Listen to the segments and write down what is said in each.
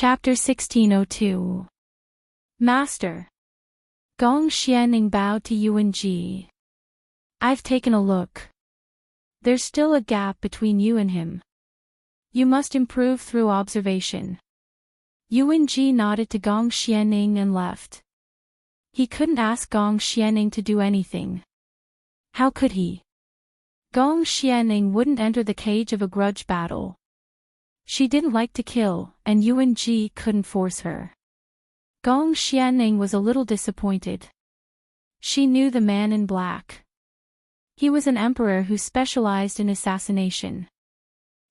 Chapter 1602. Master. Gong Xianning bowed to Yuan Ji. I've taken a look. There's still a gap between you and him. You must improve through observation. Yuan Ji nodded to Gong Xianning and left. He couldn't ask Gong Xianning to do anything. How could he? Gong Xianning wouldn't enter the cage of a grudge battle. She didn't like to kill, and Yuan Ji couldn't force her. Gong Xianning was a little disappointed. She knew the man in black. He was an emperor who specialized in assassination.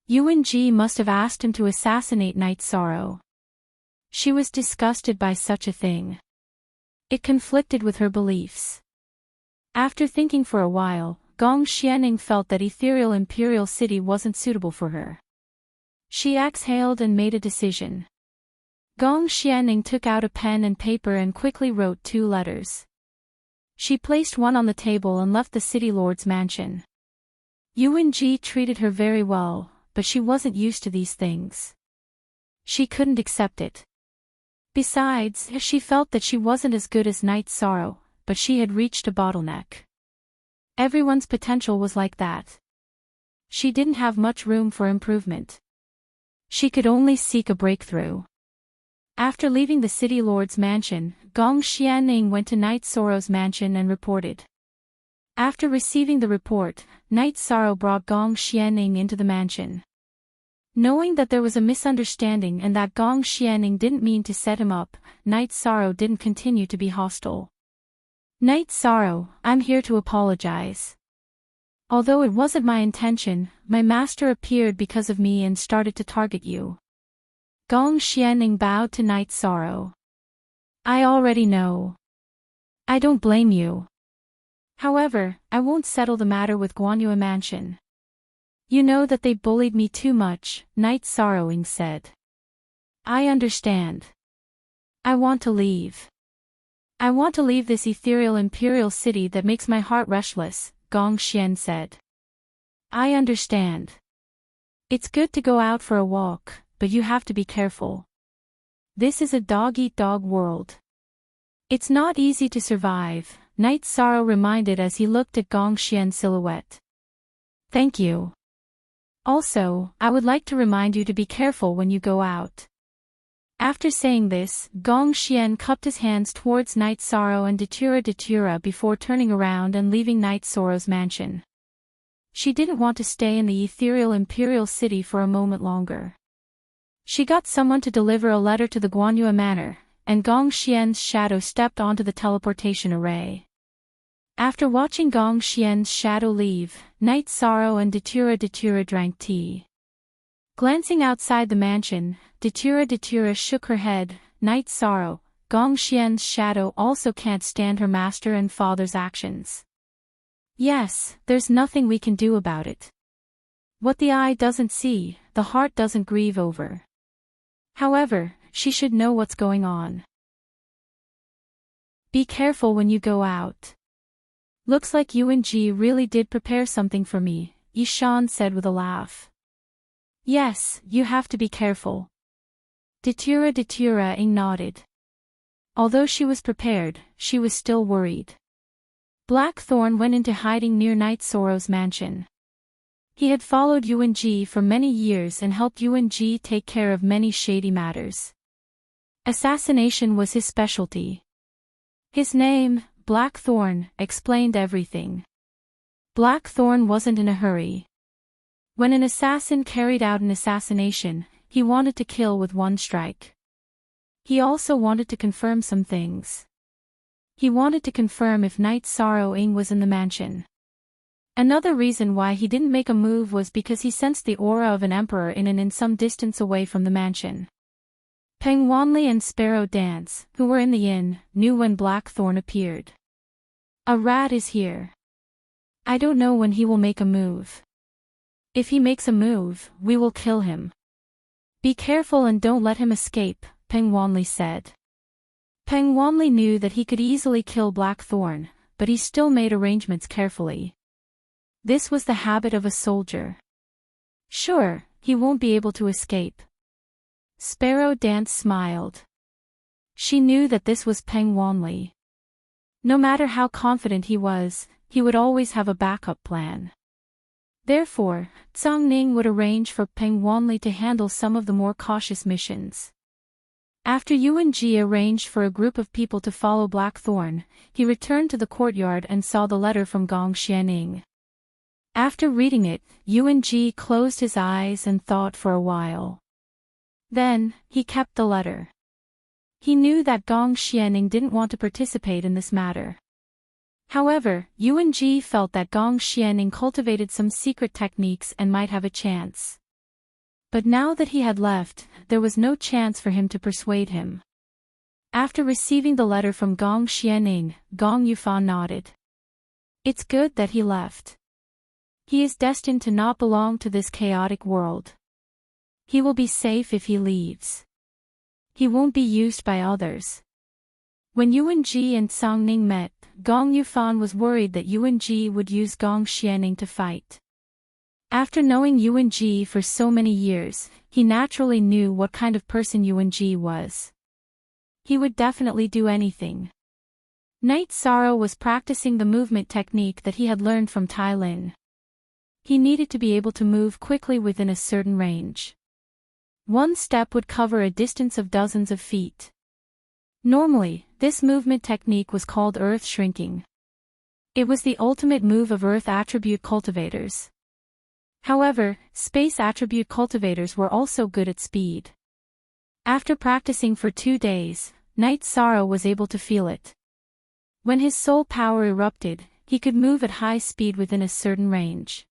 Yuan Ji must have asked him to assassinate Night Sorrow. She was disgusted by such a thing. It conflicted with her beliefs. After thinking for a while, Gong Xianning felt that ethereal imperial city wasn't suitable for her. She exhaled and made a decision. Gong Xianning took out a pen and paper and quickly wrote 2 letters. She placed one on the table and left the city lord's mansion. Yuan Ji treated her very well, but she wasn't used to these things. She couldn't accept it. Besides, she felt that she wasn't as good as Night Sorrow, but she had reached a bottleneck. Everyone's potential was like that. She didn't have much room for improvement. She could only seek a breakthrough. After leaving the city lord's mansion, Gong Xianning went to Night Sorrow's mansion and reported. After receiving the report, Night Sorrow brought Gong Xianning into the mansion. Knowing that there was a misunderstanding and that Gong Xianning didn't mean to set him up, Night Sorrow didn't continue to be hostile. Night Sorrow, I'm here to apologize. Although it wasn't my intention, my master appeared because of me and started to target you. Gong Xianning bowed to Night Sorrow. I already know. I don't blame you. However, I won't settle the matter with Guanyu Mansion. You know that they bullied me too much, Night Sorrowing said. I understand. I want to leave. I want to leave this ethereal imperial city that makes my heart restless, Gong Xian said. I understand. It's good to go out for a walk, but you have to be careful. This is a dog-eat-dog world. It's not easy to survive, Night Sorrow reminded as he looked at Gong Xian's silhouette. Thank you. Also, I would like to remind you to be careful when you go out. After saying this, Gong Xian cupped his hands towards Night Sorrow and Datura before turning around and leaving Night Sorrow's mansion. She didn't want to stay in the ethereal imperial city for a moment longer. She got someone to deliver a letter to the Guanyu Manor, and Gong Xian's shadow stepped onto the teleportation array. After watching Gong Xian's shadow leave, Night Sorrow and Datura drank tea. Glancing outside the mansion, Datura shook her head. Night Sorrow, Gong Xian's shadow also can't stand her master and father's actions. Yes, there's nothing we can do about it. What the eye doesn't see, the heart doesn't grieve over. However, she should know what's going on. Be careful when you go out. Looks like Yuan Ji really did prepare something for me, Yishan said with a laugh. Yes, you have to be careful. Datura nodded. Although she was prepared, she was still worried. Blackthorn went into hiding near Night Sorrow's mansion. He had followed Yuan Ji for many years and helped Yuan Ji take care of many shady matters. Assassination was his specialty. His name, Blackthorn, explained everything. Blackthorn wasn't in a hurry. When an assassin carried out an assassination, he wanted to kill with one strike. He also wanted to confirm some things. He wanted to confirm if Night Sorrowing was in the mansion. Another reason why he didn't make a move was because he sensed the aura of an emperor in some distance away from the mansion. Peng Wanli and Sparrow Dance, who were in the inn, knew when Blackthorn appeared. A rat is here. I don't know when he will make a move. If he makes a move, we will kill him. Be careful and don't let him escape, Peng Wanli said. Peng Wanli knew that he could easily kill Blackthorn, but he still made arrangements carefully. This was the habit of a soldier. Sure, he won't be able to escape. Sparrow Dance smiled. She knew that this was Peng Wanli. No matter how confident he was, he would always have a backup plan. Therefore, Zhang Ning would arrange for Peng Wanli to handle some of the more cautious missions. After Yuan Ji arranged for a group of people to follow Blackthorn, he returned to the courtyard and saw the letter from Gong Xianing. After reading it, Yuan Ji closed his eyes and thought for a while. Then, he kept the letter. He knew that Gong Xianing didn't want to participate in this matter. However, Yuan Ji felt that Gong Xianing cultivated some secret techniques and might have a chance. But now that he had left, there was no chance for him to persuade him. After receiving the letter from Gong Xianing, Gong Yufan nodded. It's good that he left. He is destined to not belong to this chaotic world. He will be safe if he leaves. He won't be used by others. When Yuan Ji and Zhang Ning met, Gong Yufan was worried that Yuan Ji would use Gong Xianing to fight. After knowing Yuan Ji for so many years, he naturally knew what kind of person Yuan Ji was. He would definitely do anything. Night Sorrow was practicing the movement technique that he had learned from Tai Lin. He needed to be able to move quickly within a certain range. One step would cover a distance of dozens of feet. Normally, this movement technique was called earth shrinking. It was the ultimate move of earth attribute cultivators. However, space attribute cultivators were also good at speed. After practicing for 2 days, Night Sorrow was able to feel it. When his soul power erupted, he could move at high speed within a certain range.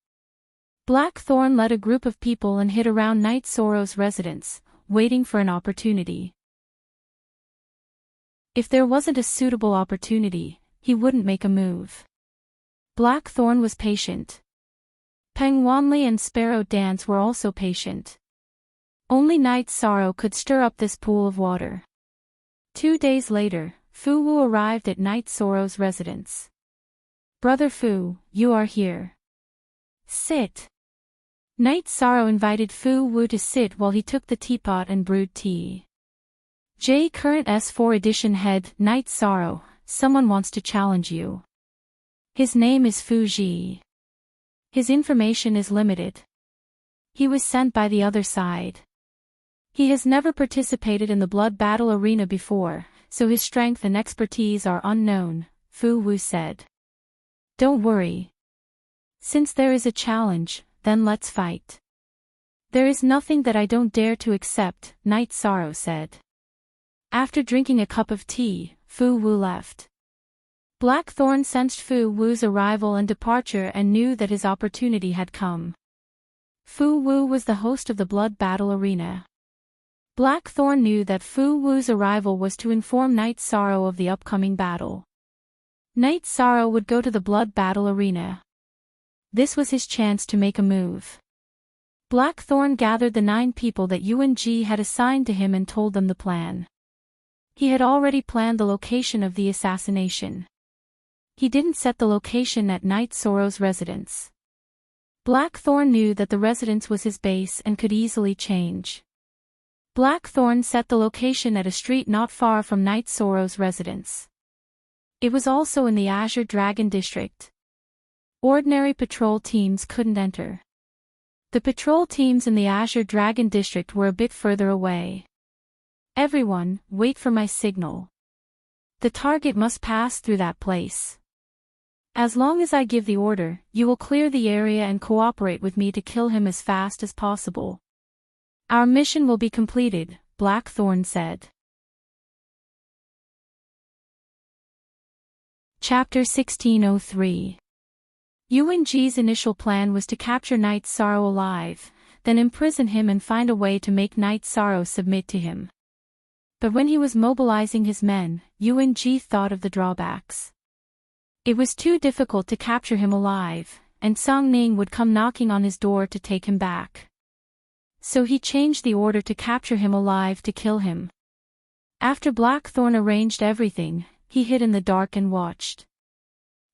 Blackthorn led a group of people and hid around Night Sorrow's residence, waiting for an opportunity. If there wasn't a suitable opportunity, he wouldn't make a move. Blackthorn was patient. Peng Wanli and Sparrow Dance were also patient. Only Night Sorrow could stir up this pool of water. 2 days later, Fu Wu arrived at Night Sorrow's residence. Brother Fu, you are here. Sit. Night Sorrow invited Fu Wu to sit while he took the teapot and brewed tea. J. Current S4 Edition Head, Night Sorrow, someone wants to challenge you. His name is Fu Ji. His information is limited. He was sent by the other side. He has never participated in the blood battle arena before, so his strength and expertise are unknown, Fu Wu said. Don't worry. Since there is a challenge, then let's fight. There is nothing that I don't dare to accept, Night Sorrow said. After drinking a cup of tea, Fu Wu left. Blackthorn sensed Fu Wu's arrival and departure and knew that his opportunity had come. Fu Wu was the host of the blood battle arena. Blackthorn knew that Fu Wu's arrival was to inform Night Sorrow of the upcoming battle. Night Sorrow would go to the blood battle arena. This was his chance to make a move. Blackthorn gathered the 9 people that Yuan Ji had assigned to him and told them the plan. He had already planned the location of the assassination. He didn't set the location at Night Sorrow's residence. Blackthorn knew that the residence was his base and could easily change. Blackthorn set the location at a street not far from Night Sorrow's residence. It was also in the Azure Dragon district. Ordinary patrol teams couldn't enter. The patrol teams in the Azure Dragon district were a bit further away. Everyone, wait for my signal. The target must pass through that place. As long as I give the order, you will clear the area and cooperate with me to kill him as fast as possible. Our mission will be completed, Blackthorn said. Chapter 1603. Yuan Ji's initial plan was to capture Night Sorrow alive, then imprison him and find a way to make Night Sorrow submit to him. But when he was mobilizing his men, Yuan Ji thought of the drawbacks. It was too difficult to capture him alive, and Zhang Ning would come knocking on his door to take him back. So he changed the order to capture him alive to kill him. After Blackthorn arranged everything, he hid in the dark and watched.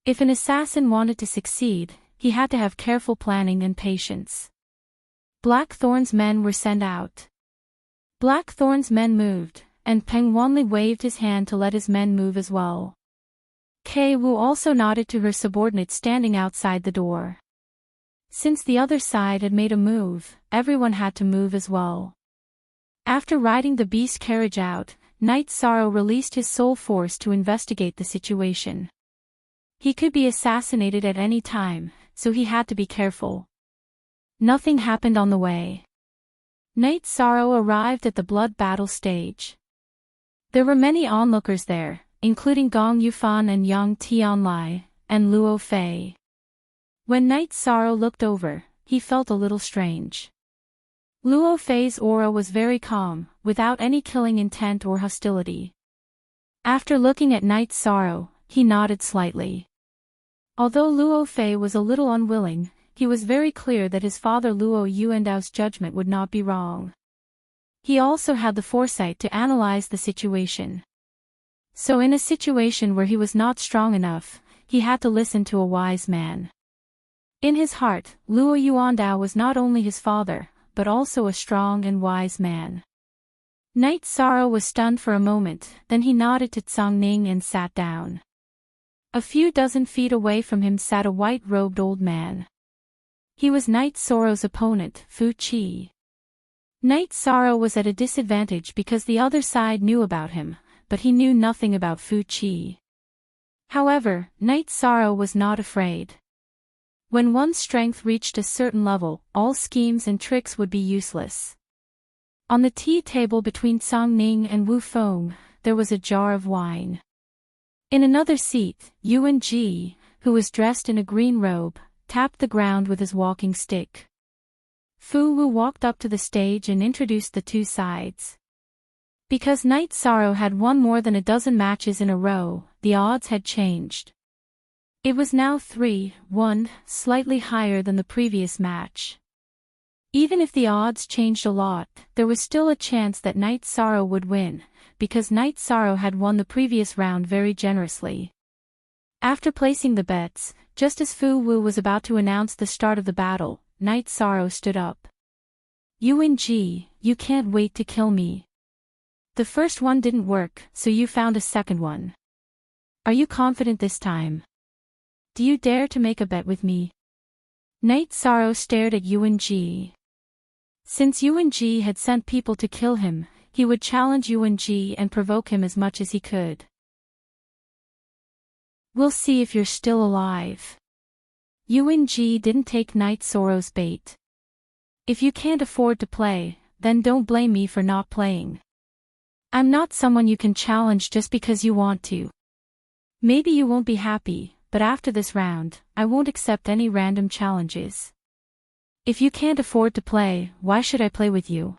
If an assassin wanted to succeed, he had to have careful planning and patience. Blackthorn's men were sent out. Blackthorn's men moved, and Peng Wanli waved his hand to let his men move as well. Kei Wu also nodded to her subordinate standing outside the door. Since the other side had made a move, everyone had to move as well. After riding the beast carriage out, Knight Sorrow released his soul force to investigate the situation. He could be assassinated at any time, so he had to be careful. Nothing happened on the way. Knight Sorrow arrived at the blood battle stage. There were many onlookers there, including Gong Yufan and Yang Tianlai, and Luo Fei. When Knight Sorrow looked over, he felt a little strange. Luo Fei's aura was very calm, without any killing intent or hostility. After looking at Knight Sorrow, he nodded slightly. Although Luo Fei was a little unwilling, he was very clear that his father Luo Yuandao's judgment would not be wrong. He also had the foresight to analyze the situation. So in a situation where he was not strong enough, he had to listen to a wise man. In his heart, Luo Yuandao was not only his father, but also a strong and wise man. Knight Sorrow was stunned for a moment, then he nodded to Tsang Ning and sat down. A few dozen feet away from him sat a white-robed old man. He was Knight Sorrow's opponent, Fu Qi. Knight Sorrow was at a disadvantage because the other side knew about him, but he knew nothing about Fu Qi. However, Knight Sorrow was not afraid. When one's strength reached a certain level, all schemes and tricks would be useless. On the tea table between Tsang Ning and Wu Feng, there was a jar of wine. In another seat, Yuan Ji, who was dressed in a green robe, tapped the ground with his walking stick. Fu Wu walked up to the stage and introduced the two sides. Because Knight Sorrow had won more than a dozen matches in a row, the odds had changed. It was now 3-1, slightly higher than the previous match. Even if the odds changed a lot, there was still a chance that Knight Sorrow would win, because Knight Sorrow had won the previous round very generously. After placing the bets, just as Fu Wu was about to announce the start of the battle, Knight Sorrow stood up. Yuan Ji, you can't wait to kill me. The first one didn't work, so you found a second one. Are you confident this time? Do you dare to make a bet with me? Knight Sorrow stared at Yuan Ji. Since Yuan Ji had sent people to kill him, he would challenge Yuan Ji and provoke him as much as he could. We'll see if you're still alive. Yuan Ji didn't take Knight Sorrow's bait. If you can't afford to play, then don't blame me for not playing. I'm not someone you can challenge just because you want to. Maybe you won't be happy, but after this round, I won't accept any random challenges. If you can't afford to play, why should I play with you?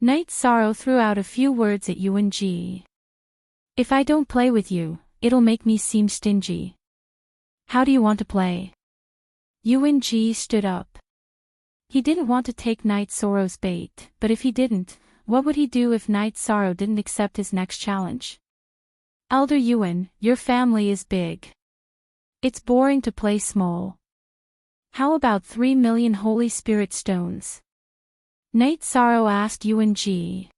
Knight Sorrow threw out a few words at Yuan Ji. If I don't play with you, it'll make me seem stingy. How do you want to play? Yuan Ji stood up. He didn't want to take Knight Sorrow's bait, but if he didn't, what would he do if Knight Sorrow didn't accept his next challenge? Elder Yuan, your family is big. It's boring to play small. How about 3 million Holy Spirit stones? Knight Sorrow asked Yuan Ji.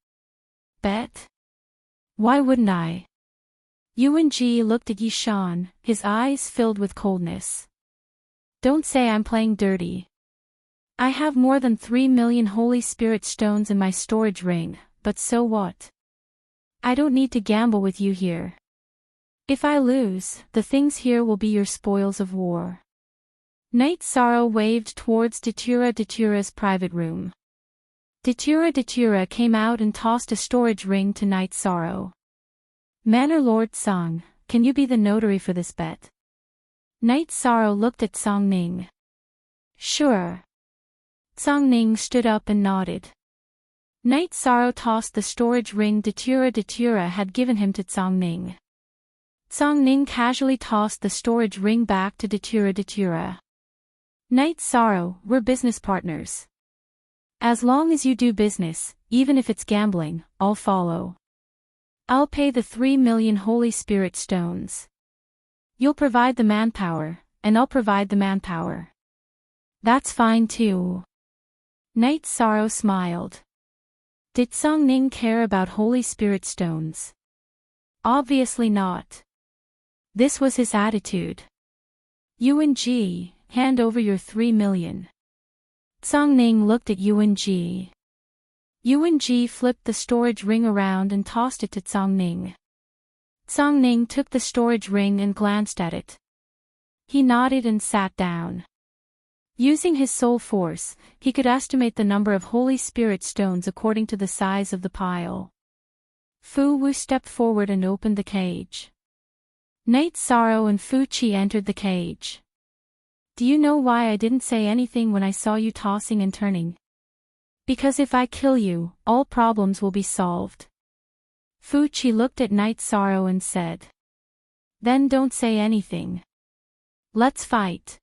Bet? Why wouldn't I? Yuan Ji looked at Yishan, his eyes filled with coldness. Don't say I'm playing dirty. I have more than 3 million Holy Spirit stones in my storage ring, but so what? I don't need to gamble with you here. If I lose, the things here will be your spoils of war. Knight Sorrow waved towards Datura's private room. Datura came out and tossed a storage ring to Knight Sorrow. Manor Lord Song, can you be the notary for this bet? Knight Sorrow looked at Song Ning. Sure. Song Ning stood up and nodded. Knight Sorrow tossed the storage ring Datura had given him to Song Ning. Song Ning casually tossed the storage ring back to Datura. Knight Sorrow, we're business partners. As long as you do business, even if it's gambling, I'll follow. I'll pay the 3 million Holy Spirit stones. You'll provide the manpower, and I'll provide the manpower. That's fine too. Knight Sorrow smiled. Did Song Ning care about Holy Spirit stones? Obviously not. This was his attitude. Yuan-ji, hand over your 3 million. Song Ning looked at Yuan-ji. Yuan-ji flipped the storage ring around and tossed it to Song Ning. Song Ning took the storage ring and glanced at it. He nodded and sat down. Using his soul force, he could estimate the number of Holy Spirit stones according to the size of the pile. Fu Wu stepped forward and opened the cage. Night Sorrow and Fu Qi entered the cage. Do you know why I didn't say anything when I saw you tossing and turning? Because if I kill you, all problems will be solved. Fu Qi looked at Night Sorrow and said. Then don't say anything. Let's fight.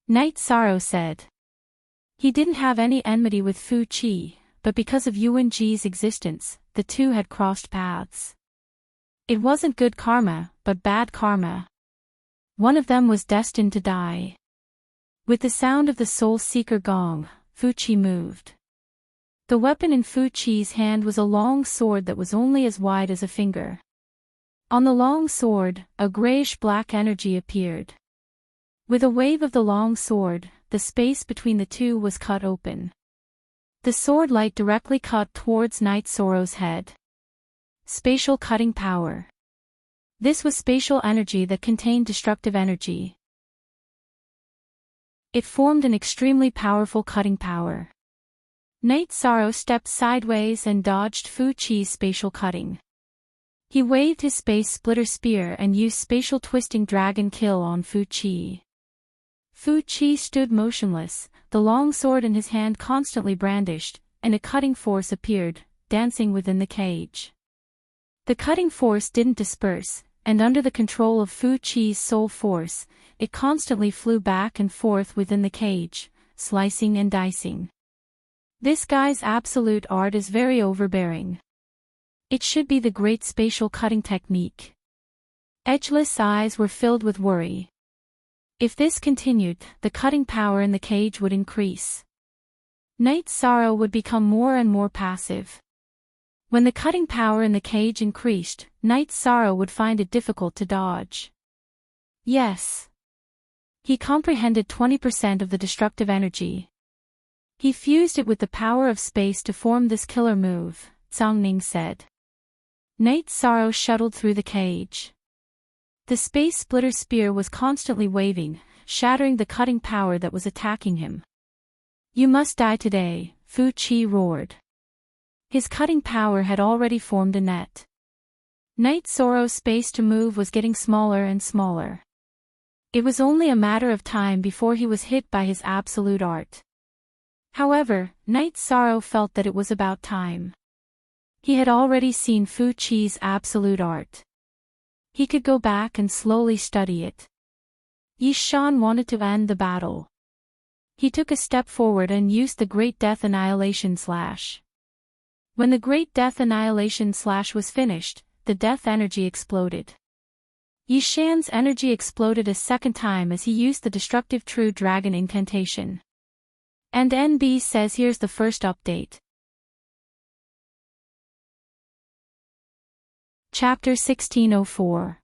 Night Sorrow said. He didn't have any enmity with Fu Qi, but because of Yuan-ji's existence, the two had crossed paths. It wasn't good karma, but bad karma. One of them was destined to die. With the sound of the Soul Seeker gong, Fu Qi moved. The weapon in Fu Qi's hand was a long sword that was only as wide as a finger. On the long sword, a grayish-black energy appeared. With a wave of the long sword, the space between the two was cut open. The sword light directly cut towards Night Sorrow's head. Spatial cutting power. This was spatial energy that contained destructive energy. It formed an extremely powerful cutting power. Night Sorrow stepped sideways and dodged Fu Qi's spatial cutting. He waved his space splitter spear and used spatial twisting dragon kill on Fu Qi. Fu Qi stood motionless, the long sword in his hand constantly brandished, and a cutting force appeared, dancing within the cage. The cutting force didn't disperse, and under the control of Fu Qi's soul force, it constantly flew back and forth within the cage, slicing and dicing. This guy's absolute art is very overbearing. It should be the great spatial cutting technique. Edgeless eyes were filled with worry. If this continued, the cutting power in the cage would increase. Night Sorrow would become more and more passive. When the cutting power in the cage increased, Night Sorrow would find it difficult to dodge. Yes. He comprehended 20% of the destructive energy. He fused it with the power of space to form this killer move, Song Ning said. Night Sorrow shuttled through the cage. The space splitter spear was constantly waving, shattering the cutting power that was attacking him. You must die today, Fu Qi roared. His cutting power had already formed a net. Night Sorrow's space to move was getting smaller and smaller. It was only a matter of time before he was hit by his absolute art. However, Night Sorrow felt that it was about time. He had already seen Fu Qi's absolute art. He could go back and slowly study it. Yi Shan wanted to end the battle. He took a step forward and used the Great Death Annihilation Slash. When the Great Death Annihilation Slash was finished, the death energy exploded. Yi Shan's energy exploded a second time as he used the destructive True Dragon incantation. And NB says here's the first update. Chapter 1604.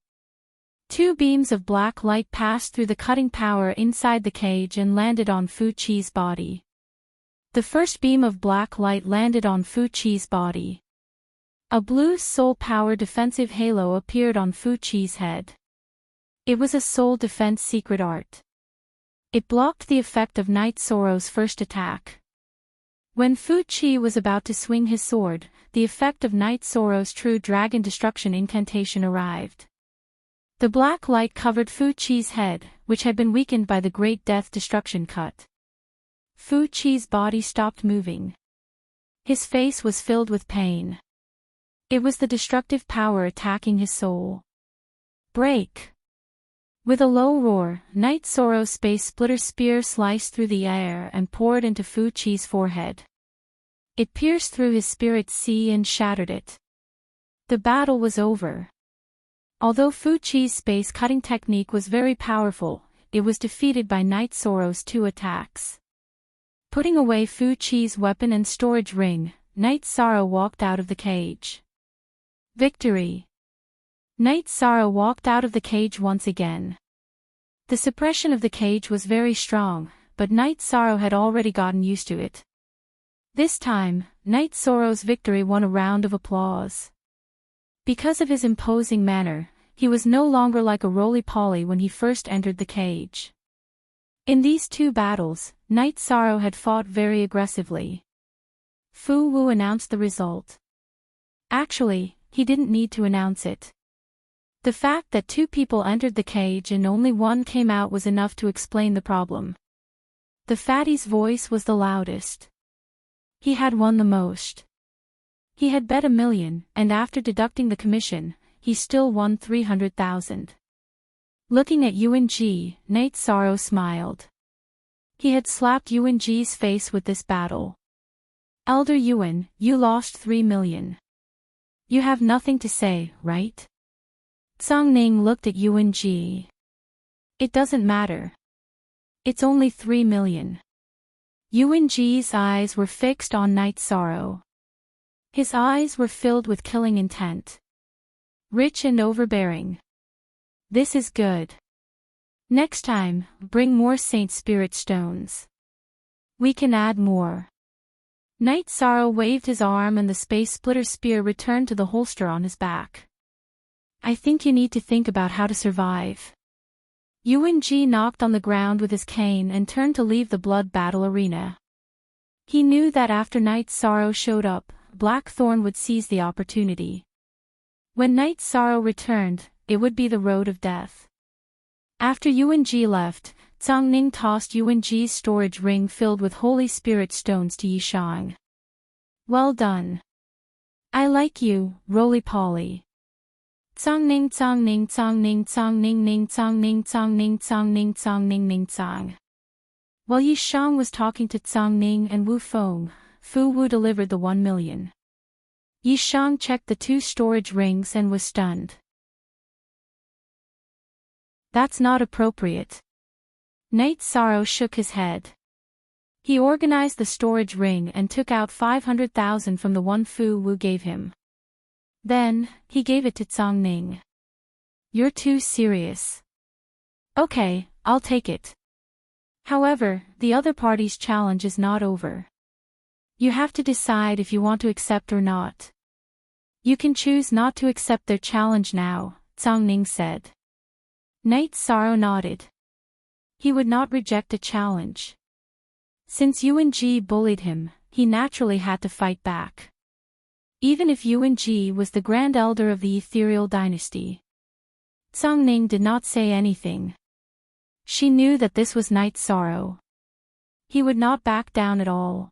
Two beams of black light passed through the cutting power inside the cage and landed on Fu Qi's body. The first beam of black light landed on Fu Qi's body. A blue soul power defensive halo appeared on Fu Qi's head. It was a soul defense secret art. It blocked the effect of Night Sorrow's first attack. When Fu Qi was about to swing his sword, the effect of Night Sorrow's True Dragon Destruction incantation arrived. The black light covered Fu Qi's head, which had been weakened by the Great Death Destruction cut. Fu Qi's body stopped moving. His face was filled with pain. It was the destructive power attacking his soul. Break! With a low roar, Night Sorrow's space splitter spear sliced through the air and poured into Fu Qi's forehead. It pierced through his spirit sea and shattered it. The battle was over. Although Fu Qi's space-cutting technique was very powerful, it was defeated by Night Sorrow's two attacks. Putting away Fu Qi's weapon and storage ring, Night Sorrow walked out of the cage. Victory! Night Sorrow walked out of the cage once again. The suppression of the cage was very strong, but Night Sorrow had already gotten used to it. This time, Night Sorrow's victory won a round of applause. Because of his imposing manner, he was no longer like a roly-poly when he first entered the cage. In these two battles, Night Sorrow had fought very aggressively. Fu Wu announced the result. Actually, he didn't need to announce it. The fact that two people entered the cage and only one came out was enough to explain the problem. The fatty's voice was the loudest. He had won the most. He had bet 1 million, and after deducting the commission, he still won 300,000. Looking at UNG, Night Sorrow smiled. He had slapped UNG's face with this battle. Elder Yuan, you lost 3 million. You have nothing to say, right? Zhang Ning looked at UNG. It doesn't matter. It's only 3 million. UNG's eyes were fixed on Night Sorrow. His eyes were filled with killing intent. Rich and overbearing. This is good. Next time, bring more Saint Spirit stones. We can add more. Night Sorrow waved his arm and the Space Splitter spear returned to the holster on his back. I think you need to think about how to survive. UNG knocked on the ground with his cane and turned to leave the blood battle arena. He knew that after Night Sorrow showed up, Blackthorn would seize the opportunity. When Night Sorrow returned, it would be the road of death. After UNG left, Zhang Ning tossed UNG's storage ring filled with Holy Spirit stones to Yishang. Well done. I like you, roly-poly. Zhang Ning Zhang Ning Zhang Ning Zhang Ning Ning Zhang Ning Zhang Ning Zhang Ning Zhang Ning Ning Zhang. While Yishang was talking to Zhang Ning and Wu Feng, Fu Wu delivered the 1 million. Yishang checked the 2 storage rings and was stunned. That's not appropriate. Night Sorrow shook his head. He organized the storage ring and took out 500,000 from the one Fu Wu gave him. Then, he gave it to Zhang Ning. You're too serious. Okay, I'll take it. However, the other party's challenge is not over. You have to decide if you want to accept or not. You can choose not to accept their challenge now, Zhang Ning said. Night Sorrow nodded. He would not reject a challenge. Since UNG bullied him, he naturally had to fight back. Even if UNG was the Grand Elder of the Ethereal Dynasty. Zhang Ning did not say anything. She knew that this was Night Sorrow. He would not back down at all.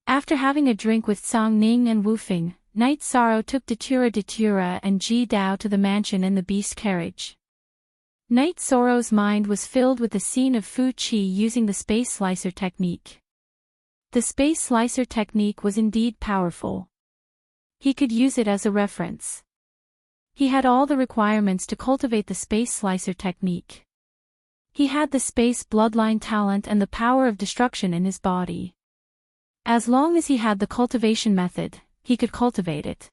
After having a drink with Zhang Ning and Wu Feng, Night Sorrow took Datura and Ji Dao to the mansion in the beast carriage. Night Sorrow's mind was filled with the scene of Fu Qi using the space slicer technique. The space slicer technique was indeed powerful. He could use it as a reference. He had all the requirements to cultivate the space slicer technique. He had the space bloodline talent and the power of destruction in his body. As long as he had the cultivation method, he could cultivate it.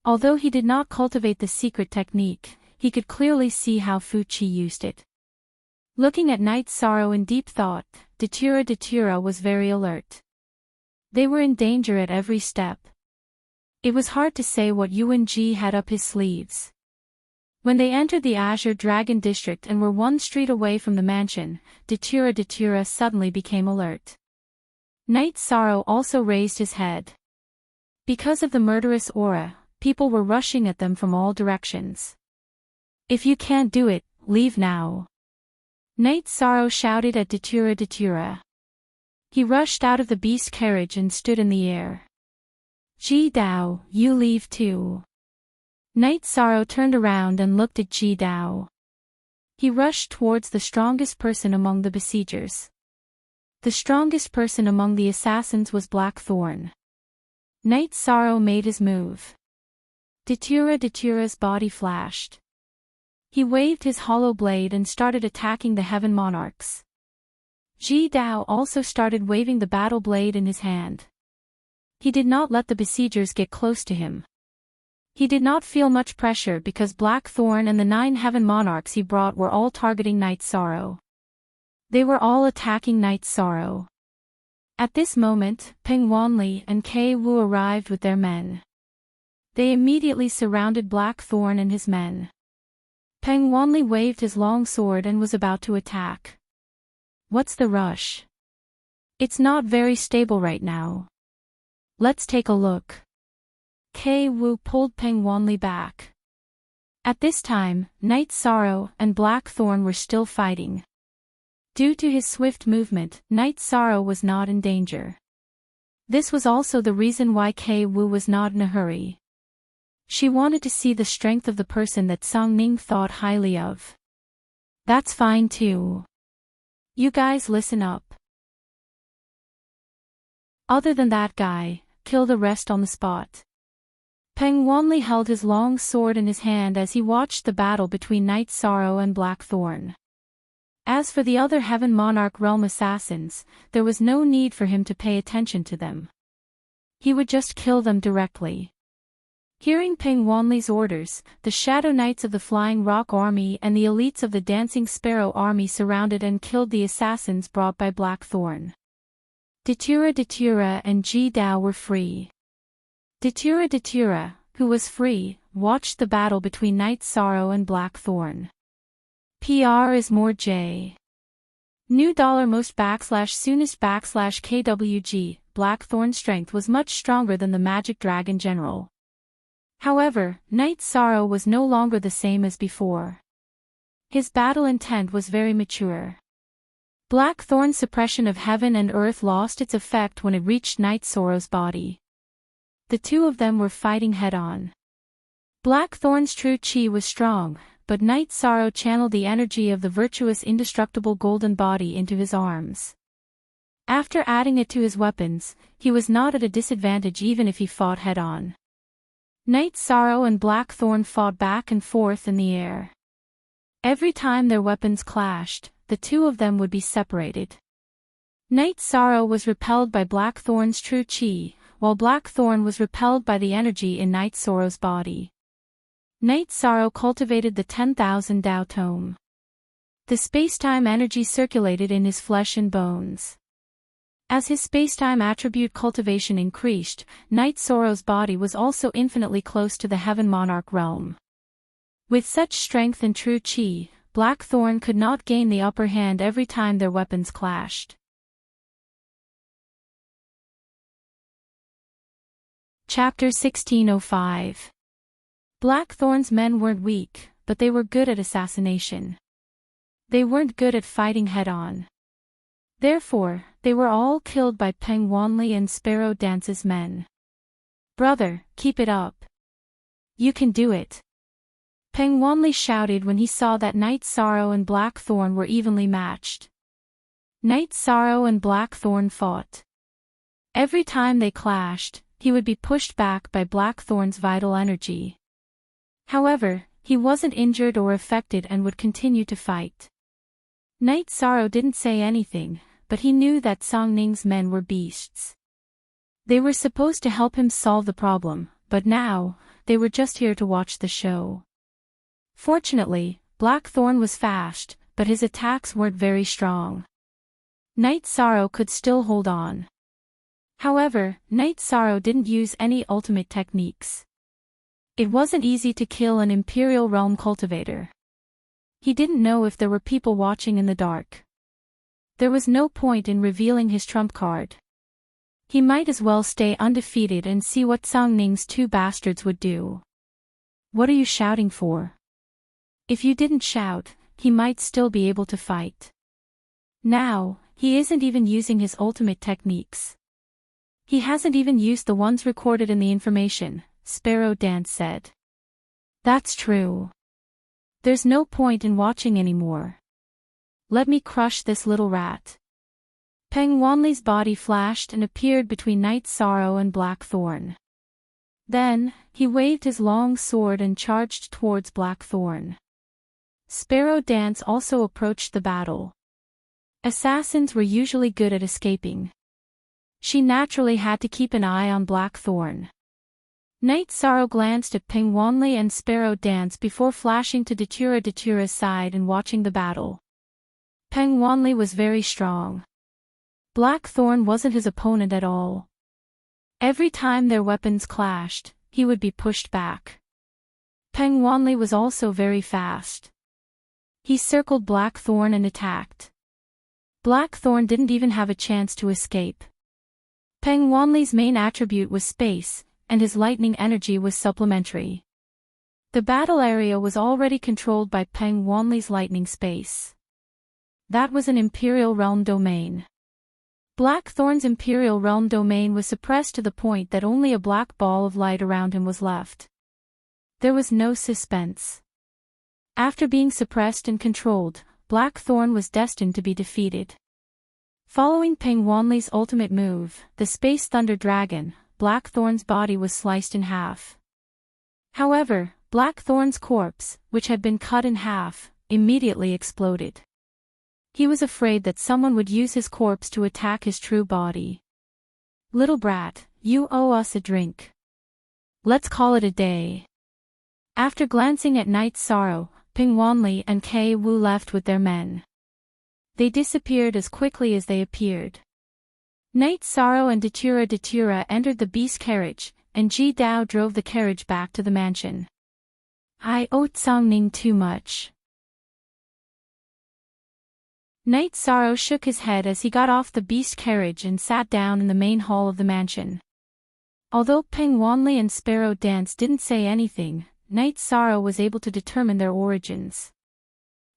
Although he did not cultivate the secret technique, he could clearly see how Fu Qi used it. Looking at Night Sorrow in deep thought, Datura was very alert. They were in danger at every step. It was hard to say what UNG had up his sleeves. When they entered the Azure Dragon District and were one street away from the mansion, Datura suddenly became alert. Night Sorrow also raised his head. Because of the murderous aura, people were rushing at them from all directions. If you can't do it, leave now. Night Sorrow shouted at Datura. He rushed out of the beast carriage and stood in the air. Ji Dao, you leave too. Night Sorrow turned around and looked at Ji Dao. He rushed towards the strongest person among the besiegers. The strongest person among the assassins was Blackthorn. Night Sorrow made his move. Datura's body flashed. He waved his hollow blade and started attacking the Heaven Monarchs. Ji Dao also started waving the battle blade in his hand. He did not let the besiegers get close to him. He did not feel much pressure because Blackthorn and the 9 heaven monarchs he brought were all targeting Night Sorrow. They were all attacking Night Sorrow. At this moment, Peng Wanli and Kei Wu arrived with their men. They immediately surrounded Blackthorn and his men. Peng Wanli waved his long sword and was about to attack. What's the rush? It's not very stable right now. Let's take a look. Kei Wu pulled Peng Wanli back. At this time, Night Sorrow and Blackthorn were still fighting. Due to his swift movement, Night Sorrow was not in danger. This was also the reason why Kei Wu was not in a hurry. She wanted to see the strength of the person that Song Ning thought highly of. That's fine too. You guys listen up. Other than that guy, kill the rest on the spot. Peng Wanli held his long sword in his hand as he watched the battle between Night Sorrow and Blackthorn. As for the other Heaven Monarch Realm assassins, there was no need for him to pay attention to them. He would just kill them directly. Hearing Peng Wanli's orders, the Shadow Knights of the Flying Rock Army and the elites of the Dancing Sparrow Army surrounded and killed the assassins brought by Blackthorn. Datura and Ji Dao were free. Datura, who was free, watched the battle between Night Sorrow and Blackthorn. PR is more J. New $most /soonest /KWG, Blackthorn's strength was much stronger than the Magic Dragon General. However, Night Sorrow was no longer the same as before. His battle intent was very mature. Blackthorn's suppression of heaven and earth lost its effect when it reached Night Sorrow's body. The two of them were fighting head-on. Blackthorn's true chi was strong, but Night Sorrow channeled the energy of the virtuous indestructible golden body into his arms. After adding it to his weapons, he was not at a disadvantage even if he fought head-on. Night Sorrow and Blackthorn fought back and forth in the air. Every time their weapons clashed, the two of them would be separated. Night Sorrow was repelled by Blackthorn's true chi, while Blackthorn was repelled by the energy in Night Sorrow's body. Night Sorrow cultivated the 10,000 Dao Tome. The space-time energy circulated in his flesh and bones. As his space-time attribute cultivation increased, Night Sorrow's body was also infinitely close to the Heaven Monarch realm. With such strength and true chi, Blackthorn could not gain the upper hand every time their weapons clashed. Chapter 1605. Blackthorn's men weren't weak, but they were good at assassination. They weren't good at fighting head-on. Therefore, they were all killed by Peng Wanli and Sparrow Dance's men. Brother, keep it up. You can do it. Peng Wanli shouted when he saw that Night Sorrow and Blackthorn were evenly matched. Night Sorrow and Blackthorn fought. Every time they clashed, he would be pushed back by Blackthorn's vital energy. However, he wasn't injured or affected and would continue to fight. Night Sorrow didn't say anything, but he knew that Song Ning's men were beasts. They were supposed to help him solve the problem, but now, they were just here to watch the show. Fortunately, Blackthorn was fast, but his attacks weren't very strong. Night Sorrow could still hold on. However, Night Sorrow didn't use any ultimate techniques. It wasn't easy to kill an Imperial Realm cultivator. He didn't know if there were people watching in the dark. There was no point in revealing his trump card. He might as well stay undefeated and see what Song Ning's two bastards would do. What are you shouting for? If you didn't shout, he might still be able to fight. Now, he isn't even using his ultimate techniques. He hasn't even used the ones recorded in the information, Sparrow Dance said. That's true. There's no point in watching anymore. Let me crush this little rat. Peng Wanli's body flashed and appeared between Night Sorrow and Blackthorn. Then, he waved his long sword and charged towards Blackthorn. Sparrow Dance also approached the battle. Assassins were usually good at escaping. She naturally had to keep an eye on Blackthorn. Night Sorrow glanced at Pingwanli and Sparrow Dance before flashing to Datura's side and watching the battle. Pingwanli was very strong. Blackthorn wasn't his opponent at all. Every time their weapons clashed, he would be pushed back. Pingwanli was also very fast. He circled Blackthorn and attacked. Blackthorn didn't even have a chance to escape. Pingwanli's main attribute was space, and his lightning energy was supplementary. The battle area was already controlled by Pingwanli's lightning space. That was an Imperial Realm domain. Blackthorn's Imperial Realm domain was suppressed to the point that only a black ball of light around him was left. There was no suspense. After being suppressed and controlled, Blackthorn was destined to be defeated. Following Pingwanli's ultimate move, the Space Thunder Dragon, Blackthorn's body was sliced in half. However, Blackthorn's corpse, which had been cut in half, immediately exploded. He was afraid that someone would use his corpse to attack his true body. "Little brat, you owe us a drink. Let's call it a day." After glancing at Night Sorrow, Pingwanli and Kei Wu left with their men. They disappeared as quickly as they appeared. Night Sorrow and Datura entered the beast carriage, and Ji Dao drove the carriage back to the mansion. "I owe Tsangning too much." Night Sorrow shook his head as he got off the beast carriage and sat down in the main hall of the mansion. Although Pingwanli and Sparrow Dance didn't say anything, Night Sorrow was able to determine their origins.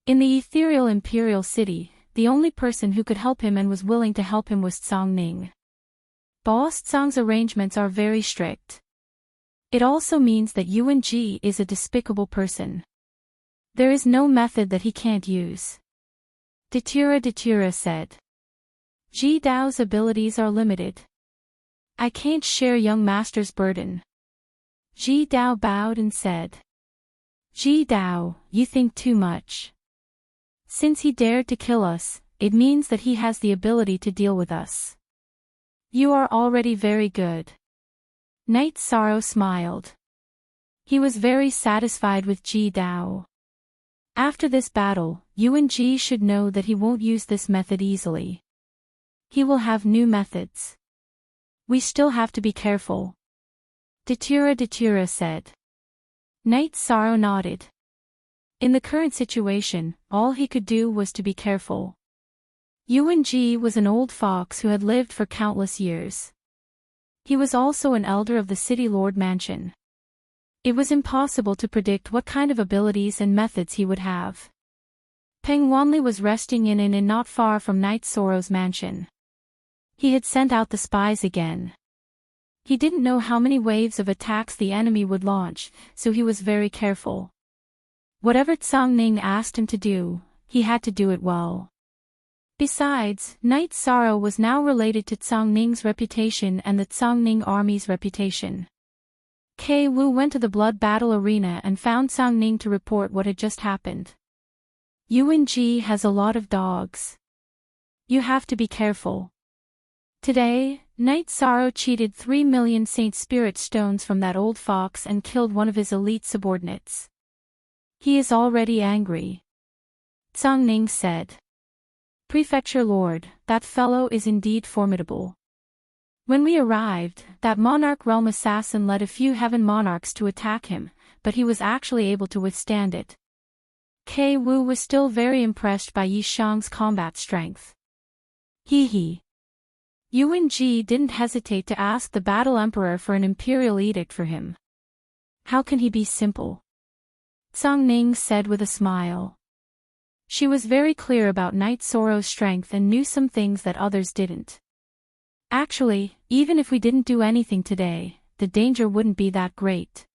In the ethereal Imperial City, the only person who could help him and was willing to help him was Tsangning. Boss Tsang's arrangements are very strict. It also means that Yuan Ji is a despicable person. There is no method that he can't use. Datura said. Ji Dao's abilities are limited. I can't share young master's burden. Ji Dao bowed and said. Ji Dao, you think too much. Since he dared to kill us, it means that he has the ability to deal with us. You are already very good. Night Sorrow smiled. He was very satisfied with Ji Dao. After this battle, Yuan Ji should know that he won't use this method easily. He will have new methods. We still have to be careful. Datura said. Night Sorrow nodded. In the current situation, all he could do was to be careful. Yuan Ji was an old fox who had lived for countless years. He was also an elder of the City Lord Mansion. It was impossible to predict what kind of abilities and methods he would have. Pingwanli was resting in an inn not far from Night Sorrow's mansion. He had sent out the spies again. He didn't know how many waves of attacks the enemy would launch, so he was very careful. Whatever Tsangning asked him to do, he had to do it well. Besides, Night Sorrow was now related to Tsongning's reputation and the Tsongning army's reputation. Kei Wu went to the blood battle arena and found Tsangning to report what had just happened. Yuan Ji has a lot of dogs. You have to be careful. Today, Night Sorrow cheated 3 million Saint Spirit stones from that old fox and killed one of his elite subordinates. He is already angry. Tsangning said. Prefecture Lord, that fellow is indeed formidable. When we arrived, that Monarch Realm assassin led a few Heaven Monarchs to attack him, but he was actually able to withstand it. Kei Wu was still very impressed by Yi Shang's combat strength. Hee. Yuan Ji didn't hesitate to ask the Battle Emperor for an imperial edict for him. How can he be simple? Tsangning said with a smile. She was very clear about Night Sorrow's strength and knew some things that others didn't. Actually, even if we didn't do anything today, the danger wouldn't be that great.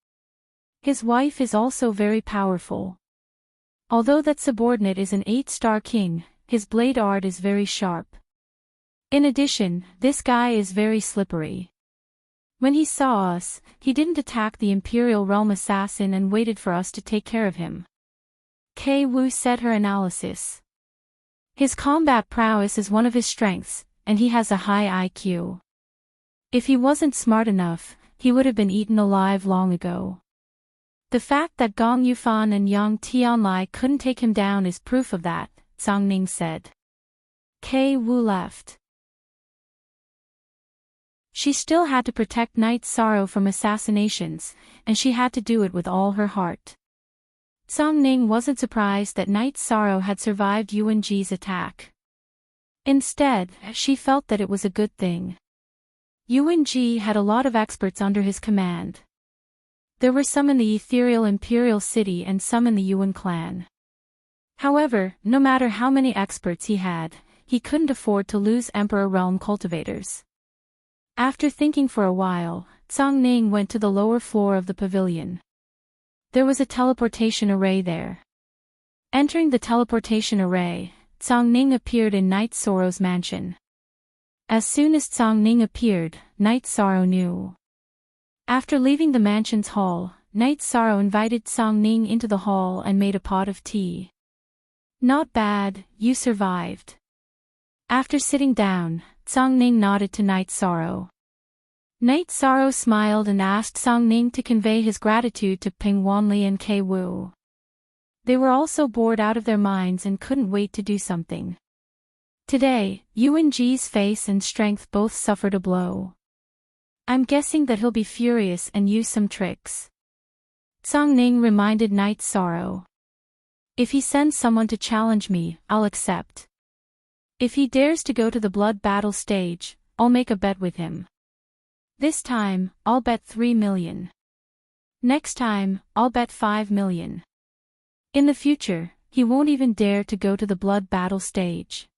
His wife is also very powerful. Although that subordinate is an 8-star king, his blade art is very sharp. In addition, this guy is very slippery. When he saw us, he didn't attack the Imperial Realm assassin and waited for us to take care of him. Kei Wu said her analysis. His combat prowess is one of his strengths, and he has a high IQ. If he wasn't smart enough, he would have been eaten alive long ago. The fact that Gong Yufan and Yang Tianlai couldn't take him down is proof of that, Zhang Ning said. Kei Wu left. She still had to protect Night Sorrow from assassinations, and she had to do it with all her heart. Zhang Ning wasn't surprised that Night Sorrow had survived Yuan Ji's attack. Instead, she felt that it was a good thing. Yuan Ji had a lot of experts under his command. There were some in the ethereal imperial city and some in the Yuan clan. However, no matter how many experts he had, he couldn't afford to lose Emperor Realm cultivators. After thinking for a while, Zhang Ning went to the lower floor of the pavilion. There was a teleportation array there. Entering the teleportation array, Zhang Ning appeared in Night Sorrow's mansion. As soon as Zhang Ning appeared, Night Sorrow knew. After leaving the mansion's hall, Night Sorrow invited Zhang Ning into the hall and made a pot of tea. Not bad, you survived. After sitting down, Zhang Ning nodded to Night Sorrow. Night Sorrow smiled and asked Zhang Ning to convey his gratitude to Ping Wanli and Kei Wu. They were also bored out of their minds and couldn't wait to do something. Today, Yuan Ji's face and strength both suffered a blow. I'm guessing that he'll be furious and use some tricks. Zhang Ning reminded Night Sorrow. If he sends someone to challenge me, I'll accept. If he dares to go to the blood battle stage, I'll make a bet with him. This time, I'll bet 3 million. Next time, I'll bet 5 million. In the future, he won't even dare to go to the blood battle stage.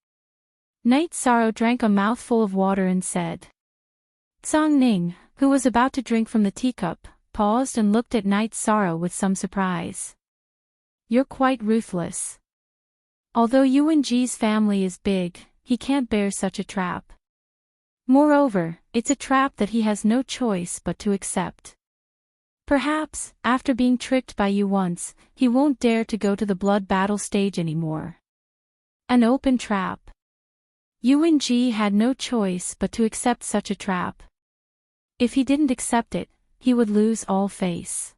Night Sorrow drank a mouthful of water and said. Zhang Ning, who was about to drink from the teacup, paused and looked at Night Sorrow with some surprise. You're quite ruthless. Although Yuan Ji's family is big, he can't bear such a trap. Moreover, it's a trap that he has no choice but to accept. Perhaps, after being tricked by you once, he won't dare to go to the blood battle stage anymore. An open trap. Yuan Ji had no choice but to accept such a trap. If he didn't accept it, he would lose all face.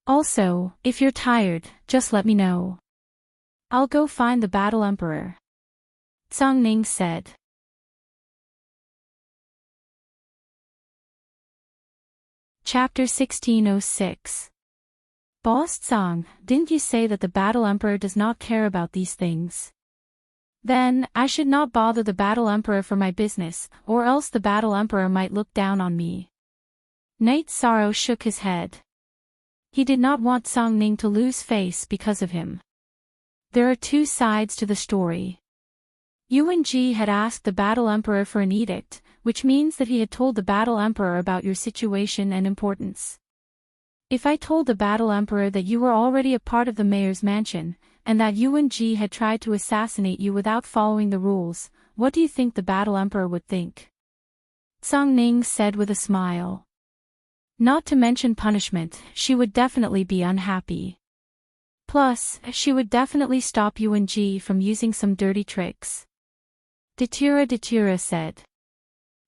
Also, if you're tired, just let me know. I'll go find the Battle Emperor. Zhang Ning said. Chapter 1606. Boss Zhang, didn't you say that the Battle Emperor does not care about these things? Then, I should not bother the Battle Emperor for my business, or else the Battle Emperor might look down on me. Night Sorrow shook his head. He did not want Zhang Ning to lose face because of him. There are two sides to the story. Yuan Ji had asked the Battle Emperor for an edict, which means that he had told the Battle Emperor about your situation and importance. If I told the Battle Emperor that you were already a part of the mayor's mansion, and that Yuan Ji had tried to assassinate you without following the rules, what do you think the Battle Emperor would think? Zhang Ning said with a smile. Not to mention punishment, she would definitely be unhappy. Plus, she would definitely stop Yuan Ji from using some dirty tricks. Datura said.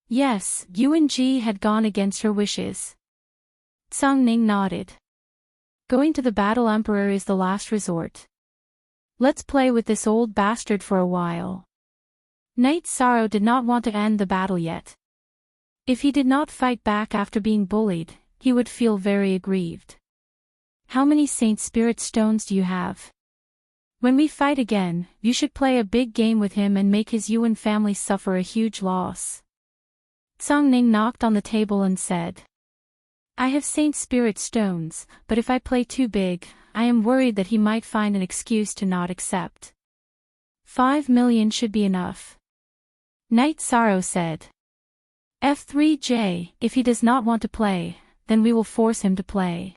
Yes, Yuan Ji had gone against her wishes. Zhang Ning nodded. Going to the Battle Emperor is the last resort. Let's play with this old bastard for a while. Night Sorrow did not want to end the battle yet. If he did not fight back after being bullied, he would feel very aggrieved. How many Saint Spirit stones do you have? When we fight again, you should play a big game with him and make his Yuan family suffer a huge loss. Zhang Ning knocked on the table and said. I have Saint Spirit stones, but if I play too big, I am worried that he might find an excuse to not accept. 5 million should be enough. Night Sorrow said. F3J, if he does not want to play, then we will force him to play.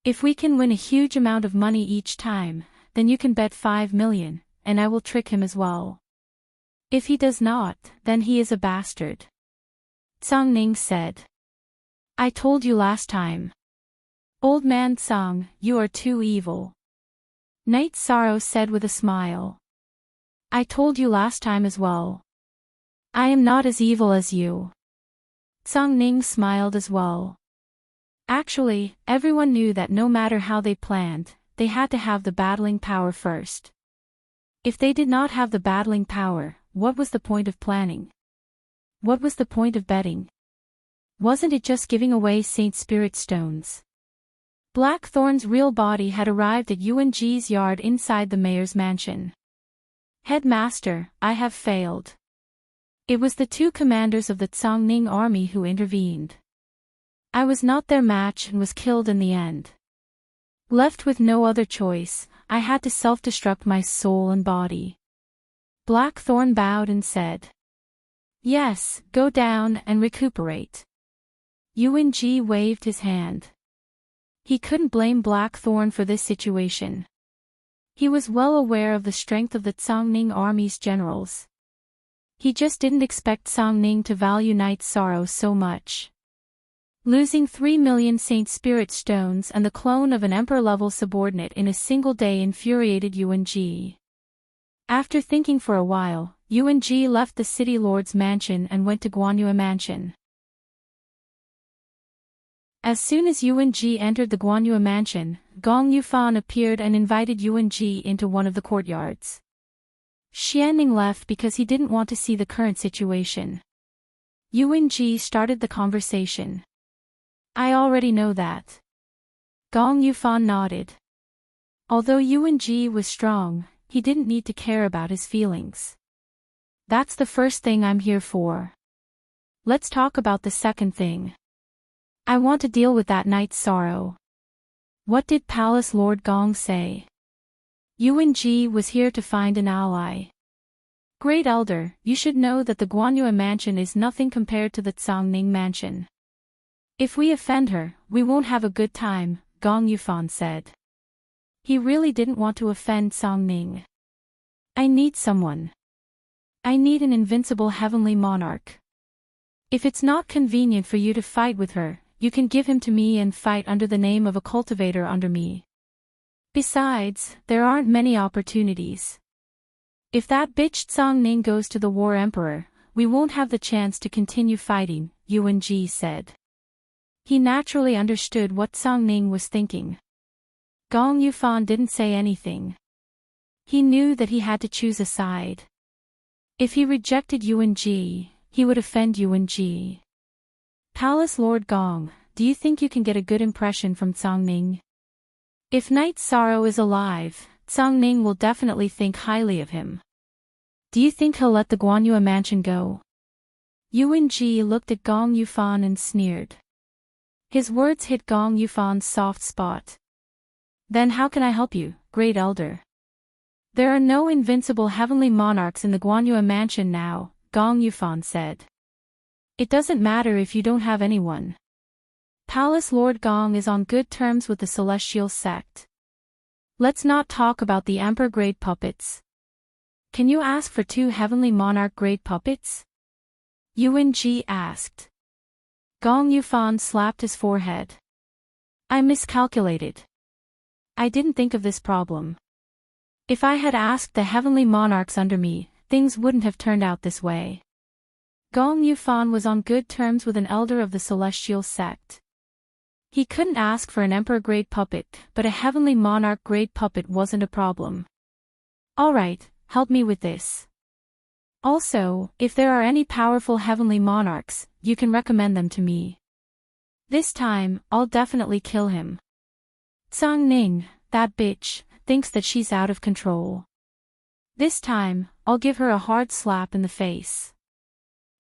If we can win a huge amount of money each time, then you can bet 5 million, and I will trick him as well. If he does not, then he is a bastard. Zhang Ning said. I told you last time. Old man Zhang, you are too evil. Night Sorrow said with a smile. I told you last time as well. I am not as evil as you. Song Ning smiled as well. Actually, everyone knew that no matter how they planned, they had to have the battling power first. If they did not have the battling power, what was the point of planning? What was the point of betting? Wasn't it just giving away Saint Spirit stones? Blackthorn's real body had arrived at Yuan-Ji's yard inside the mayor's mansion. Headmaster, I have failed. It was the two commanders of the Tsangning army who intervened. I was not their match and was killed in the end. Left with no other choice, I had to self-destruct my soul and body. Blackthorn bowed and said, "Yes, go down and recuperate." Yuan-Ji waved his hand. He couldn't blame Blackthorn for this situation. He was well aware of the strength of the Tsangning army's generals. He just didn't expect Tsangning to value Knight's Sorrow so much. Losing 3 million Saint Spirit stones and the clone of an emperor-level subordinate in a single day infuriated Yuan-Ji. After thinking for a while, Yuan-Ji left the city lord's mansion and went to Guanyue Mansion. As soon as Yuan-Ji entered the Guanyue Mansion, Gong Yufan appeared and invited Yuan-Ji into one of the courtyards. Xianning left because he didn't want to see the current situation. Yuan-Ji started the conversation. "I already know that." Gong Yufan nodded. Although Yuan-Ji was strong, he didn't need to care about his feelings. "That's the first thing I'm here for. Let's talk about the second thing. I want to deal with that Knight's Sorrow. What did Palace Lord Gong say?" Yuan-Ji was here to find an ally. "Great Elder, you should know that the Guanyue Mansion is nothing compared to the Tsangning Mansion. If we offend her, we won't have a good time," Gong Yufan said. He really didn't want to offend Tsangning. "I need someone. I need an invincible heavenly monarch. If it's not convenient for you to fight with her, you can give him to me and fight under the name of a cultivator under me. Besides, there aren't many opportunities. If that bitch Tsangning goes to the War Emperor, we won't have the chance to continue fighting," Yuan-Ji said. He naturally understood what Tsangning was thinking. Gong Yufan didn't say anything. He knew that he had to choose a side. If he rejected Yuan-Ji, he would offend Yuan-Ji. "Palace Lord Gong, do you think you can get a good impression from Tsangning? If Knight's Sorrow is alive, Tsangning will definitely think highly of him. Do you think he'll let the Guanyue Mansion go?" Yuan-Ji looked at Gong Yufan and sneered. His words hit Gong Yufan's soft spot. "Then how can I help you, Great Elder?" "There are no invincible heavenly monarchs in the Guanyue Mansion now," Gong Yufan said. "It doesn't matter if you don't have anyone. Palace Lord Gong is on good terms with the Celestial Sect. Let's not talk about the Emperor-grade puppets. Can you ask for 2 heavenly monarch-grade puppets?" Yuan-Ji asked. Gong Yufan slapped his forehead. "I miscalculated. I didn't think of this problem. If I had asked the heavenly monarchs under me, things wouldn't have turned out this way." Gong Yufan was on good terms with an elder of the Celestial Sect. He couldn't ask for an emperor-grade puppet, but a heavenly monarch-grade puppet wasn't a problem. "Alright, help me with this. Also, if there are any powerful heavenly monarchs, you can recommend them to me. This time, I'll definitely kill him. Tsangning, that bitch, thinks that she's out of control. This time, I'll give her a hard slap in the face."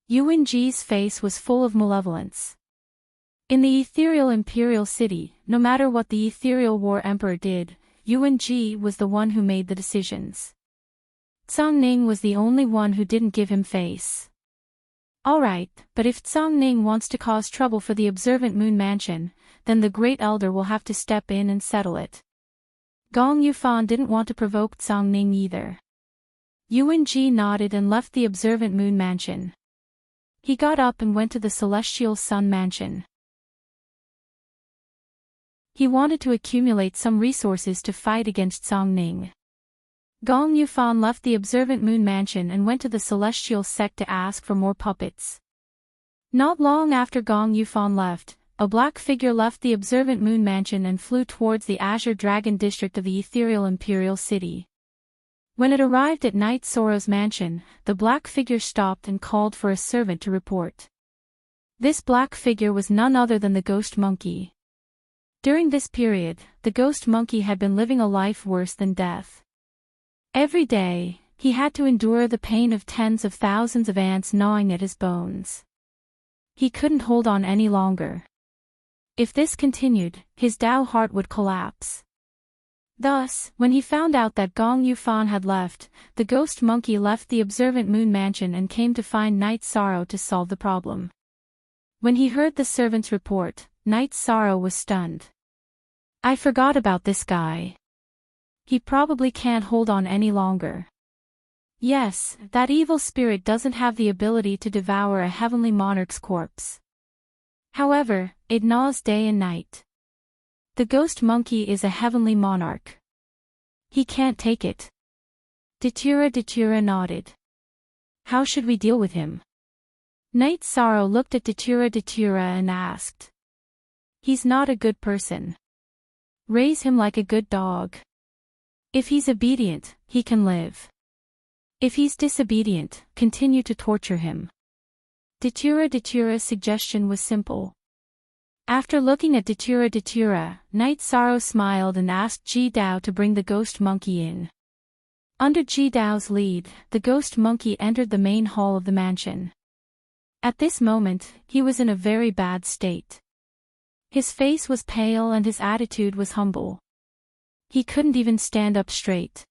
Yuan-Ji's face was full of malevolence. In the ethereal imperial city, no matter what the ethereal war emperor did, Yuan-Ji was the one who made the decisions. Tsangning was the only one who didn't give him face. Alright, but if Tsangning wants to cause trouble for the Observant Moon Mansion, then the Great Elder will have to step in and settle it. Gong Yufan didn't want to provoke Tsangning either. Yuan-Ji nodded and left the Observant Moon Mansion. He got up and went to the Celestial Sun Mansion. He wanted to accumulate some resources to fight against Tsangning. Gong Yufan left the Observant Moon Mansion and went to the Celestial Sect to ask for more puppets. Not long after Gong Yufan left, a black figure left the observant moon mansion and flew towards the Azure Dragon district of the ethereal imperial city. When it arrived at Knight Soro's mansion, the black figure stopped and called for a servant to report. This black figure was none other than the ghost monkey. During this period, the ghost monkey had been living a life worse than death. Every day, he had to endure the pain of tens of thousands of ants gnawing at his bones. He couldn't hold on any longer. If this continued, his Dao heart would collapse. Thus, when he found out that Gong Yufan had left, the ghost monkey left the observant moon mansion and came to find Knight Sorrow to solve the problem. When he heard the servant's report, Knight Sorrow was stunned. I forgot about this guy. He probably can't hold on any longer. Yes, that evil spirit doesn't have the ability to devour a heavenly monarch's corpse. However, it gnaws day and night. The ghost monkey is a heavenly monarch. He can't take it. Datura nodded. How should we deal with him? Knight Sorrow looked at Datura and asked. He's not a good person. Raise him like a good dog. If he's obedient, he can live. If he's disobedient, continue to torture him. Datura's suggestion was simple. After looking at Datura, Knight Sorrow smiled and asked Ji Dao to bring the ghost monkey in. Under Ji Dao's lead, the ghost monkey entered the main hall of the mansion. At this moment, he was in a very bad state. His face was pale and his attitude was humble. He couldn't even stand up straight.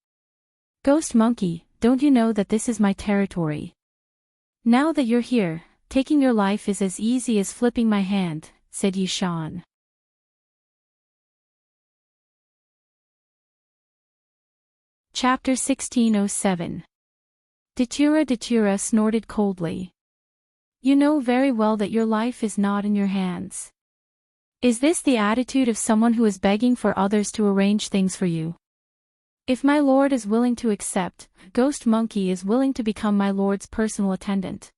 Ghost monkey, don't you know that this is my territory? Now that you're here, taking your life is as easy as flipping my hand, said Yishan. Chapter 1607. Datura snorted coldly. You know very well that your life is not in your hands. Is this the attitude of someone who is begging for others to arrange things for you? If my lord is willing to accept, Ghost Monkey is willing to become my lord's personal attendant.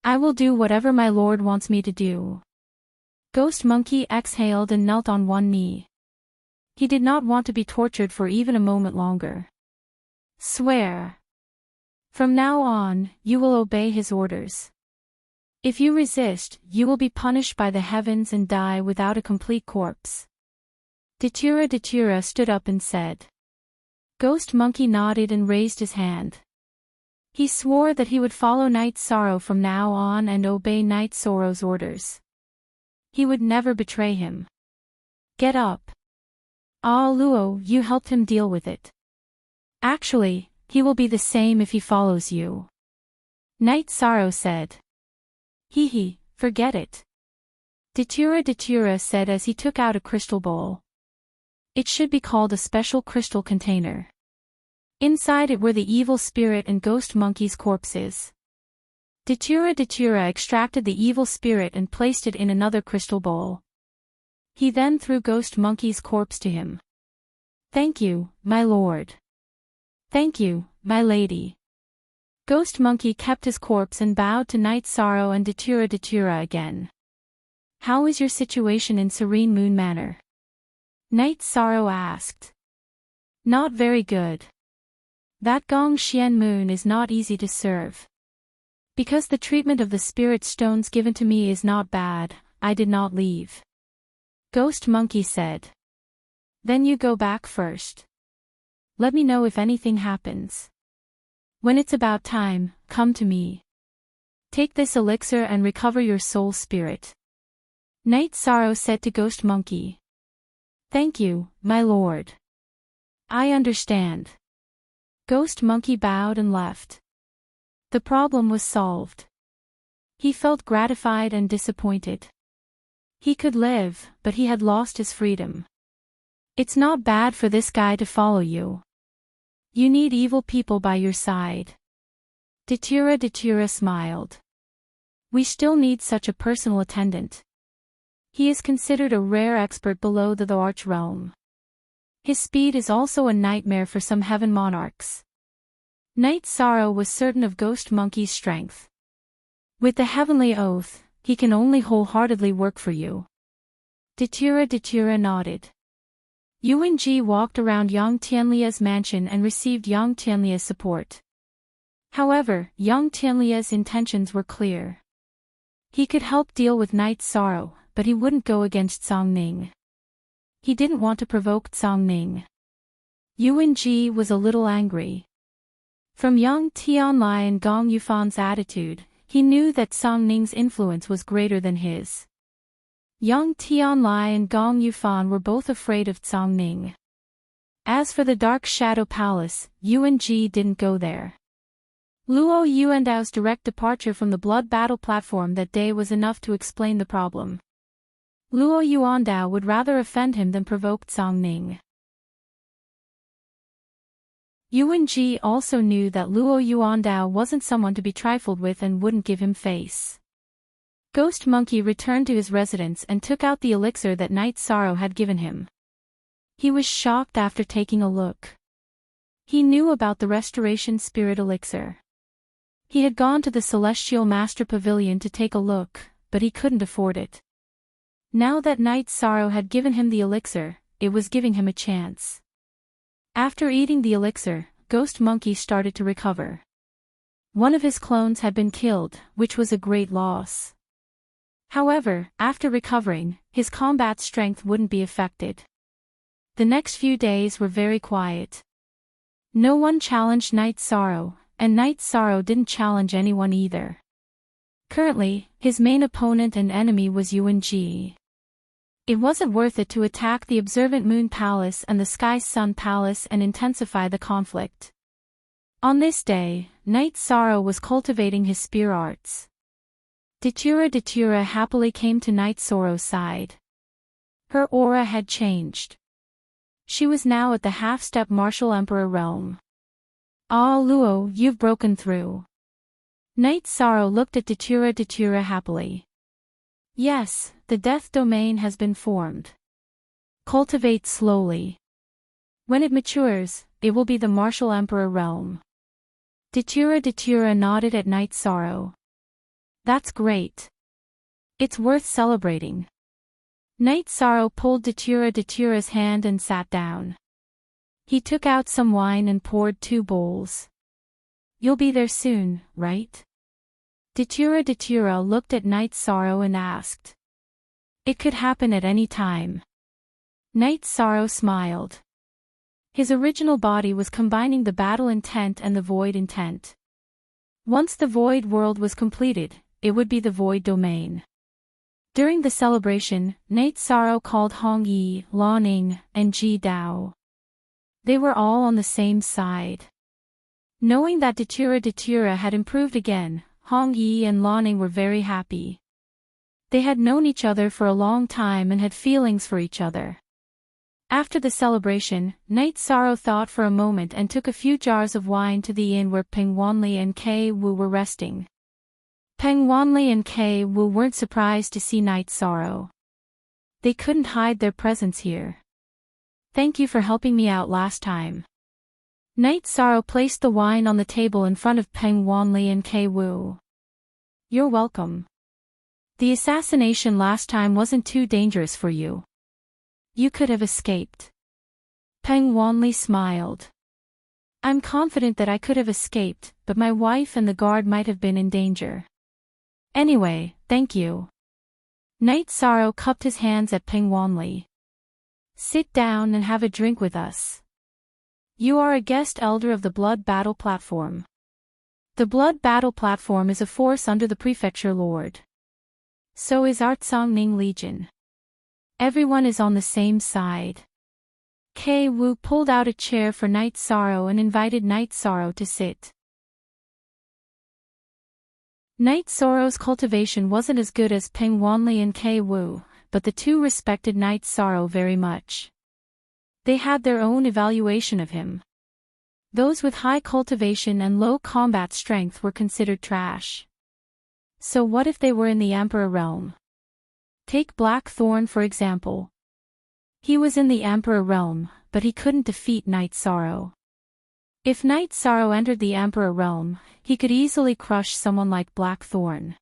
I will do whatever my lord wants me to do. Ghost Monkey exhaled and knelt on one knee. He did not want to be tortured for even a moment longer. Swear. From now on, you will obey his orders. If you resist, you will be punished by the heavens and die without a complete corpse. Datura stood up and said. Ghost Monkey nodded and raised his hand. He swore that he would follow Knight Sorrow from now on and obey Knight Sorrow's orders. He would never betray him. Get up. Ah Luo, you helped him deal with it. Actually, he will be the same if he follows you. Knight Sorrow said. Hee, forget it. Datura said as he took out a crystal bowl. It should be called a special crystal container. Inside it were the evil spirit and Ghost Monkey's corpses. Datura extracted the evil spirit and placed it in another crystal bowl. He then threw Ghost Monkey's corpse to him. Thank you, my lord. Thank you, my lady. Ghost Monkey kept his corpse and bowed to Knight Sorrow and Datura again. How is your situation in Serene Moon Manor? Knight Sorrow asked. Not very good. That Gong Xian Moon is not easy to serve. Because the treatment of the spirit stones given to me is not bad, I did not leave. Ghost Monkey said. Then you go back first. Let me know if anything happens. When it's about time, come to me. Take this elixir and recover your soul spirit. Knight Sorrow said to Ghost Monkey. Thank you, my lord. I understand. Ghost Monkey bowed and left. The problem was solved. He felt gratified and disappointed. He could live, but he had lost his freedom. It's not bad for this guy to follow you. You need evil people by your side. Datura smiled. We still need such a personal attendant. He is considered a rare expert below the Arch realm. His speed is also a nightmare for some heaven monarchs. Knight Sorrow was certain of Ghost Monkey's strength. With the heavenly oath, he can only wholeheartedly work for you. Datura nodded. Yuan Ji walked around Yang Tianlia's mansion and received Yang Tianlia's support. However, Yang Tianlia's intentions were clear. He could help deal with Night's sorrow, but he wouldn't go against Song Ning. He didn't want to provoke Song Ning. Yuan Ji was a little angry. From Yang Tianlai and Gong Yufan's attitude, he knew that Song Ning's influence was greater than his. Yang Tianlai and Gong Yufan were both afraid of Song Ning. As for the Dark Shadow Palace, Yuan Ji didn't go there. Luo Yuandao's direct departure from the blood battle platform that day was enough to explain the problem. Luo Yuandao would rather offend him than provoke Song Ning. Yuan Ji also knew that Luo Yuandao wasn't someone to be trifled with and wouldn't give him face. Ghost Monkey returned to his residence and took out the elixir that Night's Sorrow had given him. He was shocked after taking a look. He knew about the Restoration Spirit elixir. He had gone to the Celestial Master Pavilion to take a look, but he couldn't afford it. Now that Night's Sorrow had given him the elixir, it was giving him a chance. After eating the elixir, Ghost Monkey started to recover. One of his clones had been killed, which was a great loss. However, after recovering, his combat strength wouldn't be affected. The next few days were very quiet. No one challenged Night's Sorrow, and Night's Sorrow didn't challenge anyone either. Currently, his main opponent and enemy was Yuan Ji. It wasn't worth it to attack the Observant Moon Palace and the Sky Sun Palace and intensify the conflict. On this day, Night's Sorrow was cultivating his spear arts. Datura happily came to Night's Sorrow's side. Her aura had changed. She was now at the half-step Martial Emperor realm. Ah, Luo, you've broken through. Night's Sorrow looked at Datura happily. Yes, the death domain has been formed. Cultivate slowly. When it matures, it will be the Martial Emperor realm. Datura nodded at Night's Sorrow. That's great. It's worth celebrating. Night's Sorrow pulled Datura's hand and sat down. He took out some wine and poured 2 bowls. You'll be there soon, right? Datura looked at Night's Sorrow and asked. It could happen at any time. Night's Sorrow smiled. His original body was combining the battle intent and the void intent. Once the void world was completed, it would be the void domain. During the celebration, Night's Sorrow called Hong Yi, Lan Ning, and Ji Dao. They were all on the same side. Knowing that Datura had improved again, Hong Yi and Lan Ning were very happy. They had known each other for a long time and had feelings for each other. After the celebration, Night's Sorrow thought for a moment and took a few jars of wine to the inn where Peng Wanli and Kei Wu were resting. Peng Wanli and Kei Wu weren't surprised to see Night's Sorrow. They couldn't hide their presence here. Thank you for helping me out last time. Night's Sorrow placed the wine on the table in front of Peng Wanli and Kei Wu. You're welcome. The assassination last time wasn't too dangerous for you. You could have escaped. Peng Wanli smiled. I'm confident that I could have escaped, but my wife and the guard might have been in danger. Anyway, thank you. Night's Sorrow cupped his hands at Peng Wanli. Sit down and have a drink with us. You are a guest elder of the Blood Battle Platform. The Blood Battle Platform is a force under the Prefecture Lord. So is Artsong Ning Legion. Everyone is on the same side. Kei Wu pulled out a chair for Night's Sorrow and invited Night's Sorrow to sit. Night's Sorrow's cultivation wasn't as good as Peng Wanli and Kei Wu, but the two respected Night's Sorrow very much. They had their own evaluation of him. Those with high cultivation and low combat strength were considered trash. So what if they were in the Emperor realm? Take Blackthorn for example. He was in the Emperor realm, but he couldn't defeat Night's Sorrow. If Night's Sorrow entered the Emperor realm, he could easily crush someone like Blackthorn.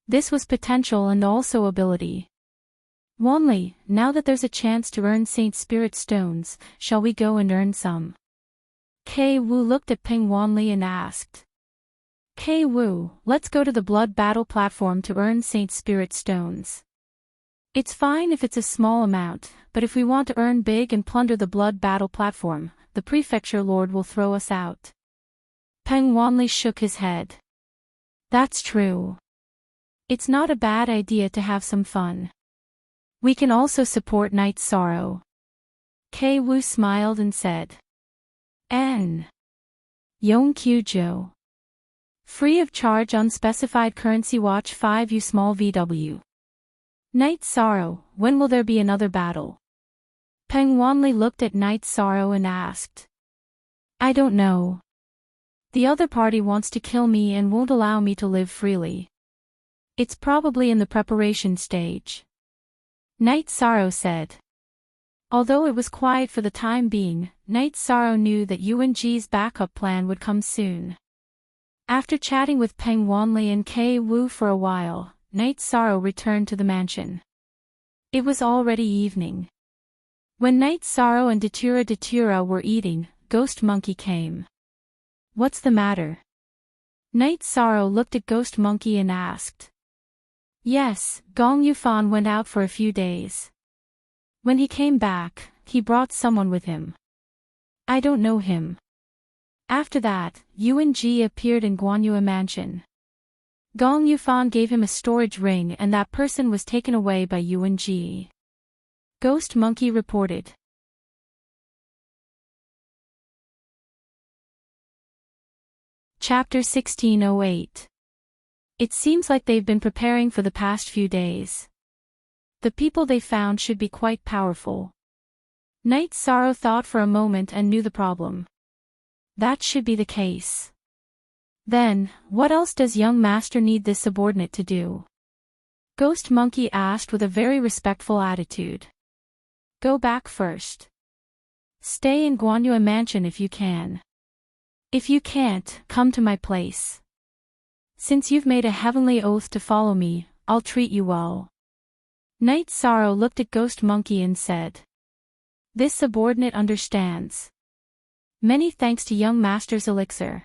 This was potential and also ability. Wanli, now that there's a chance to earn Saint Spirit Stones, shall we go and earn some? Kei Wu looked at Peng Wanli and asked. Kei Wu, let's go to the Blood Battle platform to earn Saint Spirit Stones. It's fine if it's a small amount, but if we want to earn big and plunder the Blood Battle platform, the Prefecture Lord will throw us out. Peng Wanli shook his head. That's true. It's not a bad idea to have some fun. We can also support Knight's Sorrow. Kei Wu smiled and said. N. Yongkyujo. Free of charge unspecified currency watch 5U small VW. Knight's Sorrow, when will there be another battle? Peng Wanli looked at Knight's Sorrow and asked. I don't know. The other party wants to kill me and won't allow me to live freely. It's probably in the preparation stage. Knight's Sorrow said. Although it was quiet for the time being, Knight's Sorrow knew that UNG's backup plan would come soon. After chatting with Peng Wanli and Kei Wu for a while, Knight's Sorrow returned to the mansion. It was already evening. When Knight's Sorrow and Datura were eating, Ghost Monkey came. What's the matter? Knight's Sorrow looked at Ghost Monkey and asked. Yes, Gong Yufan went out for a few days. When he came back, he brought someone with him. I don't know him. After that, UNG appeared in Guanyue Mansion. Gong Yufan gave him a storage ring and that person was taken away by UNG. Ghost Monkey reported. Chapter 1608. It seems like they've been preparing for the past few days. The people they found should be quite powerful. Knight's Sorrow thought for a moment and knew the problem. That should be the case. Then, what else does young master need this subordinate to do? Ghost Monkey asked with a very respectful attitude. Go back first. Stay in Guanyue Mansion if you can. If you can't, come to my place. Since you've made a heavenly oath to follow me, I'll treat you well. Knight's Sorrow looked at Ghost Monkey and said. This subordinate understands. Many thanks to young master's elixir.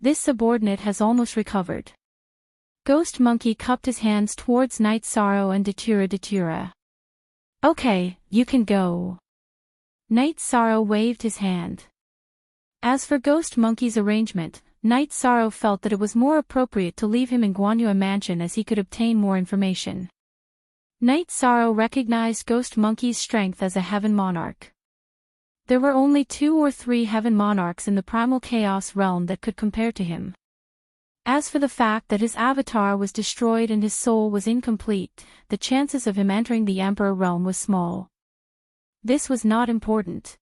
This subordinate has almost recovered. Ghost Monkey cupped his hands towards Knight's Sorrow and Datura. Okay, you can go. Knight's Sorrow waved his hand. As for Ghost Monkey's arrangement, Knight's Sorrow felt that it was more appropriate to leave him in Guanyue Mansion as he could obtain more information. Knight's Sorrow recognized Ghost Monkey's strength as a Heaven Monarch. There were only 2 or 3 Heaven Monarchs in the Primal Chaos realm that could compare to him. As for the fact that his avatar was destroyed and his soul was incomplete, the chances of him entering the Emperor realm was small. This was not important.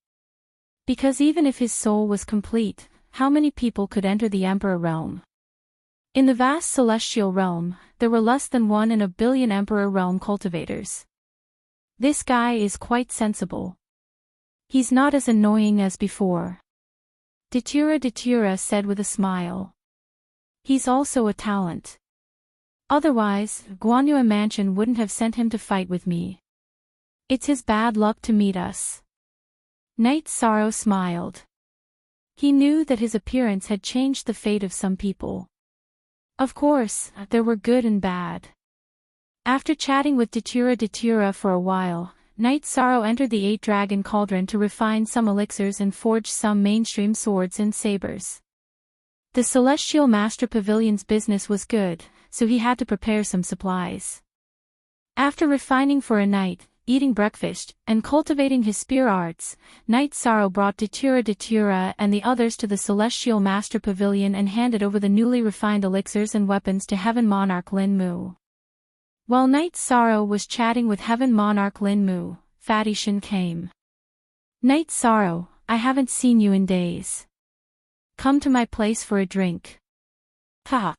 Because even if his soul was complete, how many people could enter the Emperor realm? In the vast celestial realm, there were less than 1 in a billion Emperor realm cultivators. This guy is quite sensible. He's not as annoying as before. Datura said with a smile. He's also a talent. Otherwise, Guanyue Mansion wouldn't have sent him to fight with me. It's his bad luck to meet us. Knight's Sorrow smiled. He knew that his appearance had changed the fate of some people. Of course, there were good and bad. After chatting with Datura for a while, Knight's Sorrow entered the 8-Dragon Cauldron to refine some elixirs and forge some mainstream swords and sabers. The Celestial Master Pavilion's business was good, so he had to prepare some supplies. After refining for a night, eating breakfast, and cultivating his spear arts, Knight's Sorrow brought Datura and the others to the Celestial Master Pavilion and handed over the newly refined elixirs and weapons to Heaven Monarch Lin Mu. While Knight's Sorrow was chatting with Heaven Monarch Lin Mu, Fatty Shin came. Knight's Sorrow, I haven't seen you in days. Come to my place for a drink. Ha!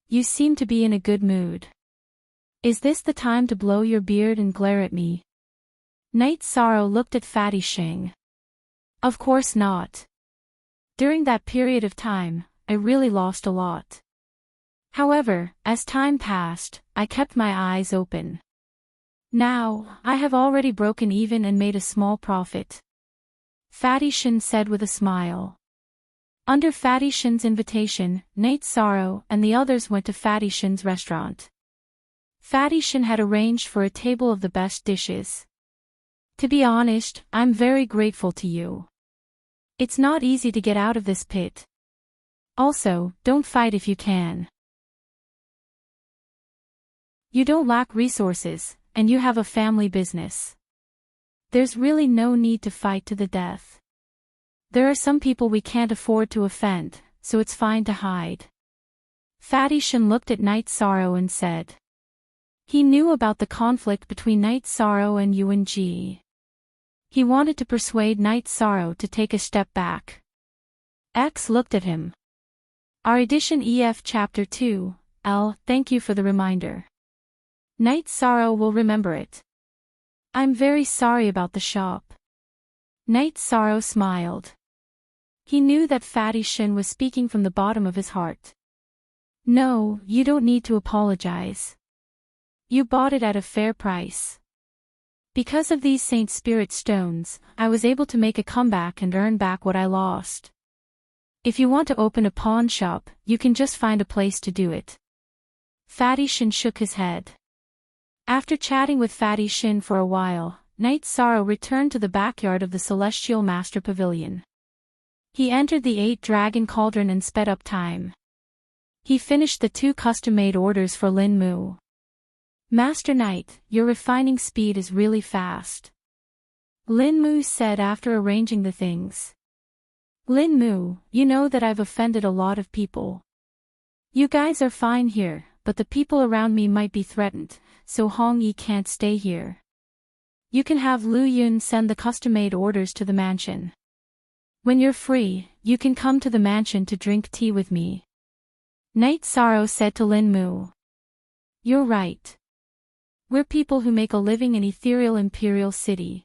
You seem to be in a good mood. Is this the time to blow your beard and glare at me? Knight's Sorrow looked at Fatty Shing. Of course not. During that period of time, I really lost a lot. However, as time passed, I kept my eyes open. Now, I have already broken even and made a small profit. Fatty Shin said with a smile. Under Fatty Shin's invitation, Nate Sorrow and the others went to Fatty Shin's restaurant. Fatty Shin had arranged for a table of the best dishes. To be honest, I'm very grateful to you. It's not easy to get out of this pit. Also, don't fight if you can. You don't lack resources, and you have a family business. There's really no need to fight to the death. There are some people we can't afford to offend, so it's fine to hide. Fatty Shin looked at Night Sorrow and said. He knew about the conflict between Night Sorrow and UNG. He wanted to persuade Night Sorrow to take a step back. X looked at him. Our edition EF Chapter 2, L, thank you for the reminder. Night Sorrow will remember it. I'm very sorry about the shop. Night Sorrow smiled. He knew that Fatty Shin was speaking from the bottom of his heart. No, you don't need to apologize. You bought it at a fair price. Because of these Saint Spirit stones, I was able to make a comeback and earn back what I lost. If you want to open a pawn shop, you can just find a place to do it. Fatty Shin shook his head. After chatting with Fatty Shin for a while, Night Sorrow returned to the backyard of the Celestial Master Pavilion. He entered the 8-dragon cauldron and sped up time. He finished the 2 custom-made orders for Lin Mu. Master Knight, your refining speed is really fast. Lin Mu said after arranging the things. Lin Mu, you know that I've offended a lot of people. You guys are fine here, but the people around me might be threatened, so Hong Yi can't stay here. You can have Lu Yun send the custom-made orders to the mansion. When you're free, you can come to the mansion to drink tea with me. Night Sorrow said to Lin Mu. You're right. We're people who make a living in ethereal Imperial City.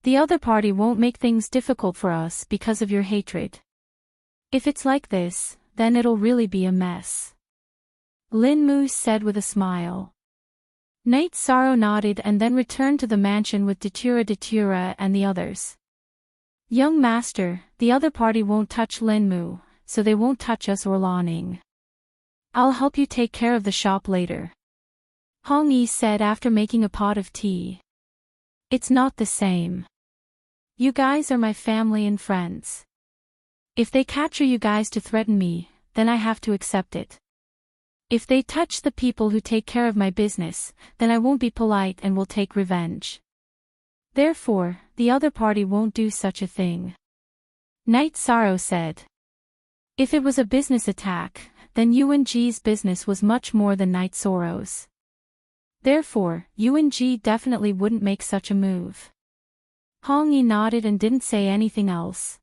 The other party won't make things difficult for us because of your hatred. If it's like this, then it'll really be a mess. Lin Mu said with a smile. Night Sorrow nodded and then returned to the mansion with Datura and the others. Young Master, the other party won't touch Lin Mu, so they won't touch us or Lan Ning. I'll help you take care of the shop later. Hong Yi said after making a pot of tea. It's not the same. You guys are my family and friends. If they capture you guys to threaten me, then I have to accept it. If they touch the people who take care of my business, then I won't be polite and will take revenge. Therefore, the other party won't do such a thing. Night Sorrow said. If it was a business attack, then UNG's business was much more than Night Sorrow's. Therefore, UNG definitely wouldn't make such a move. Hong Yi nodded and didn't say anything else.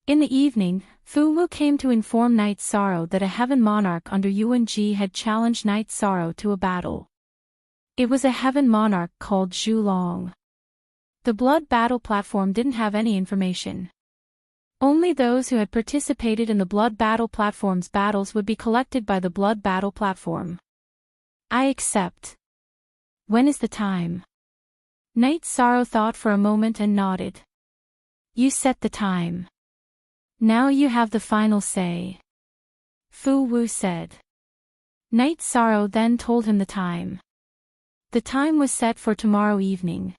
In the evening, Fu Wu came to inform Night Sorrow that a Heaven Monarch under UNG had challenged Night Sorrow to a battle. It was a Heaven Monarch called Zhu Long. The Blood Battle platform didn't have any information. Only those who had participated in the Blood Battle platform's battles would be collected by the Blood Battle platform. I accept. When is the time? Night Sorrow thought for a moment and nodded. You set the time. Now you have the final say. Fu Wu said. Night Sorrow then told him the time. The time was set for tomorrow evening.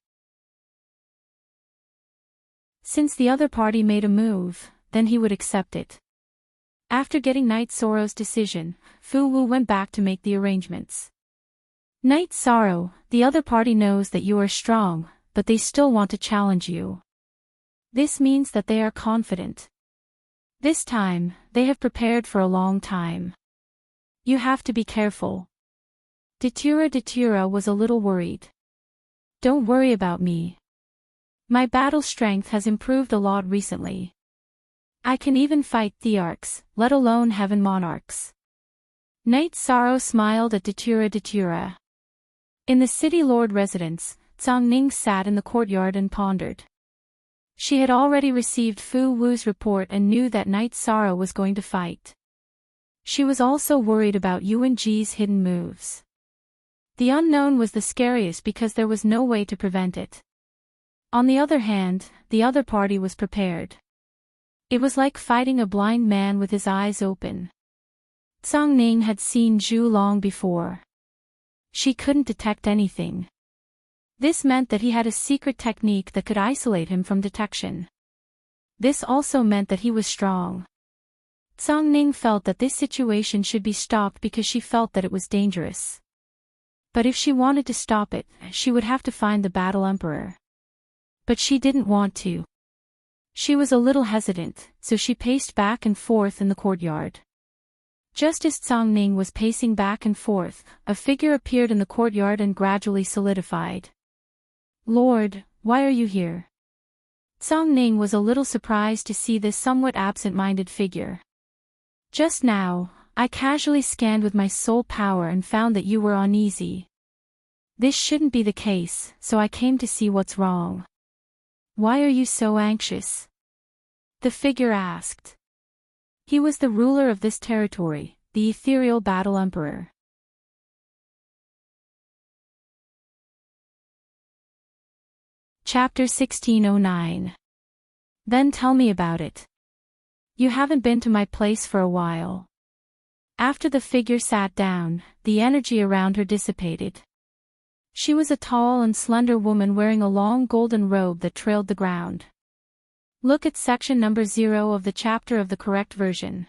Since the other party made a move, then he would accept it. After getting Night Sorrow's decision, Fu Wu went back to make the arrangements. Night Sorrow, the other party knows that you are strong, but they still want to challenge you. This means that they are confident. This time, they have prepared for a long time. You have to be careful. Datura was a little worried. Don't worry about me. My battle strength has improved a lot recently. I can even fight Thearchs, let alone Heaven Monarchs. Night Sorrow smiled at Datura. In the city lord residence, Zhang Ning sat in the courtyard and pondered. She had already received Fu Wu's report and knew that Night Sorrow was going to fight. She was also worried about Yuanji's hidden moves. The unknown was the scariest because there was no way to prevent it. On the other hand, the other party was prepared. It was like fighting a blind man with his eyes open. Zhang Ning had seen Zhu long before. She couldn't detect anything. This meant that he had a secret technique that could isolate him from detection. This also meant that he was strong. Zhang Ning felt that this situation should be stopped because she felt that it was dangerous. But if she wanted to stop it, she would have to find the Battle Emperor. But she didn't want to. She was a little hesitant, so she paced back and forth in the courtyard. Just as Zhang Ning was pacing back and forth, a figure appeared in the courtyard and gradually solidified. "Lord, why are you here?" Zhang Ning was a little surprised to see this somewhat absent-minded figure. "Just now, I casually scanned with my soul power and found that you were uneasy. This shouldn't be the case, so I came to see what's wrong." "Why are you so anxious?" the figure asked. He was the ruler of this territory, the ethereal Battle Emperor. Chapter 1609. Then tell me about it. You haven't been to my place for a while. After the figure sat down, the energy around her dissipated. She was a tall and slender woman wearing a long golden robe that trailed the ground. Look at section number 0 of the chapter of the correct version.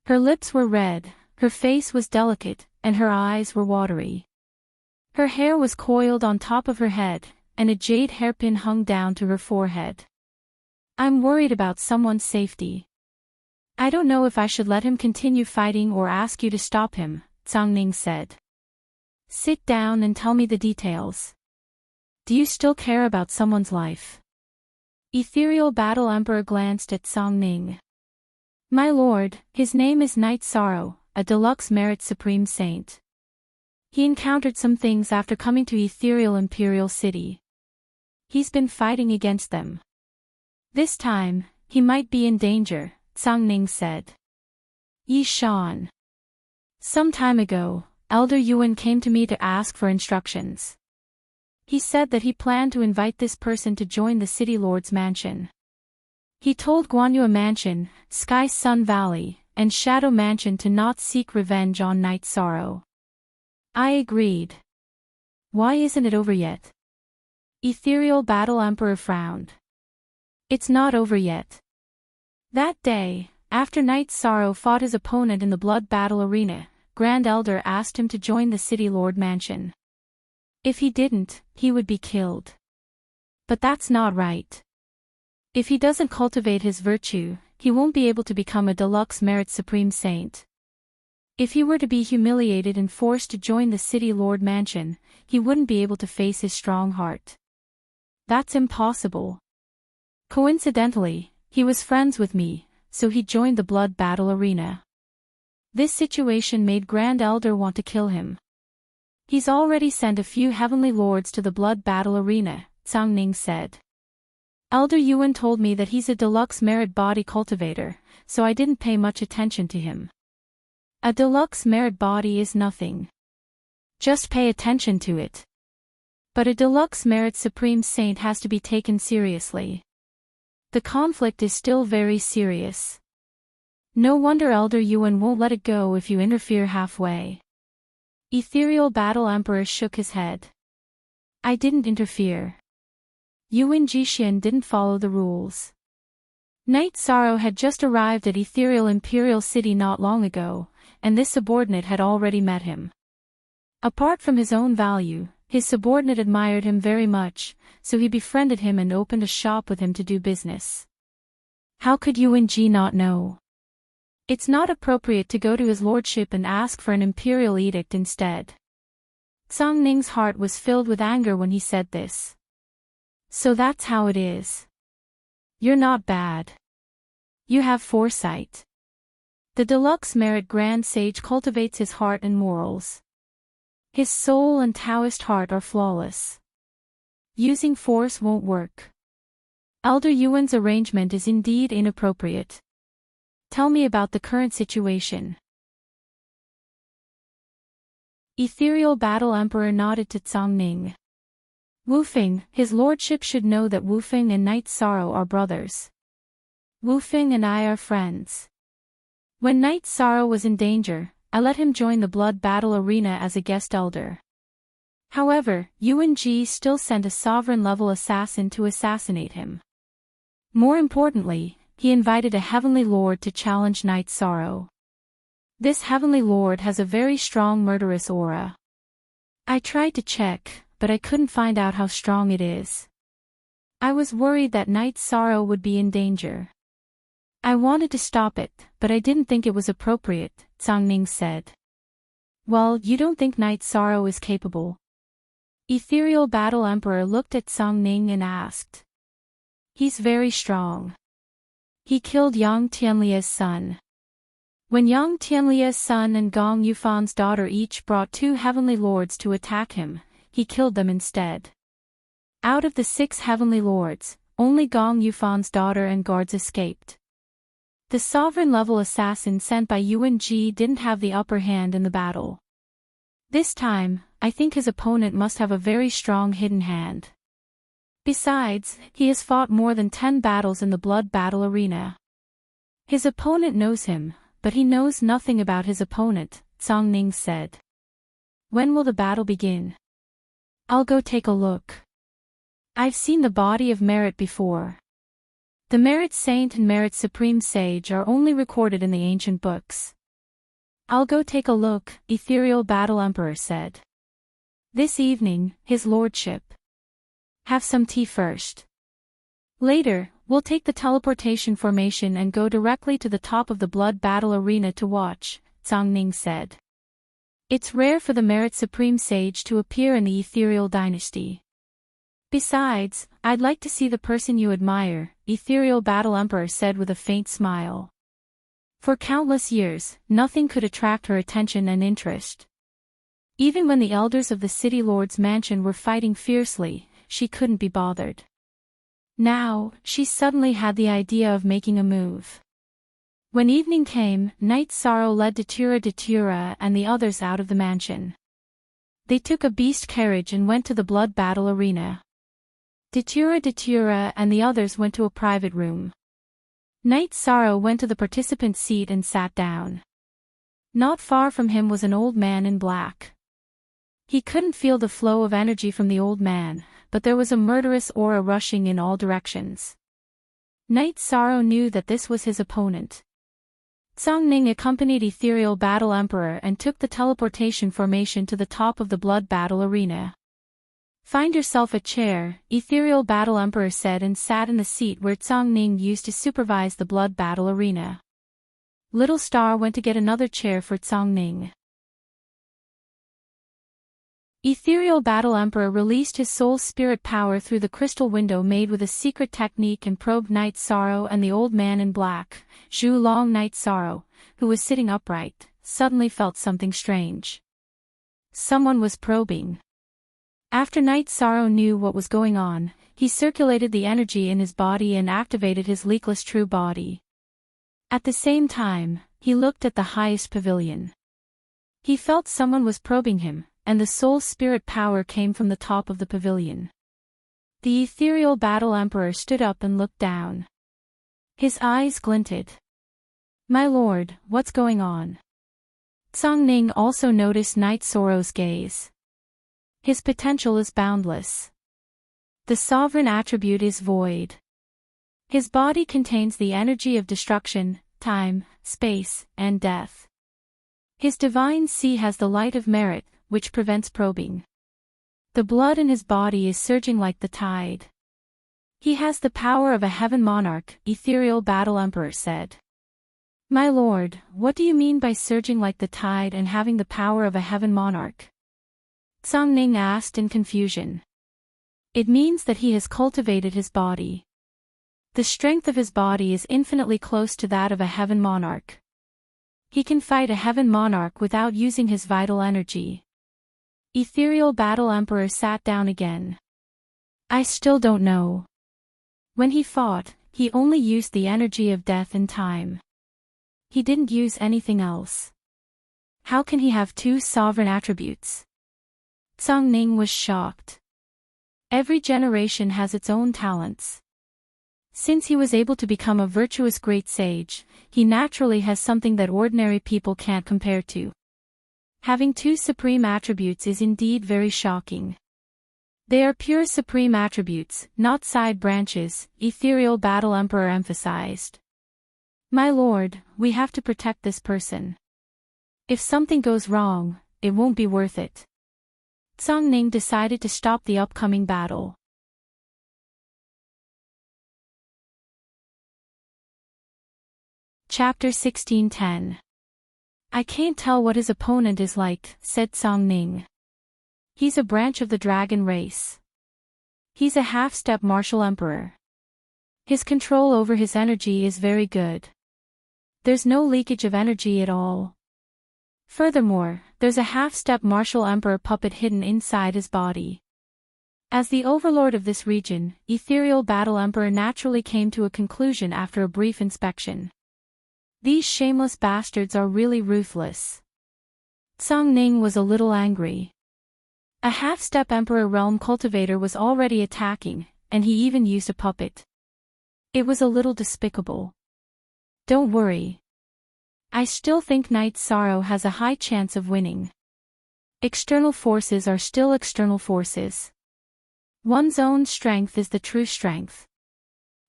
Her lips were red, her face was delicate, and her eyes were watery. Her hair was coiled on top of her head, and a jade hairpin hung down to her forehead. "I'm worried about someone's safety. I don't know if I should let him continue fighting or ask you to stop him," Zhang Ning said. "Sit down and tell me the details. Do you still care about someone's life?" Ethereal Battle Emperor glanced at Zhang Ning. "My lord, his name is Night Sorrow, a deluxe merit supreme saint. He encountered some things after coming to Ethereal Imperial City. He's been fighting against them. This time, he might be in danger," Zhang Ning said. "Yi Shan. Some time ago, Elder Yuan came to me to ask for instructions. He said that he planned to invite this person to join the City Lord's mansion. He told Guanyue Mansion, Sky Sun Valley, and Shadow Mansion to not seek revenge on Night Sorrow. I agreed. Why isn't it over yet?" Ethereal Battle Emperor frowned. "It's not over yet. That day, after Night Sorrow fought his opponent in the blood battle arena, Grand Elder asked him to join the City Lord Mansion. If he didn't, he would be killed. But that's not right. If he doesn't cultivate his virtue, he won't be able to become a deluxe merit supreme saint. If he were to be humiliated and forced to join the City Lord Mansion, he wouldn't be able to face his strong heart. That's impossible. Coincidentally, he was friends with me, so he joined the blood battle arena. This situation made Grand Elder want to kill him. He's already sent a few heavenly lords to the blood battle arena," Zhang Ning said. "Elder Yuan told me that he's a deluxe merit body cultivator, so I didn't pay much attention to him. A deluxe merit body is nothing. Just pay attention to it. But a deluxe merit supreme saint has to be taken seriously. The conflict is still very serious. No wonder Elder Yuan won't let it go if you interfere halfway." Ethereal Battle Emperor shook his head. "I didn't interfere. Yuan Jixian didn't follow the rules. Night Sorrow had just arrived at Ethereal Imperial City not long ago, and this subordinate had already met him. Apart from his own value, his subordinate admired him very much, so he befriended him and opened a shop with him to do business. How could Yuan Ji not know? It's not appropriate to go to his lordship and ask for an imperial edict instead." Zhang Ning's heart was filled with anger when he said this. "So that's how it is. You're not bad. You have foresight. The deluxe merit grand sage cultivates his heart and morals. His soul and Taoist heart are flawless. Using force won't work. Elder Yuan's arrangement is indeed inappropriate. Tell me about the current situation." Ethereal Battle Emperor nodded to Tsongning. Wufeng, his lordship should know that Wufeng and Knight Sorrow are brothers. Wufeng and I are friends. When Knight Sorrow was in danger, I let him join the blood battle arena as a guest elder. However, Yuan Ji still sent a sovereign-level assassin to assassinate him. More importantly, he invited a heavenly lord to challenge Knight Sorrow. This heavenly lord has a very strong murderous aura. I tried to check, but I couldn't find out how strong it is. I was worried that Knight Sorrow would be in danger. I wanted to stop it, but I didn't think it was appropriate, Tsongning said. Well, you don't think Knight Sorrow is capable? Ethereal Battle Emperor looked at Tsongning and asked. He's very strong. He killed Yang Tianlia's son. When Yang Tianlia's son and Gong Yufan's daughter each brought 2 heavenly lords to attack him, he killed them instead. Out of the 6 heavenly lords, only Gong Yufan's daughter and guards escaped. The sovereign-level assassin sent by Yuan Ji didn't have the upper hand in the battle. This time, I think his opponent must have a very strong hidden hand. Besides, he has fought more than 10 battles in the blood battle arena. His opponent knows him, but he knows nothing about his opponent, Tsongning said. When will the battle begin? I'll go take a look. I've seen the body of Merit before. The Merit Saint and Merit Supreme Sage are only recorded in the ancient books. I'll go take a look, Ethereal Battle Emperor said. This evening, his lordship. Have some tea first. Later, we'll take the teleportation formation and go directly to the top of the blood battle arena to watch, Tsongning said. It's rare for the Merit Supreme Sage to appear in the Ethereal Dynasty. Besides, I'd like to see the person you admire, Ethereal Battle Emperor said with a faint smile. For countless years, nothing could attract her attention and interest. Even when the elders of the City Lord's mansion were fighting fiercely, she couldn't be bothered. Now, she suddenly had the idea of making a move. When evening came, Knight Sorrow led Datura and the others out of the mansion. They took a beast carriage and went to the blood battle arena. Datura and the others went to a private room. Knight Sorrow went to the participant seat and sat down. Not far from him was an old man in black. He couldn't feel the flow of energy from the old man, but there was a murderous aura rushing in all directions. Knight Sorrow knew that this was his opponent. Tsongning accompanied Ethereal Battle Emperor and took the teleportation formation to the top of the blood battle arena. Find yourself a chair, Ethereal Battle Emperor said and sat in the seat where Tsongning used to supervise the blood battle arena. Little Star went to get another chair for Tsongning. Ethereal Battle Emperor released his soul spirit power through the crystal window made with a secret technique and probed Knight Sorrow and the old man in black. Zhu Long Knight Sorrow, who was sitting upright, suddenly felt something strange. Someone was probing. After Knight Sorrow knew what was going on, he circulated the energy in his body and activated his leakless true body. At the same time, he looked at the highest pavilion. He felt someone was probing him, and the soul spirit power came from the top of the pavilion. The Ethereal Battle Emperor stood up and looked down. His eyes glinted. My lord, what's going on? Tsongning also noticed Knight Sorrow's gaze. His potential is boundless. The sovereign attribute is void. His body contains the energy of destruction, time, space, and death. His divine sea has the light of merit, which prevents probing. The blood in his body is surging like the tide. He has the power of a heaven monarch, Ethereal Battle Emperor said. My lord, what do you mean by surging like the tide and having the power of a heaven monarch? Tsongning asked in confusion. It means that he has cultivated his body. The strength of his body is infinitely close to that of a heaven monarch. He can fight a heaven monarch without using his vital energy. Ethereal Battle Emperor sat down again. I still don't know. When he fought, he only used the energy of death and time. He didn't use anything else. How can he have two sovereign attributes? Tsang Ning was shocked. Every generation has its own talents. Since he was able to become a virtuous great sage, he naturally has something that ordinary people can't compare to. Having two supreme attributes is indeed very shocking. They are pure supreme attributes, not side branches, Ethereal Battle Emperor emphasized. My lord, we have to protect this person. If something goes wrong, it won't be worth it. Tsang Ning decided to stop the upcoming battle. Chapter 1610. I can't tell what his opponent is like, said Tsang Ning. He's a branch of the dragon race. He's a half-step martial emperor. His control over his energy is very good. There's no leakage of energy at all. Furthermore, there's a half-step martial emperor puppet hidden inside his body. As the overlord of this region, Ethereal Battle Emperor naturally came to a conclusion after a brief inspection. These shameless bastards are really ruthless. Tsang Ning was a little angry. A half-step Emperor Realm Cultivator was already attacking, and he even used a puppet. It was a little despicable. Don't worry. I still think Knight Sorrow has a high chance of winning. External forces are still external forces. One's own strength is the true strength.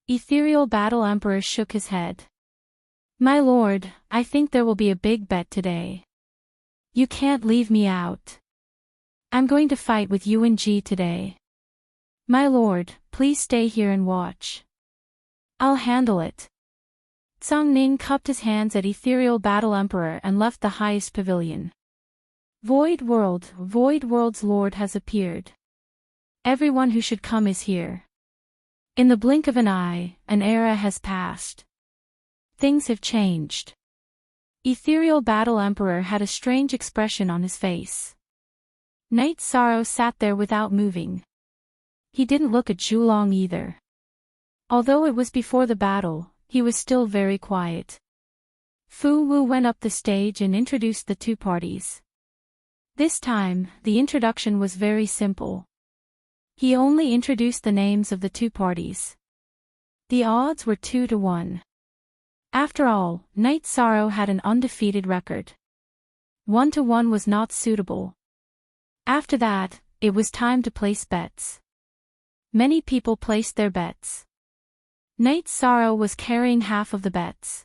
Ethereal Battle Emperor shook his head. My lord, I think there will be a big bet today. You can't leave me out. I'm going to fight with UNG today. My lord, please stay here and watch. I'll handle it. Tsang Ning cupped his hands at Ethereal Battle Emperor and left the highest pavilion. Void World's lord has appeared. Everyone who should come is here. In the blink of an eye, an era has passed. Things have changed. Ethereal Battle Emperor had a strange expression on his face. Knight Sorrow sat there without moving. He didn't look at Zhulong either. Although it was before the battle, he was still very quiet. Fu Wu went up the stage and introduced the two parties. This time, the introduction was very simple. He only introduced the names of the two parties. The odds were 2-1. After all, Knight Sorrow had an undefeated record. 1-1 was not suitable. After that, it was time to place bets. Many people placed their bets. Knight Sorrow was carrying half of the bets.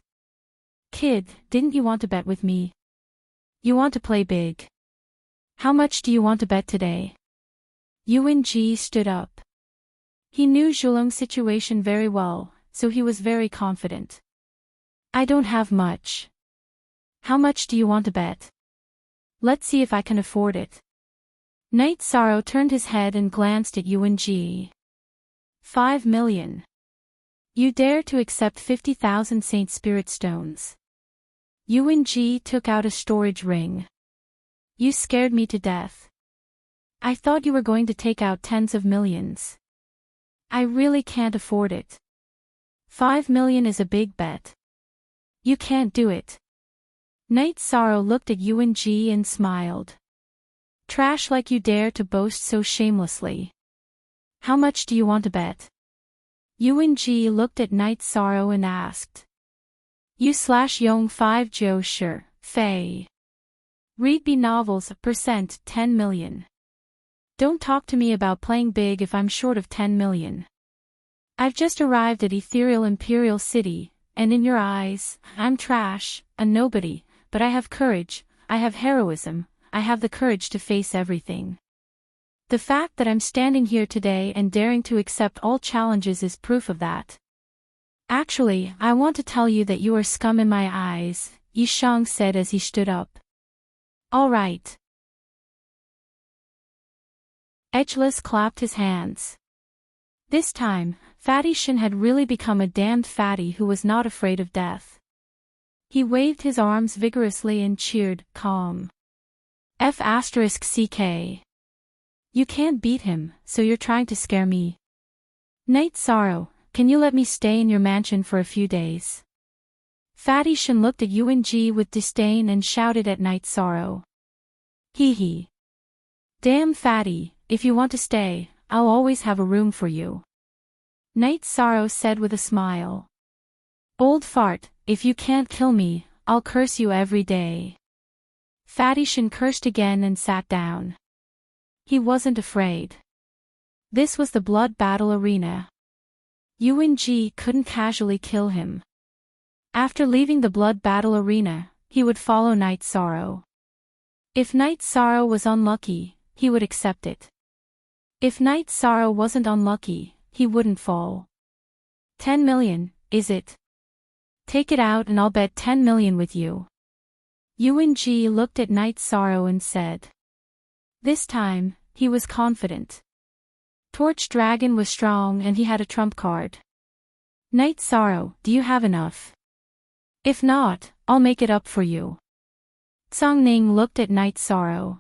Kid, didn't you want to bet with me? You want to play big. How much do you want to bet today? UNG stood up. He knew Zhulong's situation very well, so he was very confident. I don't have much. How much do you want to bet? Let's see if I can afford it. Knight Sorrow turned his head and glanced at UNG. 5 million. You dare to accept 50,000 Saint Spirit Stones. UNG took out a storage ring. You scared me to death. I thought you were going to take out tens of millions. I really can't afford it. 5 million is a big bet. You can't do it. Knight Sorrow looked at UNG and smiled. Trash like you dare to boast so shamelessly. How much do you want to bet? UNG looked at Knight Sorrow and asked. You/Yong 5 Joe sure, Fei. Read B novels, percent 10 million. Don't talk to me about playing big if I'm short of 10 million. I've just arrived at Ethereal Imperial City, and in your eyes, I'm trash, a nobody, but I have courage, I have heroism, I have the courage to face everything. The fact that I'm standing here today and daring to accept all challenges is proof of that. Actually, I want to tell you that you are scum in my eyes, Yishang said as he stood up. All right. Edgeless clapped his hands. This time, Fatty Shin had really become a damned fatty who was not afraid of death. He waved his arms vigorously and cheered, calm. F***CK. You can't beat him, so you're trying to scare me. Knight Sorrow, can you let me stay in your mansion for a few days? Fatty Shan looked at Yuan Ji with disdain and shouted at Night Sorrow. Hee hee. Damn Fatty, if you want to stay, I'll always have a room for you. Night Sorrow said with a smile. Old fart, if you can't kill me, I'll curse you every day. Fatty Shan cursed again and sat down. He wasn't afraid. This was the blood battle arena. Yuan Ji couldn't casually kill him. After leaving the blood battle arena, he would follow Night Sorrow. If Night Sorrow was unlucky, he would accept it. If Night Sorrow wasn't unlucky, he wouldn't fall. 10 million, is it? Take it out and I'll bet 10 million with you. Yuan Ji looked at Night Sorrow and said. This time, he was confident. Torch Dragon was strong and he had a trump card. Night Sorrow, do you have enough? If not, I'll make it up for you. Song Ning looked at Night Sorrow.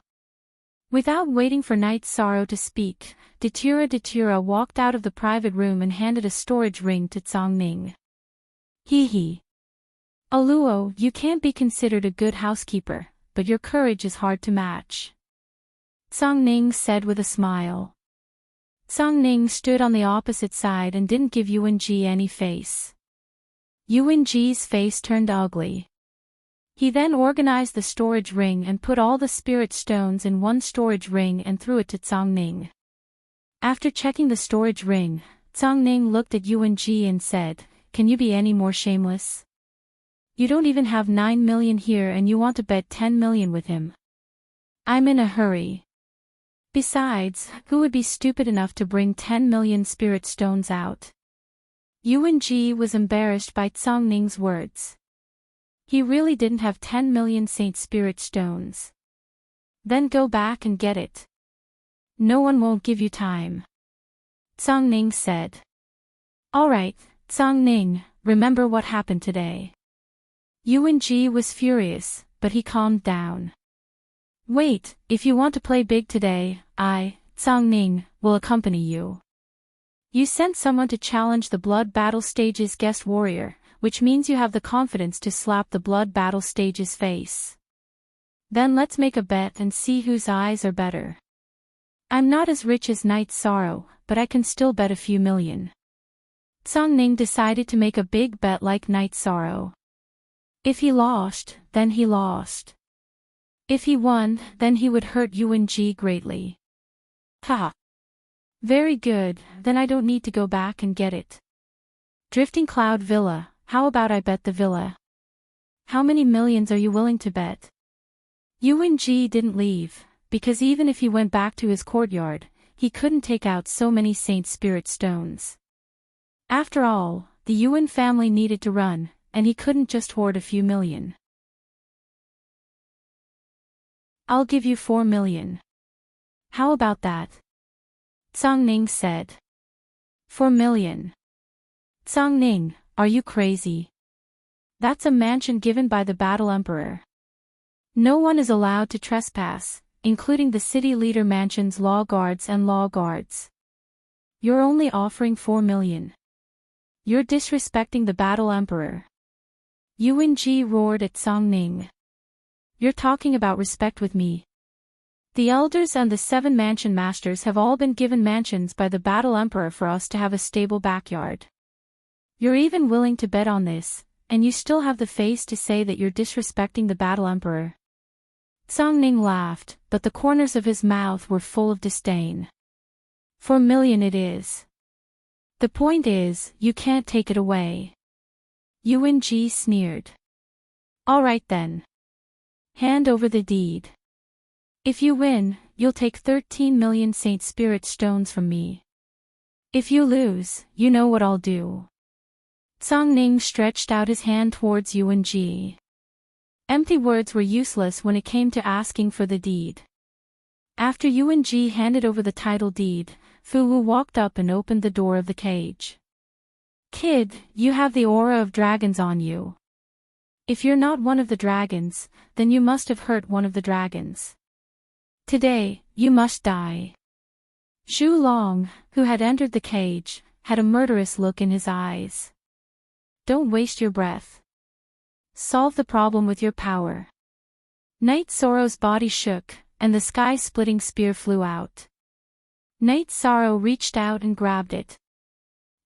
Without waiting for Night Sorrow to speak, Datura walked out of the private room and handed a storage ring to Song Ning. Hee hee. Aluo, you can't be considered a good housekeeper, but your courage is hard to match. Song Ning said with a smile. Song Ning stood on the opposite side and didn't give Yuan Ji any face. Yuan Ji's face turned ugly. He then organized the storage ring and put all the spirit stones in one storage ring and threw it to Song Ning. After checking the storage ring, Song Ning looked at Yuan Ji and said, Can you be any more shameless? You don't even have 9 million here and you want to bet 10 million with him. I'm in a hurry. Besides, who would be stupid enough to bring 10 million spirit stones out? Yuan Ji was embarrassed by Song Ning's words. He really didn't have 10 million Saint Spirit stones. Then go back and get it. No one won't give you time. Song Ning said. Alright, Song Ning, remember what happened today. Yuan Ji was furious, but he calmed down. Wait, if you want to play big today, I, Song Ning, will accompany you. You sent someone to challenge the Blood Battle Stage's guest warrior, which means you have the confidence to slap the Blood Battle Stage's face. Then let's make a bet and see whose eyes are better. I'm not as rich as Night Sorrow, but I can still bet a few million. Song Ning decided to make a big bet like Night Sorrow. If he lost, then he lost. If he won, then he would hurt Yuan Ji greatly. Haha. Very good, then I don't need to go back and get it. Drifting Cloud Villa, how about I bet the villa? How many millions are you willing to bet? Yuan Ji didn't leave, because even if he went back to his courtyard, he couldn't take out so many Saint Spirit stones. After all, the Yuan family needed to run, and he couldn't just hoard a few million. I'll give you 4 million. How about that? Song Ning said. 4 million. Song Ning, are you crazy? That's a mansion given by the Battle Emperor. No one is allowed to trespass, including the city leader mansion's law guards and law guards. You're only offering 4 million. You're disrespecting the Battle Emperor. Yuan Ji roared at Song Ning. You're talking about respect with me. The elders and the 7 mansion masters have all been given mansions by the Battle Emperor for us to have a stable backyard. You're even willing to bet on this, and you still have the face to say that you're disrespecting the Battle Emperor. Song Ning laughed, but the corners of his mouth were full of disdain. 4 million it is. The point is, you can't take it away. Yuan Ji sneered. Alright then. Hand over the deed. If you win, you'll take 13 million Saint Spirit stones from me. If you lose, you know what I'll do. Song Ning stretched out his hand towards Yuan Ji. Empty words were useless when it came to asking for the deed. After Yuan Ji handed over the title deed, Fu Wu walked up and opened the door of the cage. Kid, you have the aura of dragons on you. If you're not one of the dragons, then you must have hurt one of the dragons. Today, you must die. Zhu Long, who had entered the cage, had a murderous look in his eyes. Don't waste your breath. Solve the problem with your power. Night Sorrow's body shook, and the sky-splitting spear flew out. Night Sorrow reached out and grabbed it.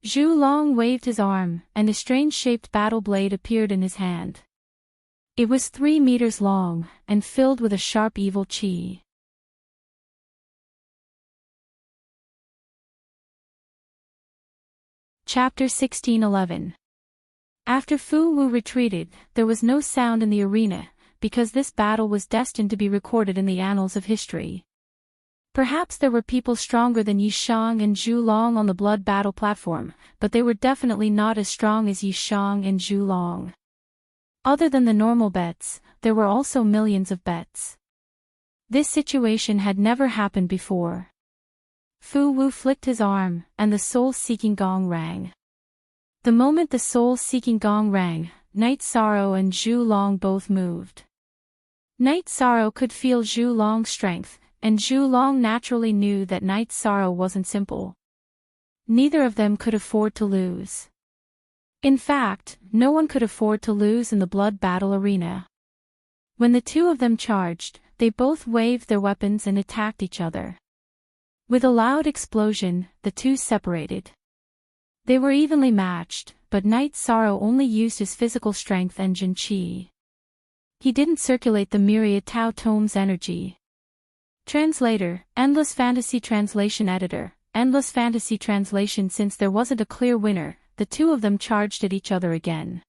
Zhu Long waved his arm, and a strange-shaped battle blade appeared in his hand. It was 3 meters long, and filled with a sharp evil chi. Chapter 1611. After Fu Wu retreated, there was no sound in the arena, because this battle was destined to be recorded in the annals of history. Perhaps there were people stronger than Yi Shang and Zhu Long on the blood battle platform, but they were definitely not as strong as Yi Shang and Zhu Long. Other than the normal bets, there were also millions of bets. This situation had never happened before. Fu Wu flicked his arm, and the soul-seeking gong rang. The moment the soul-seeking gong rang, Night Sorrow and Zhu Long both moved. Night Sorrow could feel Zhu Long's strength, and Zhu Long naturally knew that Night Sorrow wasn't simple. Neither of them could afford to lose. In fact, no one could afford to lose in the blood battle arena. When the two of them charged, they both waved their weapons and attacked each other. With a loud explosion, the two separated. They were evenly matched, but Night Sorrow only used his physical strength and Jin Qi. He didn't circulate the myriad Tao Tome's energy. Translator, Endless Fantasy Translation Editor, Endless Fantasy Translation. Since there wasn't a clear winner, the two of them charged at each other again.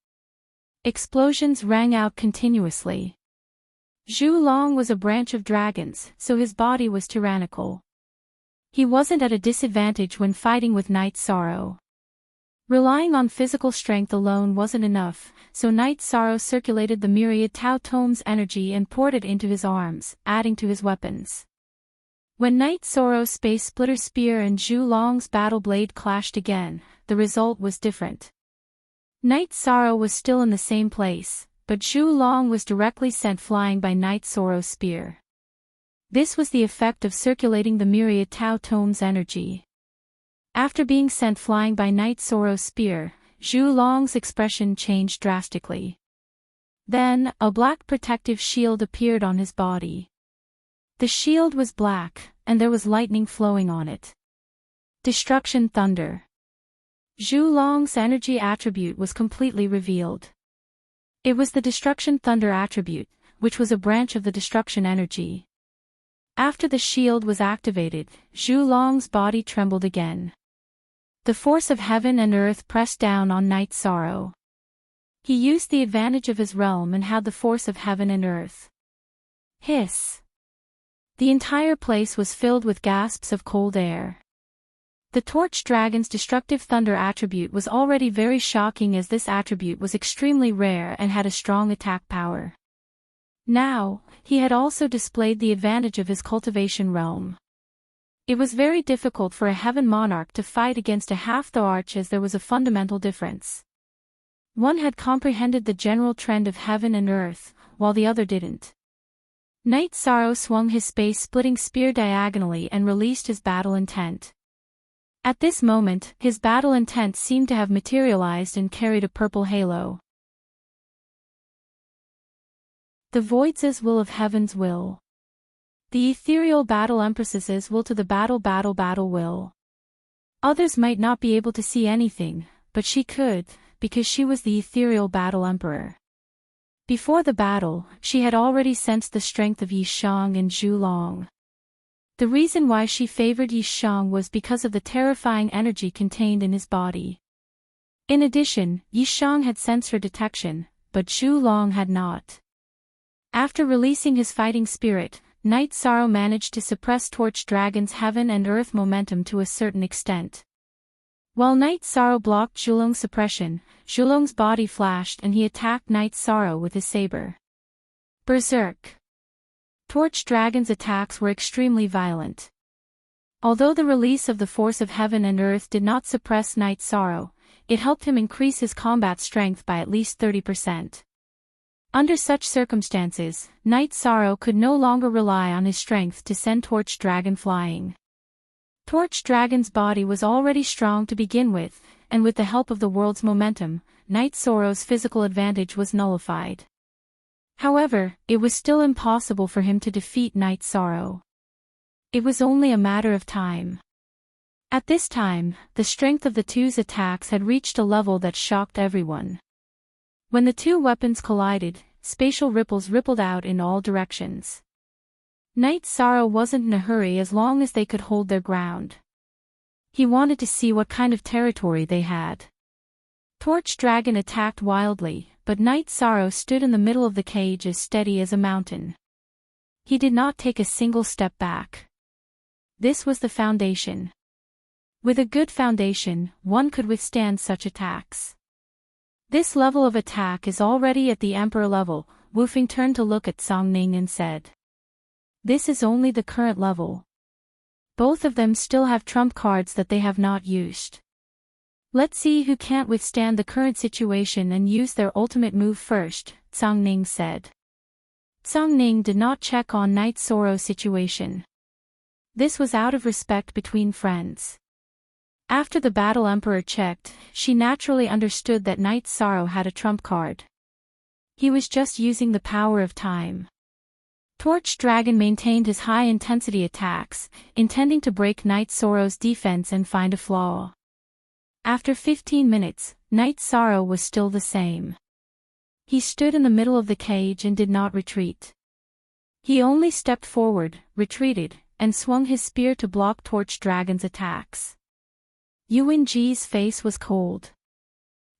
Explosions rang out continuously. Zhu Long was a branch of dragons, so his body was tyrannical. He wasn't at a disadvantage when fighting with Night Sorrow. Relying on physical strength alone wasn't enough, so Night Sorrow circulated the myriad Tao Tome's energy and poured it into his arms, adding to his weapons. When Night Sorrow's Space Splitter Spear and Zhu Long's Battle Blade clashed again, the result was different. Night Sorrow was still in the same place, but Zhu Long was directly sent flying by Night Sorrow's spear. This was the effect of circulating the myriad Tao Tome's energy. After being sent flying by Night Sorrow's spear, Zhu Long's expression changed drastically. Then, a black protective shield appeared on his body. The shield was black, and there was lightning flowing on it. Destruction Thunder. Zhu Long's energy attribute was completely revealed. It was the Destruction Thunder attribute, which was a branch of the Destruction energy. After the shield was activated, Zhu Long's body trembled again. The force of heaven and earth pressed down on Night Sorrow. He used the advantage of his realm and had the force of heaven and earth. Hiss! The entire place was filled with gasps of cold air. The Torch Dragon's destructive thunder attribute was already very shocking, as this attribute was extremely rare and had a strong attack power. Now, he had also displayed the advantage of his cultivation realm. It was very difficult for a heaven monarch to fight against a half the arch, as there was a fundamental difference. One had comprehended the general trend of heaven and earth, while the other didn't. Night Sorrow swung his space-splitting spear diagonally and released his battle intent. At this moment, his battle intent seemed to have materialized and carried a purple halo. The Voids' will of heaven's will. The ethereal battle empress's will to the battle will. Others might not be able to see anything, but she could, because she was the ethereal battle emperor. Before the battle, she had already sensed the strength of Yi Shang and Zhu Long. The reason why she favored Yi Shang was because of the terrifying energy contained in his body. In addition, Yi Shang had sensor detection, but Zhu Long had not. After releasing his fighting spirit, Night Sorrow managed to suppress Torch Dragon's heaven and earth momentum to a certain extent. While Night Sorrow blocked Zhulong's suppression, Zhulong's body flashed and he attacked Night Sorrow with his saber. Berserk! Torch Dragon's attacks were extremely violent. Although the release of the force of heaven and earth did not suppress Night Sorrow, it helped him increase his combat strength by at least 30%. Under such circumstances, Night Sorrow could no longer rely on his strength to send Torch Dragon flying. Torch Dragon's body was already strong to begin with, and with the help of the world's momentum, Night Sorrow's physical advantage was nullified. However, it was still impossible for him to defeat Night Sorrow. It was only a matter of time. At this time, the strength of the two's attacks had reached a level that shocked everyone. When the two weapons collided, spatial ripples rippled out in all directions. Night Sorrow wasn't in a hurry as long as they could hold their ground. He wanted to see what kind of territory they had. Torch Dragon attacked wildly, but Night Sorrow stood in the middle of the cage as steady as a mountain. He did not take a single step back. This was the foundation. With a good foundation, one could withstand such attacks. This level of attack is already at the Emperor level. Wufeng turned to look at Song Ning and said. This is only the current level. Both of them still have trump cards that they have not used. Let's see who can't withstand the current situation and use their ultimate move first, Song Ning said. Song Ning did not check on Night Sorrow's situation. This was out of respect between friends. After the battle Emperor checked, she naturally understood that Night Sorrow had a trump card. He was just using the power of time. Torch Dragon maintained his high-intensity attacks, intending to break Night Sorrow's defense and find a flaw. After 15 minutes, Night Sorrow was still the same. He stood in the middle of the cage and did not retreat. He only stepped forward, retreated, and swung his spear to block Torch Dragon's attacks. Yuan Ji's face was cold.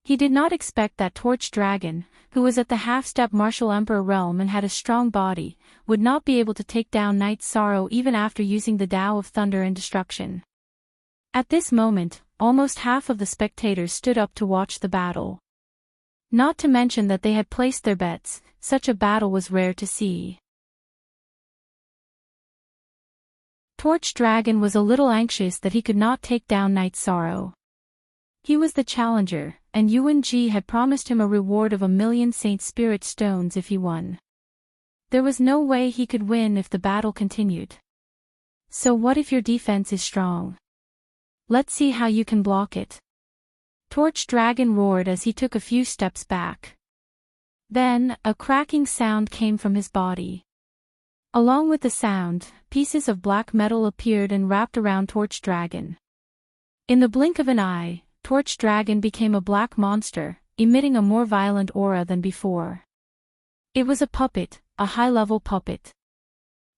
He did not expect that Torch Dragon, who was at the half-step martial emperor realm and had a strong body, would not be able to take down Night Sorrow even after using the Tao of Thunder and Destruction. At this moment, almost half of the spectators stood up to watch the battle. Not to mention that they had placed their bets. Such a battle was rare to see. Torch Dragon was a little anxious that he could not take down Night Sorrow. He was the challenger, and Yuan Ji had promised him a reward of 1,000,000 Saint Spirit Stones if he won. There was no way he could win if the battle continued. So what if your defense is strong? Let's see how you can block it. Torch Dragon roared as he took a few steps back. Then, a cracking sound came from his body. Along with the sound, pieces of black metal appeared and wrapped around Torch Dragon. In the blink of an eye, Torch Dragon became a black monster, emitting a more violent aura than before. It was a puppet, a high-level puppet.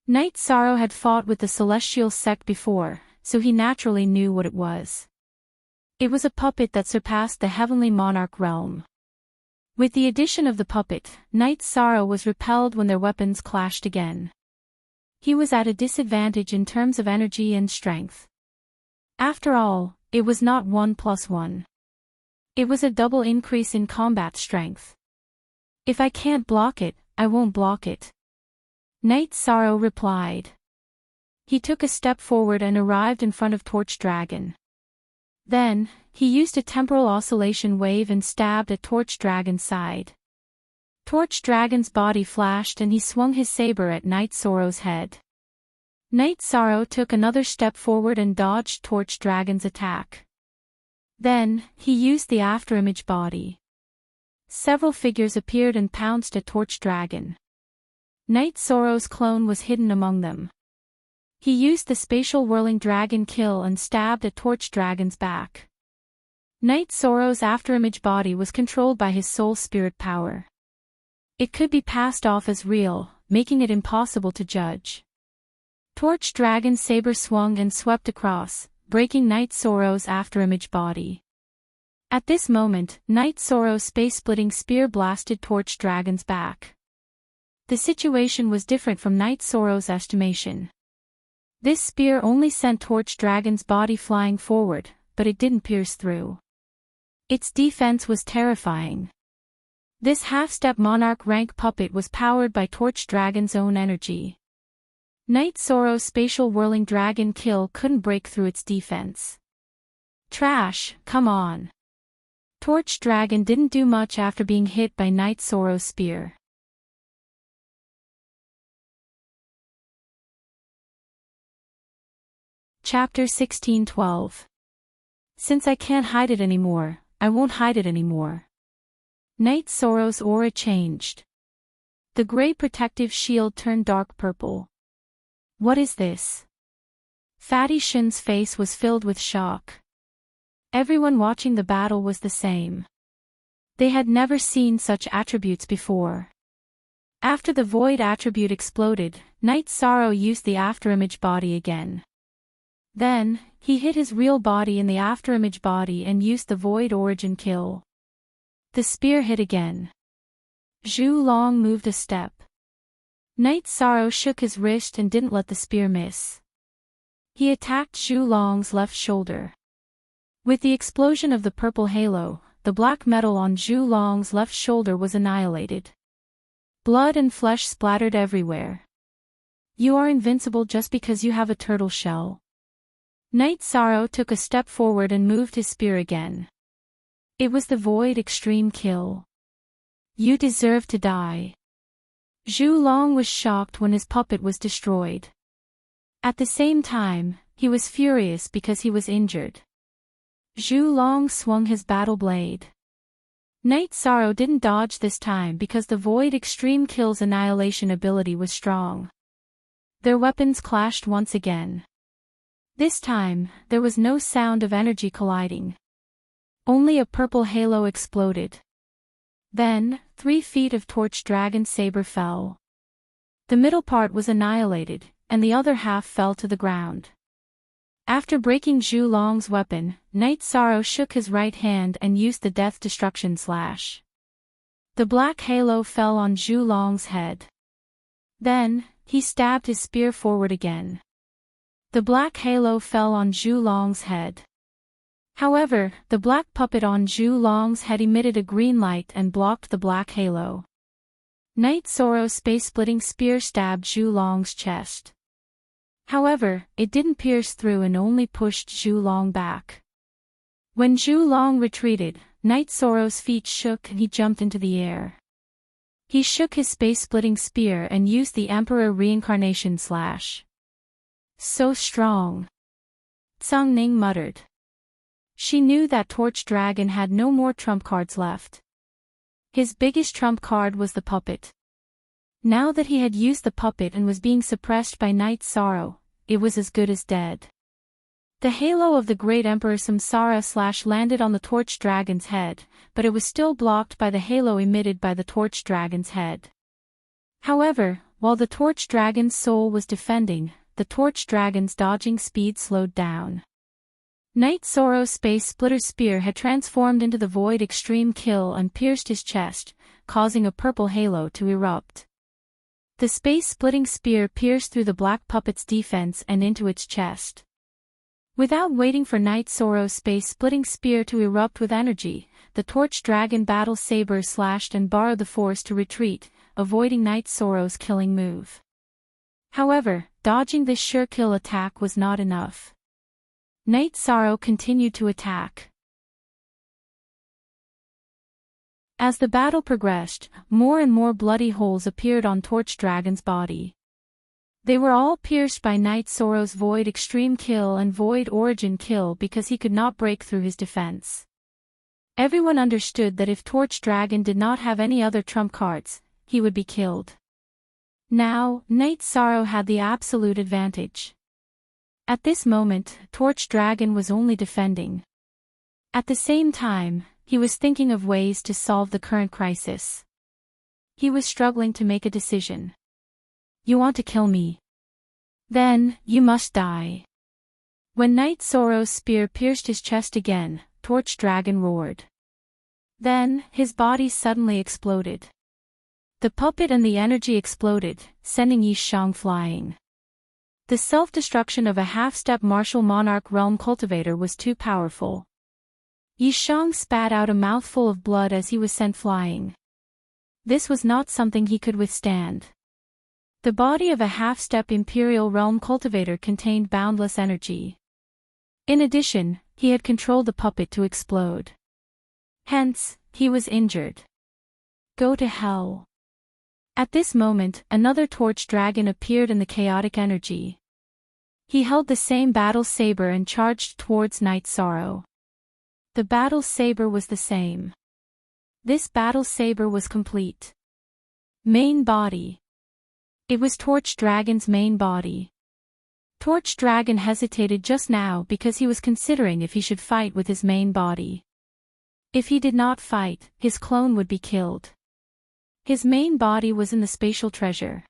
Night Sorrow had fought with the Celestial Sect before, so he naturally knew what it was. It was a puppet that surpassed the Heavenly Monarch realm. With the addition of the puppet, Night Sorrow was repelled when their weapons clashed again. He was at a disadvantage in terms of energy and strength. After all, it was not 1+1. It was a double increase in combat strength. If I can't block it, I won't block it. Night Sorrow replied. He took a step forward and arrived in front of Torch Dragon. Then, he used a temporal oscillation wave and stabbed at Torch Dragon's side. Torch Dragon's body flashed and he swung his saber at Night Sorrow's head. Night Sorrow took another step forward and dodged Torch Dragon's attack. Then, he used the afterimage body. Several figures appeared and pounced at Torch Dragon. Night Sorrow's clone was hidden among them. He used the spatial whirling dragon kill and stabbed at Torch Dragon's back. Night Sorrow's afterimage body was controlled by his soul spirit power. It could be passed off as real, making it impossible to judge. Torch Dragon's saber swung and swept across, breaking Night Sorrow's afterimage body. At this moment, Night Sorrow's space-splitting spear blasted Torch Dragon's back. The situation was different from Night Sorrow's estimation. This spear only sent Torch Dragon's body flying forward, but it didn't pierce through. Its defense was terrifying. This half-step monarch rank puppet was powered by Torch Dragon's own energy. Night Sorrow's spatial whirling dragon kill couldn't break through its defense. Trash, come on. Torch Dragon didn't do much after being hit by Night Sorrow's spear. Chapter 1612. Since I can't hide it anymore, I won't hide it anymore. Night Sorrow's aura changed. The gray protective shield turned dark purple. What is this? Fatty Shun's face was filled with shock. Everyone watching the battle was the same. They had never seen such attributes before. After the void attribute exploded, Night Sorrow used the afterimage body again. Then, he hit his real body in the afterimage body and used the void origin kill. The spear hit again. Zhu Long moved a step. Night Sorrow shook his wrist and didn't let the spear miss. He attacked Zhu Long's left shoulder. With the explosion of the purple halo, the black metal on Zhu Long's left shoulder was annihilated. Blood and flesh splattered everywhere. You are invincible just because you have a turtle shell. Night Sorrow took a step forward and moved his spear again. It was the void extreme kill. You deserve to die. Zhu Long was shocked when his puppet was destroyed. At the same time, he was furious because he was injured. Zhu Long swung his battle blade. Night Sorrow didn't dodge this time because the Void Extreme Kill's annihilation ability was strong. Their weapons clashed once again. This time, there was no sound of energy colliding. Only a purple halo exploded. Then, 3 feet of Torch Dragon Saber fell. The middle part was annihilated, and the other half fell to the ground. After breaking Zhu Long's weapon, Night Sorrow shook his right hand and used the Death Destruction Slash. The black halo fell on Zhu Long's head. Then, he stabbed his spear forward again. The black halo fell on Zhu Long's head. However, the black puppet on Zhu Long's head emitted a green light and blocked the black halo. Night Sorrow's space-splitting spear stabbed Zhu Long's chest. However, it didn't pierce through and only pushed Zhu Long back. When Zhu Long retreated, Night Sorrow's feet shook and he jumped into the air. He shook his space-splitting spear and used the Emperor Reincarnation Slash. So strong. Tsang Ning muttered. She knew that Torch Dragon had no more trump cards left. His biggest trump card was the puppet. Now that he had used the puppet and was being suppressed by Night Sorrow, it was as good as dead. The halo of the Great Emperor Samsara Slash landed on the Torch Dragon's head, but it was still blocked by the halo emitted by the Torch Dragon's head. However, while the Torch Dragon's soul was defending, the Torch Dragon's dodging speed slowed down. Night Sorrow's Space Splitter Spear had transformed into the Void Extreme Kill and pierced his chest, causing a purple halo to erupt. The space-splitting spear pierced through the black puppet's defense and into its chest. Without waiting for Night Sorrow's space-splitting spear to erupt with energy, the Torch Dragon Battle Saber slashed and borrowed the force to retreat, avoiding Night Sorrow's killing move. However, dodging this sure kill attack was not enough. Night Sorrow continued to attack. As the battle progressed, more and more bloody holes appeared on Torch Dragon's body. They were all pierced by Night Sorrow's Void Extreme Kill and Void Origin Kill because he could not break through his defense. Everyone understood that if Torch Dragon did not have any other trump cards, he would be killed. Now, Night Sorrow had the absolute advantage. At this moment, Torch Dragon was only defending. At the same time, he was thinking of ways to solve the current crisis. He was struggling to make a decision. You want to kill me? Then, you must die. When Night Sorrow's spear pierced his chest again, Torch Dragon roared. Then, his body suddenly exploded. The puppet and the energy exploded, sending Yishang flying. The self-destruction of a half-step martial monarch realm cultivator was too powerful. Yishang spat out a mouthful of blood as he was sent flying. This was not something he could withstand. The body of a half-step imperial realm cultivator contained boundless energy. In addition, he had controlled the puppet to explode. Hence, he was injured. Go to hell. At this moment, another Torch Dragon appeared in the chaotic energy. He held the same battle saber and charged towards Night Sorrow. The battle saber was the same. This battle saber was complete. Main body. It was Torch Dragon's main body. Torch Dragon hesitated just now because he was considering if he should fight with his main body. If he did not fight, his clone would be killed. His main body was in the spatial treasure.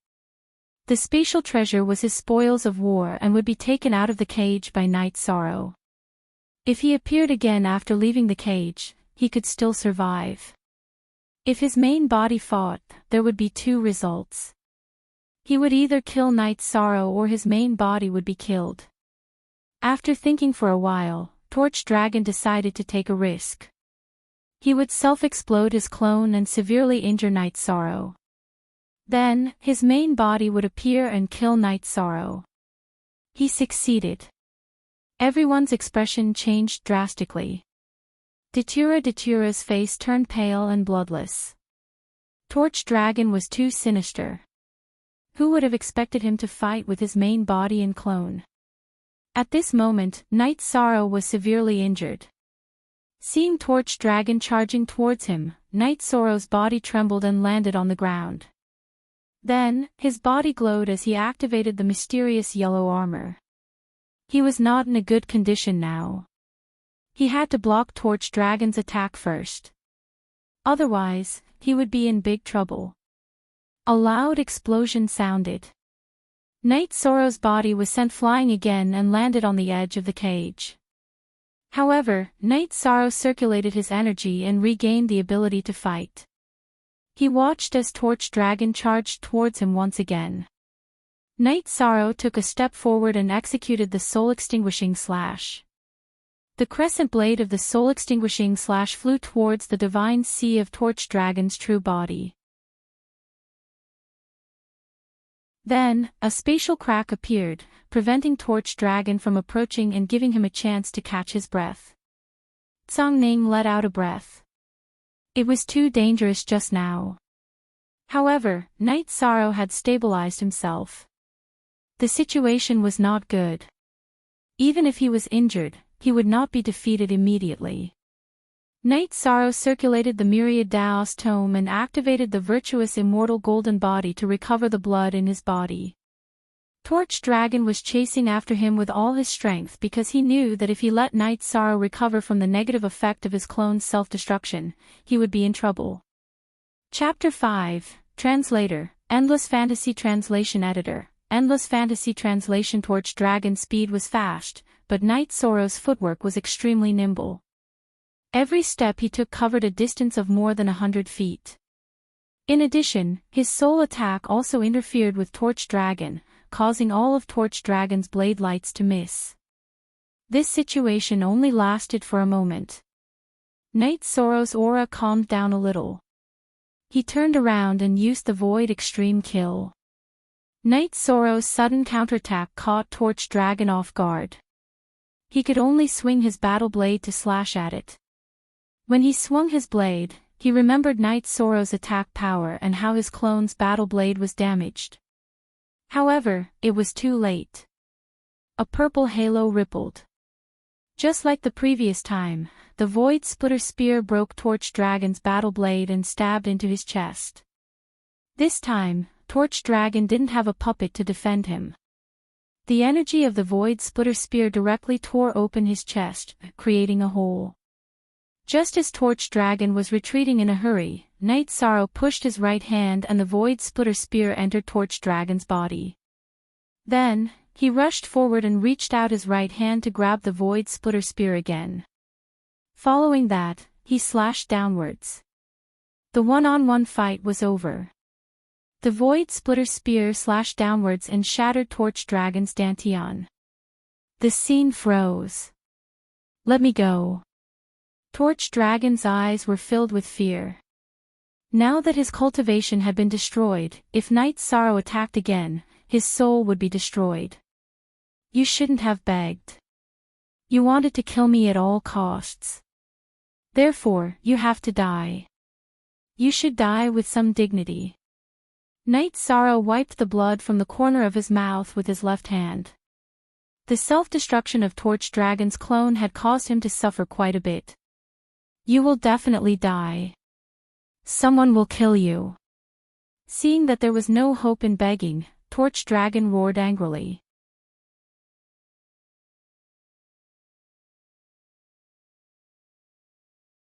The spatial treasure was his spoils of war and would be taken out of the cage by Night Sorrow. If he appeared again after leaving the cage, he could still survive. If his main body fought, there would be two results. He would either kill Night Sorrow or his main body would be killed. After thinking for a while, Torch Dragon decided to take a risk. He would self-explode his clone and severely injure Night Sorrow. Then, his main body would appear and kill Night Sorrow. He succeeded. Everyone's expression changed drastically. Datura's face turned pale and bloodless. Torch Dragon was too sinister. Who would have expected him to fight with his main body and clone? At this moment, Night Sorrow was severely injured. Seeing Torch Dragon charging towards him, Night Sorrow's body trembled and landed on the ground. Then, his body glowed as he activated the mysterious yellow armor. He was not in a good condition now. He had to block Torch Dragon's attack first. Otherwise, he would be in big trouble. A loud explosion sounded. Night Sorrow's body was sent flying again and landed on the edge of the cage. However, Night Sorrow circulated his energy and regained the ability to fight. He watched as Torch Dragon charged towards him once again. Night Sorrow took a step forward and executed the soul-extinguishing slash. The crescent blade of the soul-extinguishing slash flew towards the divine sea of Torch Dragon's true body. Then, a spatial crack appeared, preventing Torch Dragon from approaching and giving him a chance to catch his breath. Tsang-Ning let out a breath. It was too dangerous just now. However, Night Sorrow had stabilized himself. The situation was not good. Even if he was injured, he would not be defeated immediately. Night Sorrow circulated the Myriad Daos Tome and activated the virtuous immortal golden body to recover the blood in his body. Torch Dragon was chasing after him with all his strength because he knew that if he let Night Sorrow recover from the negative effect of his clone's self-destruction, he would be in trouble. Chapter 5, Translator, Endless Fantasy Translation Editor, Endless Fantasy Translation. Torch Dragon's speed was fast, but Night Sorrow's footwork was extremely nimble. Every step he took covered a distance of more than 100 feet. In addition, his soul attack also interfered with Torch Dragon, causing all of Torch Dragon's blade lights to miss. This situation only lasted for a moment. Night Sorrow's aura calmed down a little. He turned around and used the Void Extreme Kill. Night Sorrow's sudden counterattack caught Torch Dragon off guard. He could only swing his battle blade to slash at it. When he swung his blade, he remembered Night Sorrow's attack power and how his clone's battle blade was damaged. However, it was too late. A purple halo rippled. Just like the previous time, the Void Splitter Spear broke Torch Dragon's battle blade and stabbed into his chest. This time, Torch Dragon didn't have a puppet to defend him. The energy of the Void Splitter Spear directly tore open his chest, creating a hole. Just as Torch Dragon was retreating in a hurry, Night Sorrow pushed his right hand and the Void Splitter Spear entered Torch Dragon's body. Then, he rushed forward and reached out his right hand to grab the Void Splitter Spear again. Following that, he slashed downwards. The one-on-one fight was over. The Void Splitter Spear slashed downwards and shattered Torch Dragon's dantian. The scene froze. "Let me go." Torch Dragon's eyes were filled with fear. Now that his cultivation had been destroyed, if Night Sorrow attacked again, his soul would be destroyed. "You shouldn't have begged. You wanted to kill me at all costs. Therefore, you have to die. You should die with some dignity." Night Sorrow wiped the blood from the corner of his mouth with his left hand. The self-destruction of Torch Dragon's clone had caused him to suffer quite a bit. You will definitely die. Someone will kill you. Seeing that there was no hope in begging, Torch Dragon roared angrily.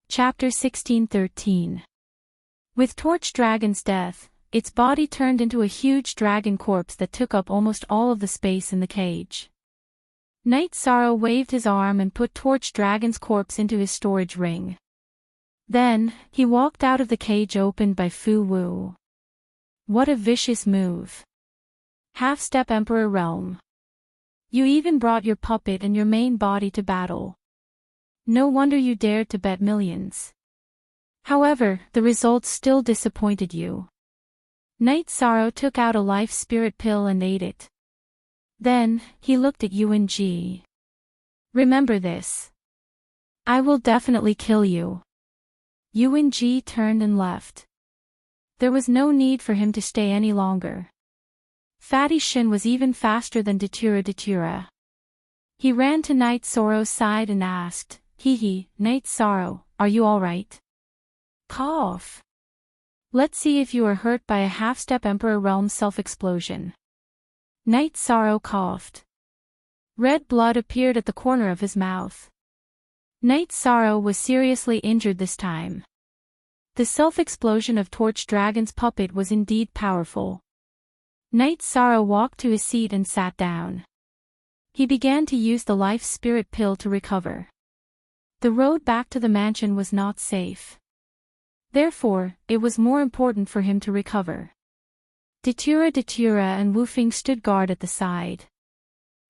Chapter 16:13. With Torch Dragon's death, its body turned into a huge dragon corpse that took up almost all of the space in the cage. Night Sorrow waved his arm and put Torch Dragon's corpse into his storage ring. Then, he walked out of the cage opened by Fu Wu. What a vicious move. Half-step Emperor Realm. You even brought your puppet and your main body to battle. No wonder you dared to bet millions. However, the results still disappointed you. Night Sorrow took out a life spirit pill and ate it. Then, he looked at UNG. Remember this. I will definitely kill you. UNG turned and left. There was no need for him to stay any longer. Fatty Shin was even faster than Datura. He ran to Night Sorrow's side and asked, Hee, Night Sorrow, are you alright? Cough. Let's see if you are hurt by a half-step Emperor Realm self-explosion. Night Sorrow coughed. Red blood appeared at the corner of his mouth. Night Sorrow was seriously injured this time. The self-explosion of Torch Dragon's puppet was indeed powerful. Night Sorrow walked to his seat and sat down. He began to use the life spirit pill to recover. The road back to the mansion was not safe. Therefore, it was more important for him to recover. Datura and Wu Fing stood guard at the side.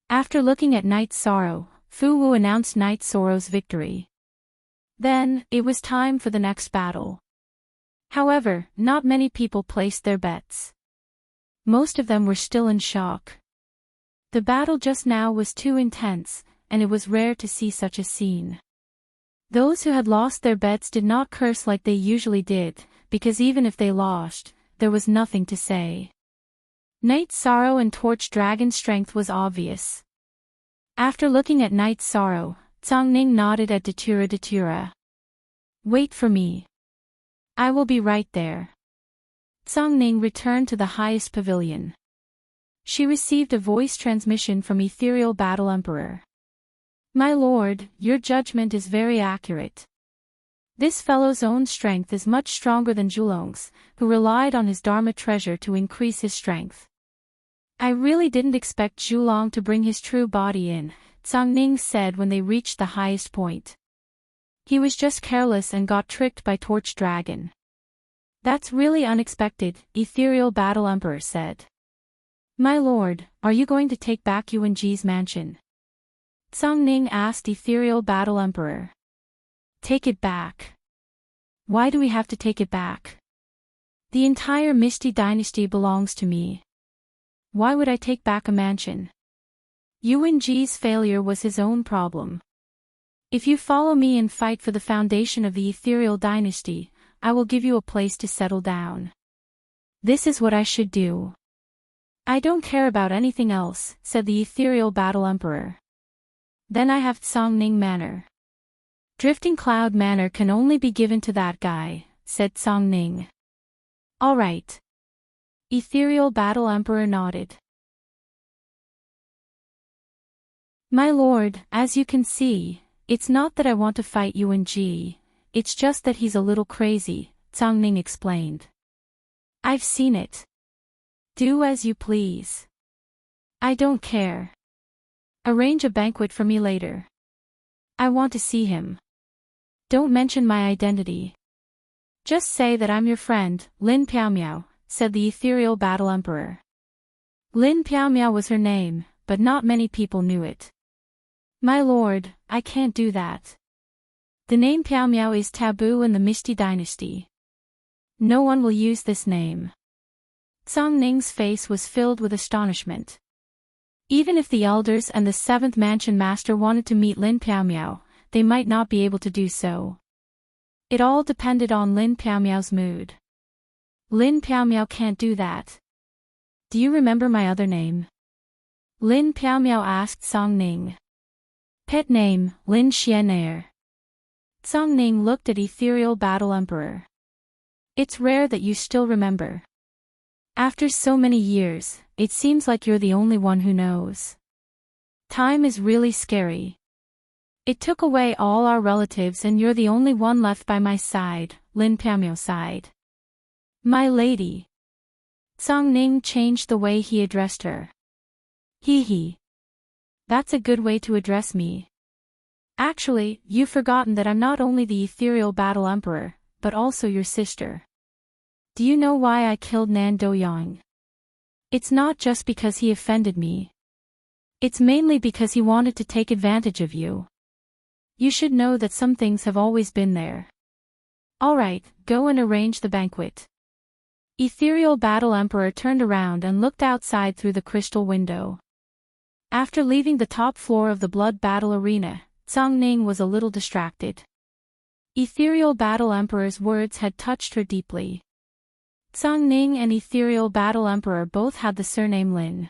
After looking at Night Sorrow, Fu Wu announced Night Sorrow's victory. Then, it was time for the next battle. However, not many people placed their bets. Most of them were still in shock. The battle just now was too intense, and it was rare to see such a scene. Those who had lost their bets did not curse like they usually did, because even if they lost, there was nothing to say. Night Sorrow and Torch Dragon's strength was obvious. After looking at Night Sorrow, Tsangning nodded at Datura. Wait for me. I will be right there. Tsangning returned to the highest pavilion. She received a voice transmission from Ethereal Battle Emperor. My lord, your judgment is very accurate. This fellow's own strength is much stronger than Zhulong's, who relied on his Dharma treasure to increase his strength. I really didn't expect Zhulong to bring his true body in, Tsangning said when they reached the highest point. He was just careless and got tricked by Torch Dragon. That's really unexpected, Ethereal Battle Emperor said. My lord, are you going to take back UNG's mansion? Tsangning asked Ethereal Battle Emperor. Take it back. Why do we have to take it back? The entire Misty Dynasty belongs to me. Why would I take back a mansion? UNG's failure was his own problem. If you follow me and fight for the foundation of the Ethereal Dynasty, I will give you a place to settle down. This is what I should do. I don't care about anything else, said the Ethereal Battle Emperor. Then I have Tsangning Manor. Drifting Cloud Manor can only be given to that guy, said Tsangning. All right. Ethereal Battle Emperor nodded. My lord, as you can see, it's not that I want to fight UNG, it's just that he's a little crazy, Tsangning explained. I've seen it. Do as you please. I don't care. Arrange a banquet for me later. I want to see him. Don't mention my identity. Just say that I'm your friend, Lin Piaomiao, said the Ethereal Battle Emperor. Lin Piaomiao was her name, but not many people knew it. My lord, I can't do that. The name Piaomiao is taboo in the Misty Dynasty. No one will use this name. Tsongning's face was filled with astonishment. Even if the elders and the 7th Mansion Master wanted to meet Lin Piaomiao, they might not be able to do so. It all depended on Lin Piaomiao's mood. Lin Piaomiao can't do that. Do you remember my other name? Lin Piaomiao asked Tsangning. Pet name, Lin Xianair. Songning looked at Ethereal Battle Emperor. It's rare that you still remember. After so many years, it seems like you're the only one who knows. Time is really scary. It took away all our relatives and you're the only one left by my side, Lin Piamyo sighed. My lady. Songning changed the way he addressed her. Hee hee. That's a good way to address me. Actually, you've forgotten that I'm not only the Ethereal Battle Emperor, but also your sister. Do you know why I killed Nan Doyang? It's not just because he offended me. It's mainly because he wanted to take advantage of you. You should know that some things have always been there. Alright, go and arrange the banquet. Ethereal Battle Emperor turned around and looked outside through the crystal window. After leaving the top floor of the Blood Battle Arena, Songning was a little distracted. Ethereal Battle Emperor's words had touched her deeply. Songning and Ethereal Battle Emperor both had the surname Lin.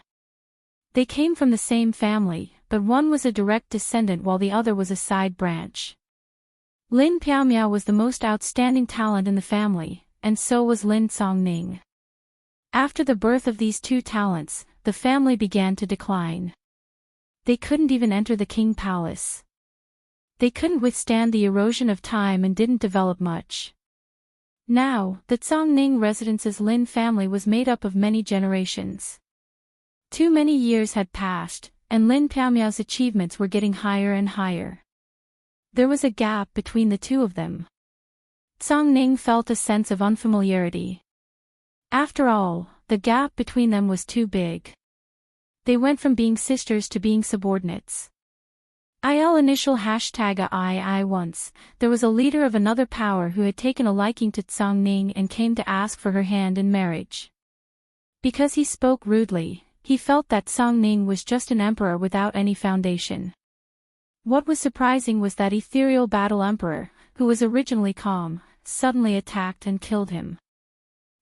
They came from the same family, but one was a direct descendant while the other was a side branch. Lin Piaomiao was the most outstanding talent in the family, and so was Lin Songning. After the birth of these two talents, the family began to decline. They couldn't even enter the King Palace. They couldn't withstand the erosion of time and didn't develop much. Now, the Songning residence's Lin family was made up of many generations. Too many years had passed, and Lin Piaomiao's achievements were getting higher and higher. There was a gap between the two of them. Songning felt a sense of unfamiliarity. After all, the gap between them was too big. They went from being sisters to being subordinates. IL initial hashtag II once, there was a leader of another power who had taken a liking to Songning and came to ask for her hand in marriage. Because he spoke rudely, he felt that Songning was just an emperor without any foundation. What was surprising was that Ethereal Battle Emperor, who was originally calm, suddenly attacked and killed him.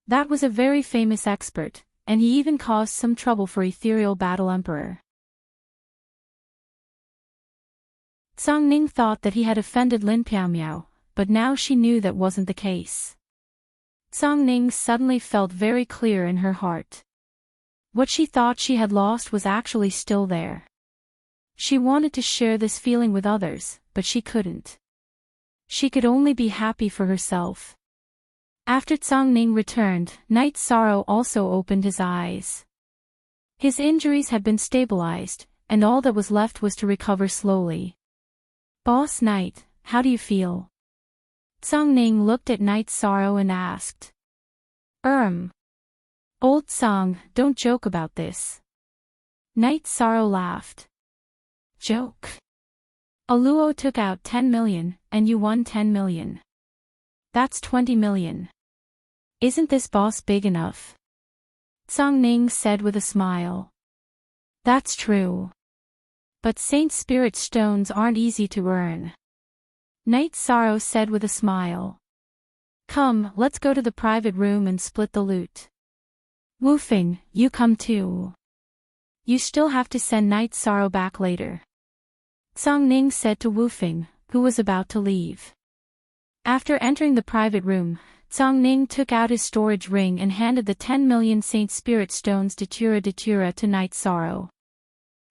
That was a very famous expert, and he even caused some trouble for Ethereal Battle Emperor. Songning thought that he had offended Lin Piaomiao, but now she knew that wasn't the case. Songning suddenly felt very clear in her heart. What she thought she had lost was actually still there. She wanted to share this feeling with others, but she couldn't. She could only be happy for herself. After Songning returned, Knight Sorrow also opened his eyes. His injuries had been stabilized, and all that was left was to recover slowly. Boss Knight, how do you feel? Songning looked at Knight Sorrow and asked. Old Song, don't joke about this. Knight Sorrow laughed. Joke? Aluo took out 10 million, and you won 10 million. That's 20 million. Isn't this boss big enough? Songning said with a smile. That's true. But Saint Spirit stones aren't easy to earn. Knight Sorrow said with a smile. Come, let's go to the private room and split the loot. Wufeng, you come too. You still have to send Knight Sorrow back later. Songning said to Wufeng, who was about to leave. After entering the private room, Songning took out his storage ring and handed the 10 million Saint Spirit stones Datura to Knight Sorrow.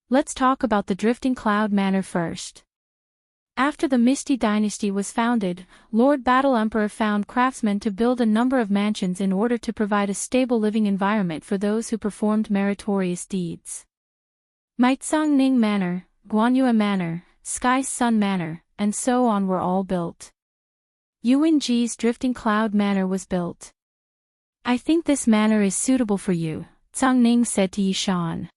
Let's talk about the Drifting Cloud Manor first. After the Misty Dynasty was founded, Lord Battle Emperor found craftsmen to build a number of mansions in order to provide a stable living environment for those who performed meritorious deeds. Might Songning Manor, Guanyue Manor, Sky Sun Manor, and so on were all built. Yuanji's Drifting Cloud Manor was built. I think this manor is suitable for you, Songning said to Yishan.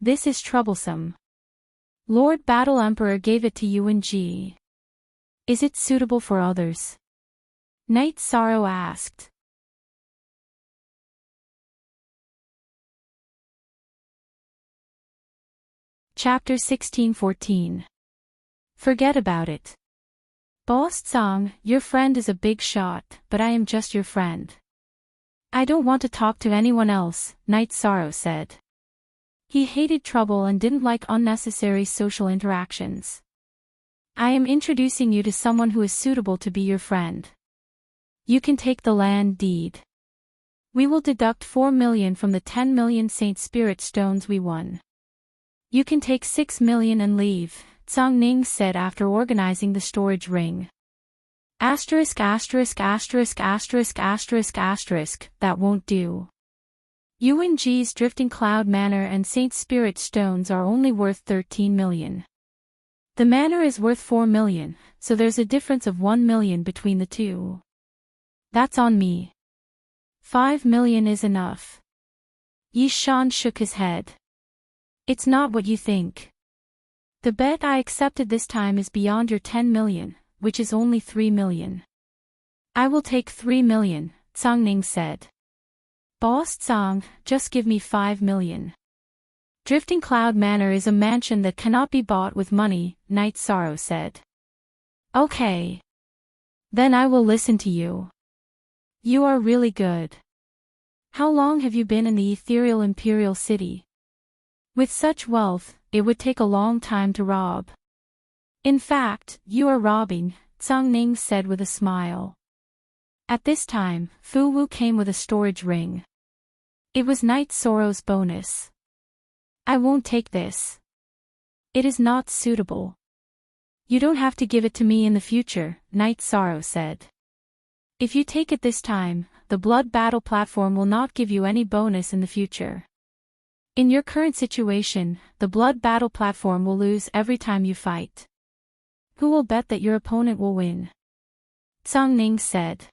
This is troublesome. Lord Battle Emperor gave it to Yuanji. Is it suitable for others? Knight Sorrow asked. Chapter 1614. Forget about it. Boss Song, your friend is a big shot, but I am just your friend. I don't want to talk to anyone else, Knight Sorrow said. He hated trouble and didn't like unnecessary social interactions. I am introducing you to someone who is suitable to be your friend. You can take the land deed. We will deduct 4 million from the 10 million Saint Spirit stones we won. You can take 6 million and leave, Tsang Ning said after organizing the storage ring. Asterisk asterisk asterisk asterisk asterisk asterisk, that won't do. UNG's Drifting Cloud Manor and Saint Spirit stones are only worth 13 million. The manor is worth 4 million, so there's a difference of 1 million between the two. That's on me. 5 million is enough. Yi Shan shook his head. It's not what you think. The bet I accepted this time is beyond your 10 million, which is only 3 million. I will take 3 million, Tsang Ning said. Boss Tsang, just give me 5 million. Drifting Cloud Manor is a mansion that cannot be bought with money, Night Sorrow said. Okay. Then I will listen to you. You are really good. How long have you been in the ethereal imperial city? With such wealth, it would take a long time to rob. In fact, you are robbing, Tsang Ning said with a smile. At this time, Fu Wu came with a storage ring. It was Night Sorrow's bonus. I won't take this. It is not suitable. You don't have to give it to me in the future, Night Sorrow said. If you take it this time, the Blood Battle platform will not give you any bonus in the future. In your current situation, the Blood Battle platform will lose every time you fight. Who will bet that your opponent will win? Tsang Ning said.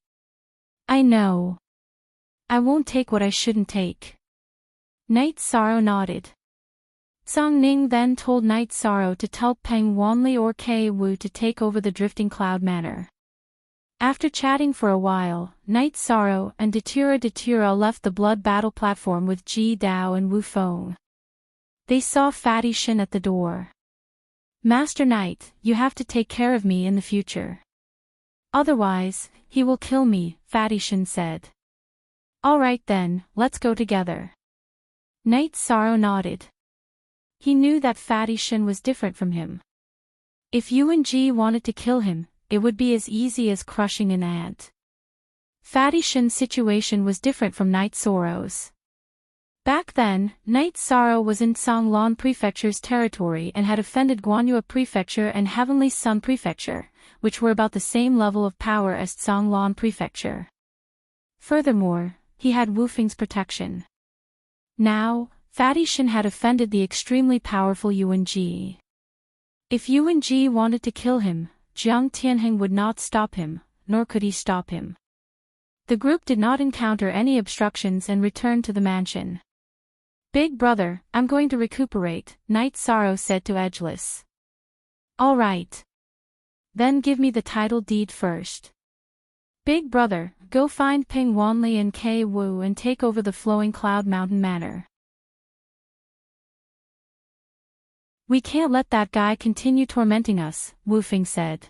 I know. I won't take what I shouldn't take. Night Sorrow nodded. Tsang Ning then told Night Sorrow to tell Peng Wanli or Kei Wu to take over the Drifting Cloud Manor. After chatting for a while, Night Sorrow and Datura left the Blood Battle platform with Ji Dao and Wu Feng. They saw Fatty Shin at the door. Master Knight, you have to take care of me in the future. Otherwise, he will kill me, Fatty Shin said. Alright then, let's go together. Night Sorrow nodded. He knew that Fatty Shin was different from him. If UNG wanted to kill him, it would be as easy as crushing an ant. Fatty Shin's situation was different from Night Sorrow's. Back then, Night Sorrow was in Songlan Prefecture's territory and had offended Guanyue Prefecture and Heavenly Sun Prefecture, which were about the same level of power as Songlan Prefecture. Furthermore, he had Wu Feng's protection. Now, Fatty Shin had offended the extremely powerful UNG. If UNG wanted to kill him, Jiang Tianheng would not stop him, nor could he stop him. The group did not encounter any obstructions and returned to the mansion. Big brother, I'm going to recuperate, Night Sorrow said to Edgeless. All right. Then give me the title deed first. Big brother, go find Peng Wanli and Kei Wu and take over the Flowing Cloud Mountain Manor. We can't let that guy continue tormenting us, Wu Feng said.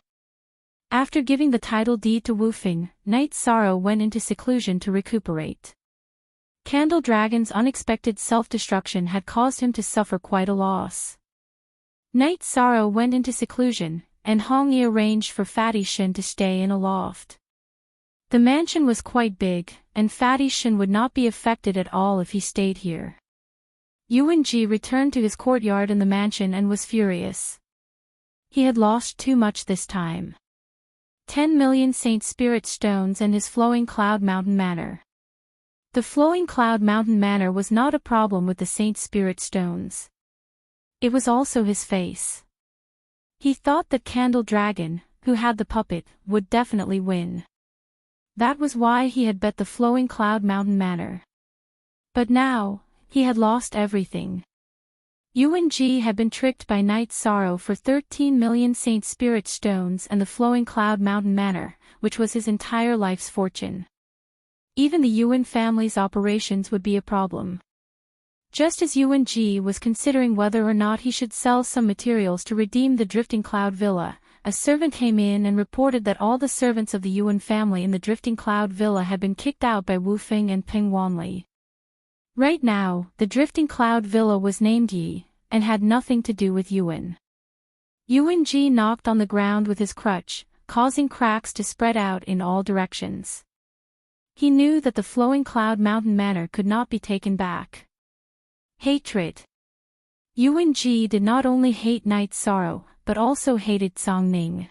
After giving the title deed to Wu Feng, Night Sorrow went into seclusion to recuperate. Candle Dragon's unexpected self-destruction had caused him to suffer quite a loss. Night Sorrow went into seclusion, and Hong Yi arranged for Fatty Shin to stay in a loft. The mansion was quite big, and Fatty Shin would not be affected at all if he stayed here. UNG returned to his courtyard in the mansion and was furious. He had lost too much this time. 10 million Saint Spirit stones and his Flowing Cloud Mountain Manor. The Flowing Cloud Mountain Manor was not a problem with the Saint Spirit stones. It was also his face. He thought that Candle Dragon, who had the puppet, would definitely win. That was why he had bet the Flowing Cloud Mountain Manor. But now, he had lost everything. UNG had been tricked by Night Sorrow for 13 million Saint Spirit stones and the Flowing Cloud Mountain Manor, which was his entire life's fortune. Even the Yuan family's operations would be a problem. Just as UNG was considering whether or not he should sell some materials to redeem the Drifting Cloud Villa, a servant came in and reported that all the servants of the Yuan family in the Drifting Cloud Villa had been kicked out by Wu Feng and Peng Wanli. Right now, the Drifting Cloud Villa was named Yi, and had nothing to do with Yuan. Yuan-ji knocked on the ground with his crutch, causing cracks to spread out in all directions. He knew that the flowing cloud mountain manor could not be taken back. Hatred. Yuan-ji did not only hate Night Sorrow, but also hated Song-ning.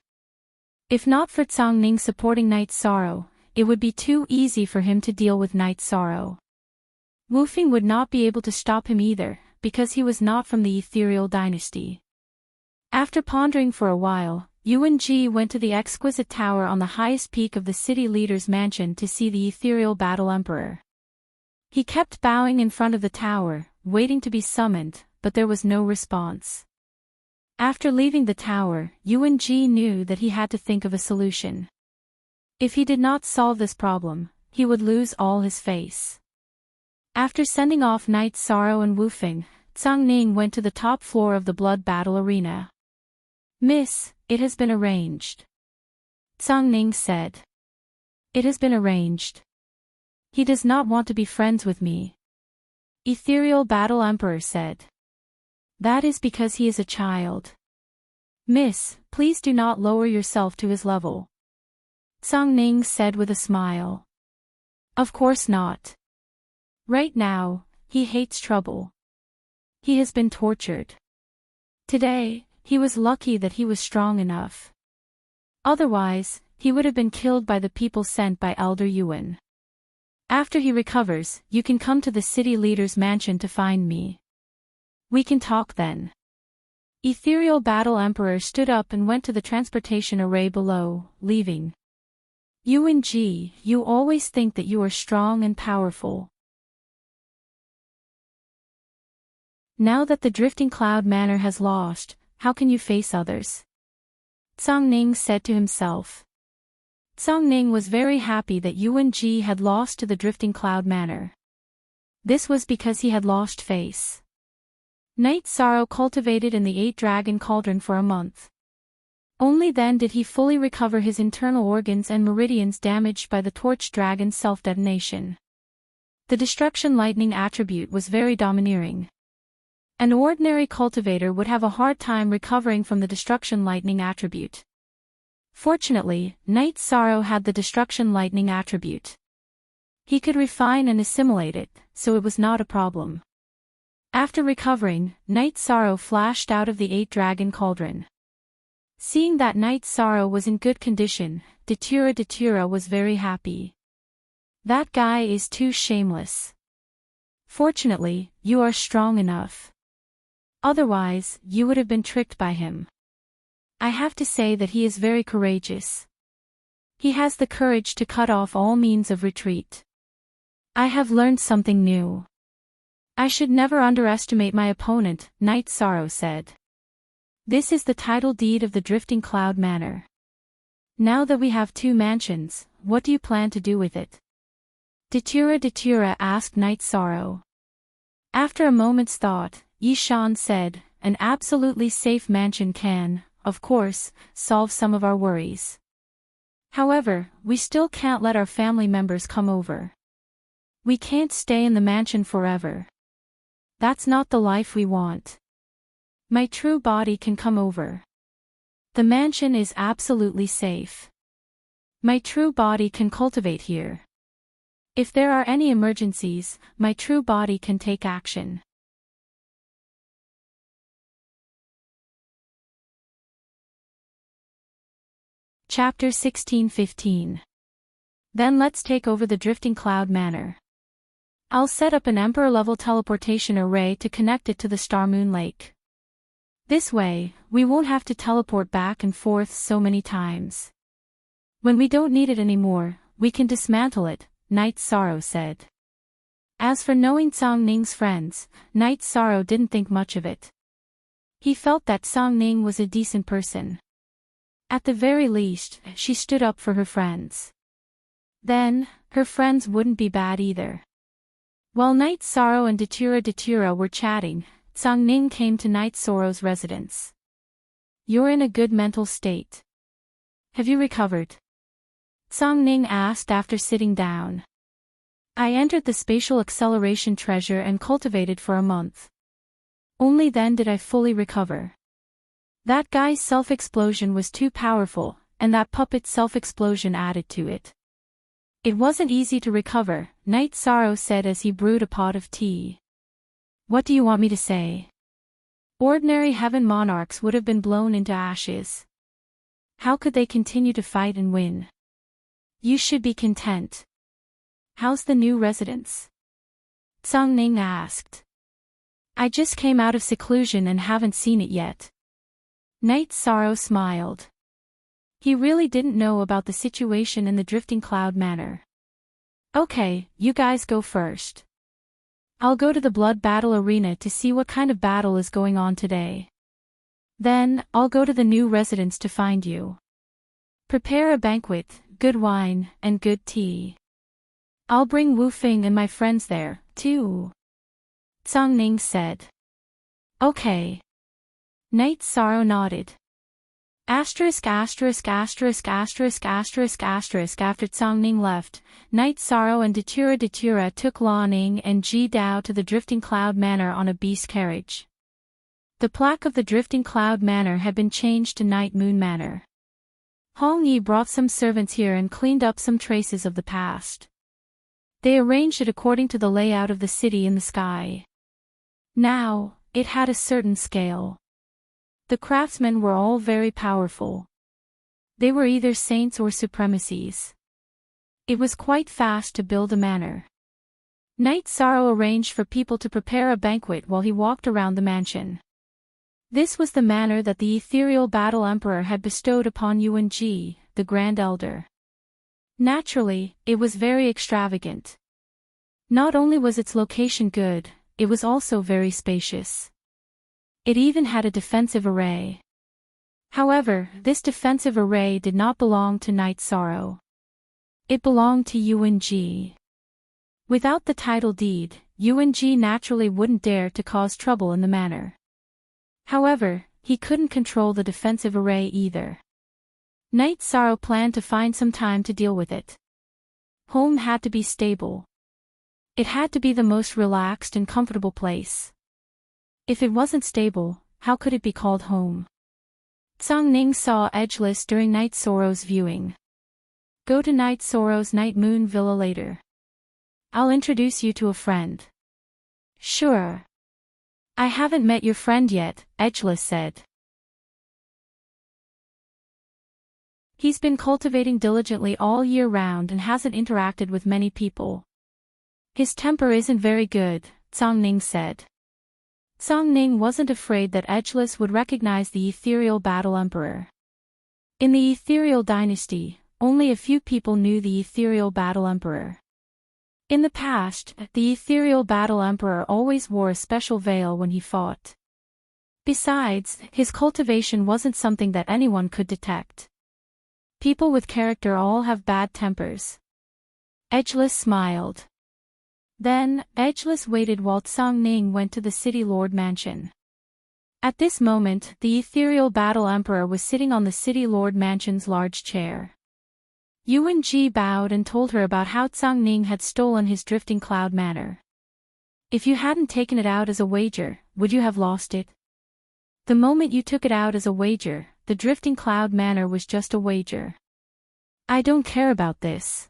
If not for Song-ning supporting Night Sorrow, it would be too easy for him to deal with Night Sorrow. Wu-fing would not be able to stop him either, because he was not from the ethereal dynasty. After pondering for a while, Yuan-ji went to the exquisite tower on the highest peak of the city leader's mansion to see the ethereal battle emperor. He kept bowing in front of the tower, waiting to be summoned, but there was no response. After leaving the tower, Yuan-ji knew that he had to think of a solution. If he did not solve this problem, he would lose all his face. After sending off Night Sorrow and Wu-fing, Song-ning went to the top floor of the blood battle arena. "Miss, it has been arranged," Song-ning said. "It has been arranged. He does not want to be friends with me," Ethereal Battle Emperor said. "That is because he is a child. Miss, please do not lower yourself to his level," Song-ning said with a smile. "Of course not. Right now, he hates trouble. He has been tortured. Today, he was lucky that he was strong enough. Otherwise, he would have been killed by the people sent by Elder Yuan. After he recovers, you can come to the city leader's mansion to find me. We can talk then." Ethereal Battle Emperor stood up and went to the transportation array below, leaving. "Yuan-ji, you always think that you are strong and powerful. Now that the Drifting Cloud Manor has lost, how can you face others?" Song-ning said to himself. Song-ning was very happy that Yuan-ji had lost to the Drifting Cloud Manor. This was because he had lost face. Night Sorrow cultivated in the 8-dragon cauldron for a month. Only then did he fully recover his internal organs and meridians damaged by the Torch Dragon's self-detonation. The Destruction Lightning attribute was very domineering. An ordinary cultivator would have a hard time recovering from the Destruction Lightning attribute. Fortunately, Night Sorrow had the Destruction Lightning attribute. He could refine and assimilate it, so it was not a problem. After recovering, Night Sorrow flashed out of the 8-dragon cauldron. Seeing that Night Sorrow was in good condition, Datura was very happy. "That guy is too shameless. Fortunately, you are strong enough. Otherwise, you would have been tricked by him. I have to say that he is very courageous. He has the courage to cut off all means of retreat. I have learned something new. I should never underestimate my opponent," Night Sorrow said. "This is the title deed of the Drifting Cloud Manor. Now that we have 2 mansions, what do you plan to do with it?" Datura asked Night Sorrow. After a moment's thought, Yishan said, "An absolutely safe mansion can, of course, solve some of our worries. However, we still can't let our family members come over. We can't stay in the mansion forever. That's not the life we want. My true body can come over. The mansion is absolutely safe. My true body can cultivate here. If there are any emergencies, my true body can take action." Chapter 16-15. Then let's take over the Drifting Cloud Manor. I'll set up an Emperor-level teleportation array to connect it to the Star Moon Lake. This way, we won't have to teleport back and forth so many times. When we don't need it anymore, we can dismantle it, Night Sorrow said. As for knowing Song-ning's friends, Night Sorrow didn't think much of it. He felt that Song-ning was a decent person. At the very least, she stood up for her friends. Then, her friends wouldn't be bad either. While Night Sorrow and Datura were chatting, Song-ning came to Night Sorrow's residence. "You're in a good mental state. Have you recovered?" Song-ning asked after sitting down. "I entered the spatial acceleration treasure and cultivated for a month. Only then did I fully recover." That guy's self-explosion was too powerful, and that puppet's self-explosion added to it. It wasn't easy to recover, Night Sorrow said as he brewed a pot of tea. What do you want me to say? Ordinary heaven monarchs would have been blown into ashes. How could they continue to fight and win? You should be content. How's the new residence? Tsang Ning asked. I just came out of seclusion and haven't seen it yet. Night Sorrow smiled. He really didn't know about the situation in the Drifting Cloud Manor. Okay, you guys go first. I'll go to the Blood Battle Arena to see what kind of battle is going on today. Then, I'll go to the new residence to find you. Prepare a banquet, good wine, and good tea. I'll bring Wu Fing and my friends there, too. Tsang Ning said. Okay. Night Sorrow nodded. After Tsang Ning left, Night Sorrow and Datura took Lan Ning and Ji Dao to the Drifting Cloud Manor on a beast carriage. The plaque of the Drifting Cloud Manor had been changed to Night Moon Manor. Hong Yi brought some servants here and cleaned up some traces of the past. They arranged it according to the layout of the city in the sky. Now, it had a certain scale. The craftsmen were all very powerful. They were either saints or supremacies. It was quite fast to build a manor. Night Sorrow arranged for people to prepare a banquet while he walked around the mansion. This was the manor that the ethereal Battle Emperor had bestowed upon Yuan Ji, the Grand Elder. Naturally, it was very extravagant. Not only was its location good, it was also very spacious. It even had a defensive array. However, this defensive array did not belong to Night Sorrow. It belonged to Yuan Ji. Without the title deed, Yuan Ji naturally wouldn't dare to cause trouble in the manor. However, he couldn't control the defensive array either. Night Sorrow planned to find some time to deal with it. Home had to be stable. It had to be the most relaxed and comfortable place. If it wasn't stable, how could it be called home? Tsang Ning saw Edgeless during Night Sorrow's viewing. Go to Night Sorrow's Night Moon Villa later. I'll introduce you to a friend. Sure. I haven't met your friend yet, Edgeless said. He's been cultivating diligently all year round and hasn't interacted with many people. His temper isn't very good, Tsang Ning said. Tsang Ning wasn't afraid that Edgeless would recognize the ethereal Battle Emperor. In the ethereal dynasty, only a few people knew the ethereal Battle Emperor. In the past, the ethereal Battle Emperor always wore a special veil when he fought. Besides, his cultivation wasn't something that anyone could detect. People with character all have bad tempers. Edgeless smiled. Then, Edgeless waited while Tsang Ning went to the City Lord Mansion. At this moment, the ethereal Battle Emperor was sitting on the City Lord Mansion's large chair. Yuan Ji bowed and told her about how Tsang Ning had stolen his Drifting Cloud Manor. If you hadn't taken it out as a wager, would you have lost it? The moment you took it out as a wager, the Drifting Cloud Manor was just a wager. I don't care about this.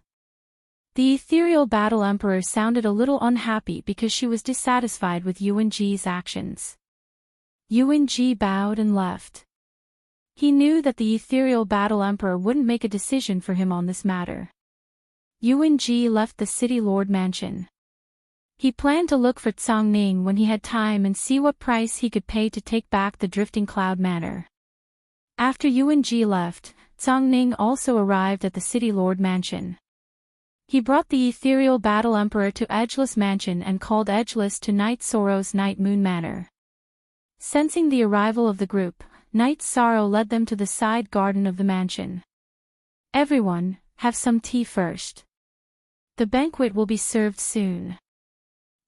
The ethereal Battle Emperor sounded a little unhappy because she was dissatisfied with Yuan Ji's actions. Yuan Ji bowed and left. He knew that the ethereal Battle Emperor wouldn't make a decision for him on this matter. Yuan Ji left the City Lord Mansion. He planned to look for Tsang Ning when he had time and see what price he could pay to take back the Drifting Cloud Manor. After Yuan Ji left, Tsang Ning also arrived at the City Lord Mansion. He brought the ethereal Battle Emperor to Edgeless Mansion and called Edgeless to Night Sorrow's Night Moon Manor. Sensing the arrival of the group, Night Sorrow led them to the side garden of the mansion. Everyone, have some tea first. The banquet will be served soon.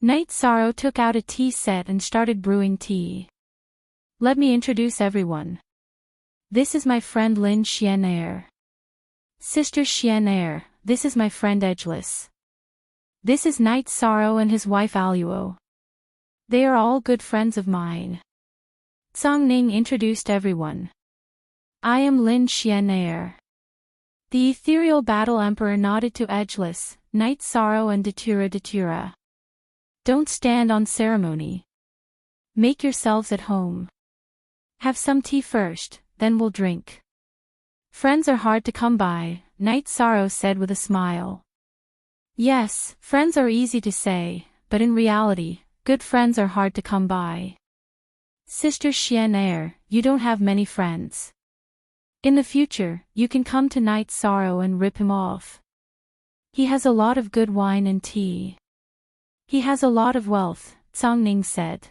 Night Sorrow took out a tea set and started brewing tea. Let me introduce everyone. This is my friend Lin Xianair. Sister Xianair, this is my friend Edgeless. This is Night Sorrow and his wife Aluo. They are all good friends of mine. Ning introduced everyone. I am Lin Xian. The ethereal battle emperor nodded to Edgeless, Night Sorrow and Datura. Don't stand on ceremony. Make yourselves at home. Have some tea first, then we'll drink. Friends are hard to come by, Night Sorrow said with a smile. Yes, friends are easy to say, but in reality, good friends are hard to come by. Sister Xian, you don't have many friends. In the future, you can come to Night Sorrow and rip him off. He has a lot of good wine and tea. He has a lot of wealth, Ning said.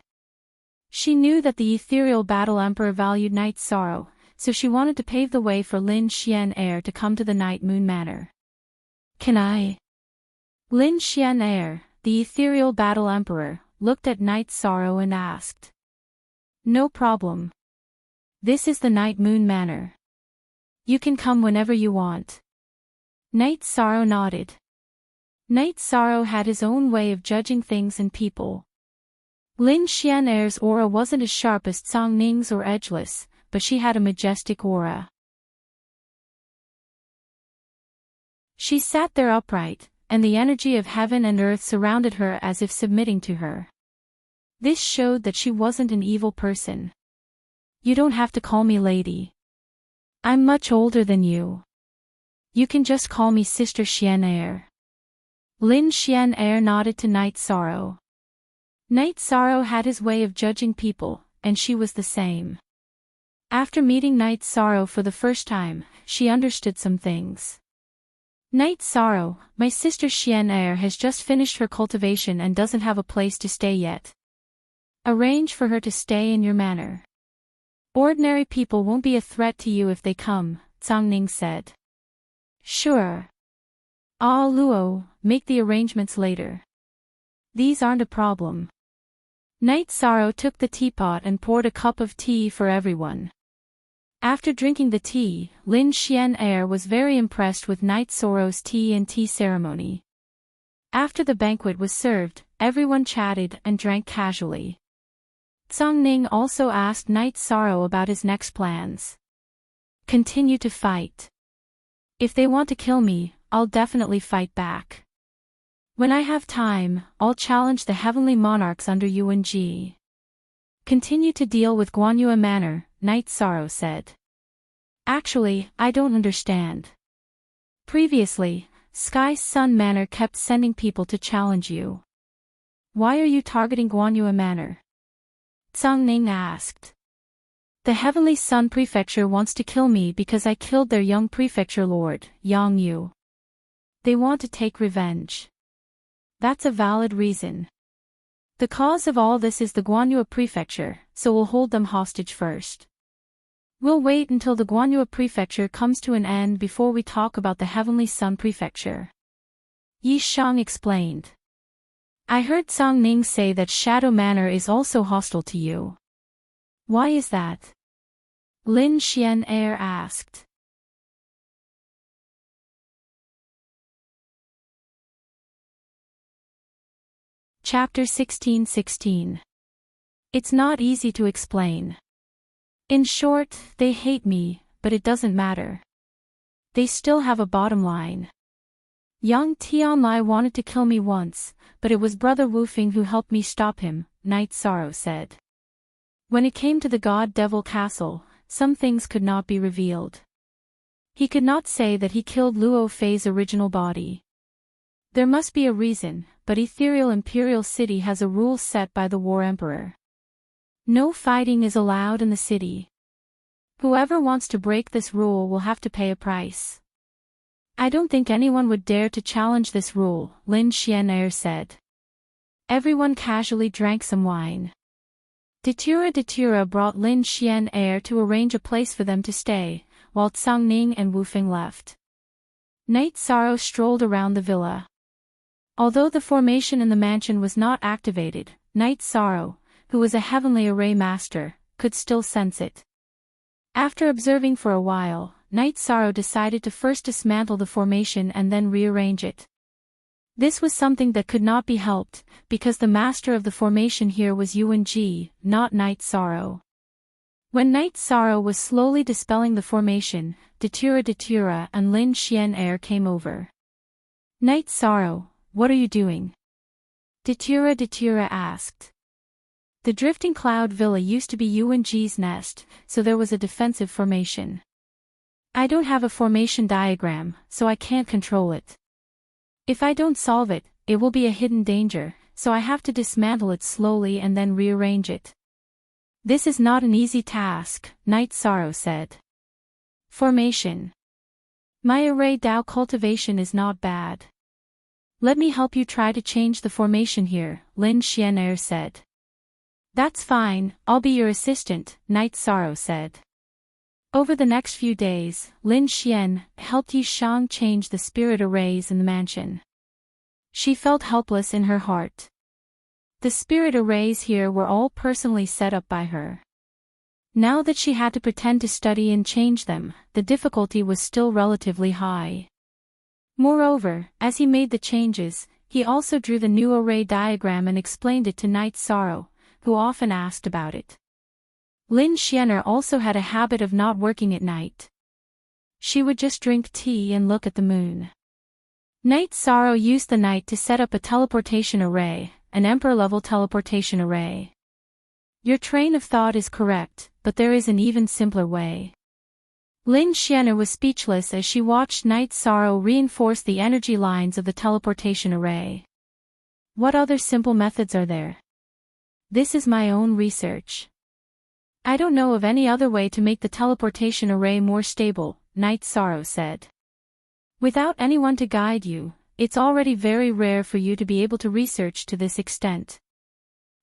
She knew that the ethereal battle emperor valued Night Sorrow, so she wanted to pave the way for Lin Xian to come to the Night Moon Manor. Can I? Lin Xian, the ethereal battle emperor, looked at Night Sorrow and asked. No problem. This is the Night Moon Manor. You can come whenever you want. Night Sorrow nodded. Night Sorrow had his own way of judging things and people. Lin Xian's aura wasn't as sharp as Ning's or Edgeless, but she had a majestic aura. She sat there upright, and the energy of heaven and earth surrounded her as if submitting to her. This showed that she wasn't an evil person. You don't have to call me lady. I'm much older than you. You can just call me Sister Xian. Lin Xian nodded to Night Sorrow. Night Sorrow had his way of judging people, and she was the same. After meeting Night Sorrow for the first time, she understood some things. Night Sorrow, my sister Xian has just finished her cultivation and doesn't have a place to stay yet. Arrange for her to stay in your manor. Ordinary people won't be a threat to you if they come, Ning said. Sure. Ah Luo, make the arrangements later. These aren't a problem. Night Sorrow took the teapot and poured a cup of tea for everyone. After drinking the tea, Lin Xian was very impressed with Night Sorrow's tea and tea ceremony. After the banquet was served, everyone chatted and drank casually. Ning also asked Night Sorrow about his next plans. Continue to fight. If they want to kill me, I'll definitely fight back. When I have time, I'll challenge the heavenly monarchs under UNG. Continue to deal with Guanyue Manor, Night Sorrow said. Actually, I don't understand. Previously, Sky Sun Manor kept sending people to challenge you. Why are you targeting Guanyue Manor? Ning asked. The Heavenly Sun Prefecture wants to kill me because I killed their young prefecture lord, Yang Yu. They want to take revenge. That's a valid reason. The cause of all this is the Guanyue Prefecture, so we'll hold them hostage first. We'll wait until the Guanyue Prefecture comes to an end before we talk about the Heavenly Sun Prefecture. Yi Shang explained. I heard Ning say that Shadow Manor is also hostile to you. Why is that? Lin Xian asked. Chapter 16:16. It's not easy to explain. In short, they hate me, but it doesn't matter. They still have a bottom line. Yang Tianlai wanted to kill me once, but it was Brother Wufing who helped me stop him, Night Sorrow said. When it came to the God Devil Castle, some things could not be revealed. He could not say that he killed Luo Fei's original body. There must be a reason, but Ethereal Imperial City has a rule set by the War Emperor. No fighting is allowed in the city. Whoever wants to break this rule will have to pay a price. I don't think anyone would dare to challenge this rule, Lin Xian said. Everyone casually drank some wine. Datura brought Lin Xian to arrange a place for them to stay, while Ning and Wufing left. Night Sorrow strolled around the villa. Although the formation in the mansion was not activated, Night Sorrow, who was a heavenly array master, could still sense it. After observing for a while, Night Sorrow decided to first dismantle the formation and then rearrange it. This was something that could not be helped, because the master of the formation here was UNG, not Night Sorrow. When Night Sorrow was slowly dispelling the formation, Datura and Lin Xian came over. Night Sorrow, what are you doing? Datura asked. The drifting cloud villa used to be Yuanji's nest, so there was a defensive formation. I don't have a formation diagram, so I can't control it. If I don't solve it, it will be a hidden danger, so I have to dismantle it slowly and then rearrange it. This is not an easy task, Night Sorrow said. Formation. My array Dao cultivation is not bad. Let me help you try to change the formation here, Lin Xian said. That's fine, I'll be your assistant, Night Sorrow said. Over the next few days, Lin Xian helped Yi Shang change the spirit arrays in the mansion. She felt helpless in her heart. The spirit arrays here were all personally set up by her. Now that she had to pretend to study and change them, the difficulty was still relatively high. Moreover, as he made the changes, he also drew the new array diagram and explained it to Night Sorrow, who often asked about it. Lin Xian also had a habit of not working at night. She would just drink tea and look at the moon. Night Sorrow used the night to set up a teleportation array, an Emperor-level teleportation array. Your train of thought is correct, but there is an even simpler way. Lin Xian was speechless as she watched Night Sorrow reinforce the energy lines of the teleportation array. What other simple methods are there? This is my own research. I don't know of any other way to make the teleportation array more stable, Night Sorrow said. Without anyone to guide you, it's already very rare for you to be able to research to this extent.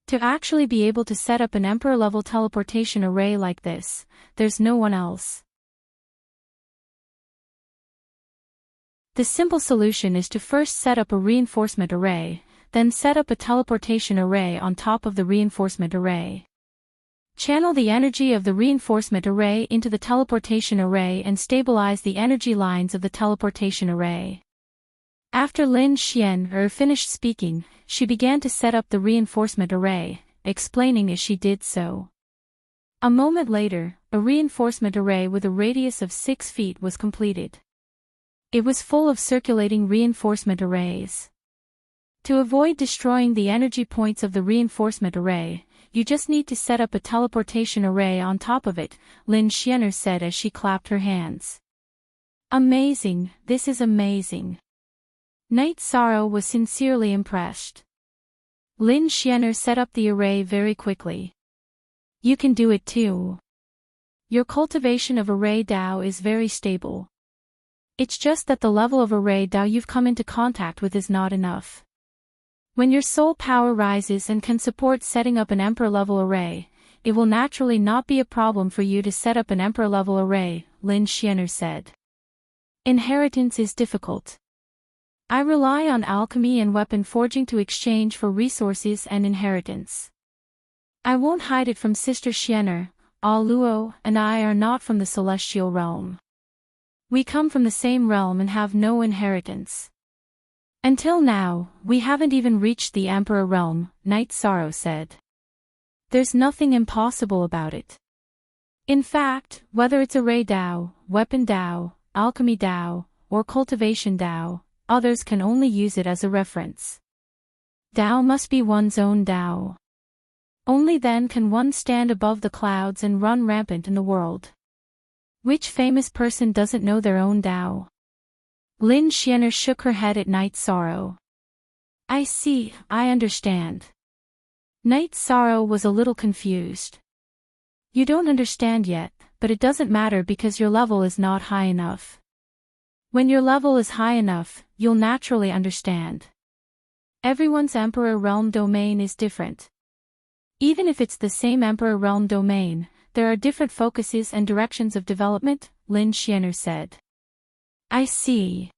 To actually be able to set up an Emperor-level teleportation array like this, there's no one else. The simple solution is to first set up a reinforcement array, then set up a teleportation array on top of the reinforcement array. Channel the energy of the reinforcement array into the teleportation array and stabilize the energy lines of the teleportation array. After Lin Xian finished speaking, she began to set up the reinforcement array, explaining as she did so. A moment later, a reinforcement array with a radius of 6 feet was completed. It was full of circulating reinforcement arrays. To avoid destroying the energy points of the reinforcement array, you just need to set up a teleportation array on top of it, Lin Xian said as she clapped her hands. Amazing, this is amazing. Night Sorrow was sincerely impressed. Lin Xian set up the array very quickly. You can do it too. Your cultivation of array Dao is very stable. It's just that the level of array Dao you've come into contact with is not enough. When your soul power rises and can support setting up an Emperor-level array, it will naturally not be a problem for you to set up an Emperor-level array, Lin Xian said. Inheritance is difficult. I rely on alchemy and weapon forging to exchange for resources and inheritance. I won't hide it from Sister Xian, Luo and I are not from the celestial realm. We come from the same realm and have no inheritance. Until now, we haven't even reached the Emperor realm, Night Sorrow said. There's nothing impossible about it. In fact, whether it's array Dao, weapon Dao, alchemy Dao, or cultivation Dao, others can only use it as a reference. Dao must be one's own Dao. Only then can one stand above the clouds and run rampant in the world. Which famous person doesn't know their own Dao? Lin Xian shook her head at Night Sorrow. I see, I understand. Night Sorrow was a little confused. You don't understand yet, but it doesn't matter because your level is not high enough. When your level is high enough, you'll naturally understand. Everyone's Emperor Realm domain is different. Even if it's the same Emperor Realm domain, there are different focuses and directions of development, Lin Xian said. I see.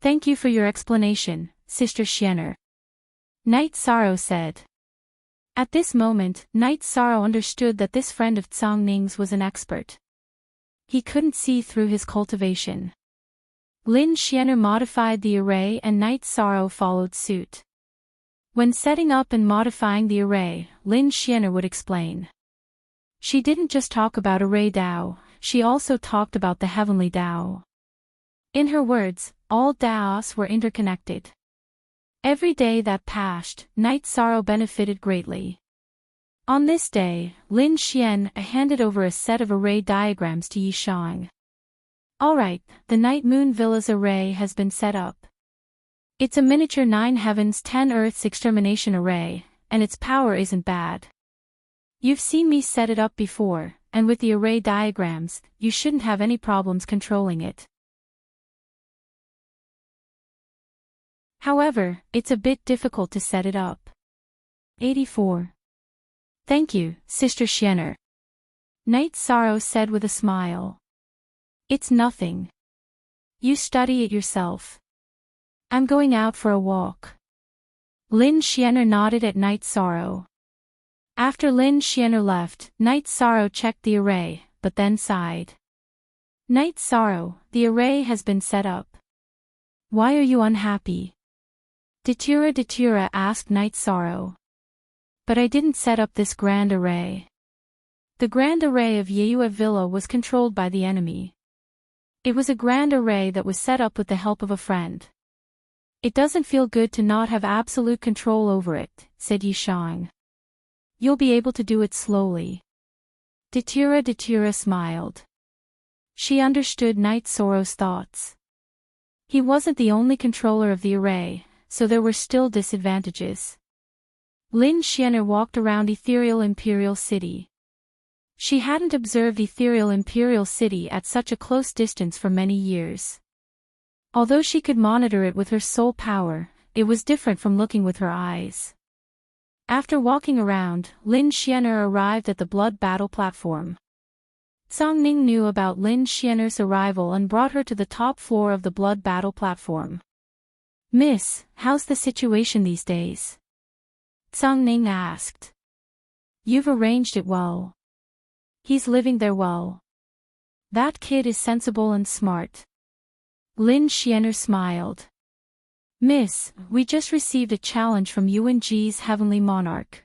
Thank you for your explanation, Sister Xian. Night Sorrow said. At this moment, Night Sorrow understood that this friend of Tsang Ning's was an expert. He couldn't see through his cultivation. Lin Xian modified the array and Night Sorrow followed suit. When setting up and modifying the array, Lin Xian would explain. She didn't just talk about array Dao, she also talked about the heavenly Dao. In her words, all Daos were interconnected. Every day that passed, Night Sorrow benefited greatly. On this day, Lin Xian handed over a set of array diagrams to Yi Shang. Alright, the Night Moon Villa's array has been set up. It's a miniature 9 heavens 10 earths extermination array, and its power isn't bad. You've seen me set it up before, and with the array diagrams, you shouldn't have any problems controlling it. However, it's a bit difficult to set it up. 84. Thank you, Sister Xianer. Night Sorrow said with a smile. It's nothing. You study it yourself. I'm going out for a walk. Lin Xianer nodded at Night Sorrow. After Lin Xianer left, Night Sorrow checked the array, but then sighed. Night Sorrow, the array has been set up. Why are you unhappy? Datura asked Night Sorrow. But I didn't set up this grand array. The grand array of Yeyue Villa was controlled by the enemy. It was a grand array that was set up with the help of a friend. It doesn't feel good to not have absolute control over it, said Yi Shang. You'll be able to do it slowly. Datura smiled. She understood Night Sorrow's thoughts. He wasn't the only controller of the array, so there were still disadvantages. Lin Xianer walked around Ethereal Imperial City. She hadn't observed Ethereal Imperial City at such a close distance for many years. Although she could monitor it with her soul power, it was different from looking with her eyes. After walking around, Lin Xianer arrived at the blood battle platform. Zhang Ning knew about Lin Xianer's arrival and brought her to the top floor of the blood battle platform. Miss, how's the situation these days? Zhang Ning asked. You've arranged it well. He's living there well. That kid is sensible and smart. Lin Xianer smiled. Miss, we just received a challenge from Yuanji's Heavenly Monarch.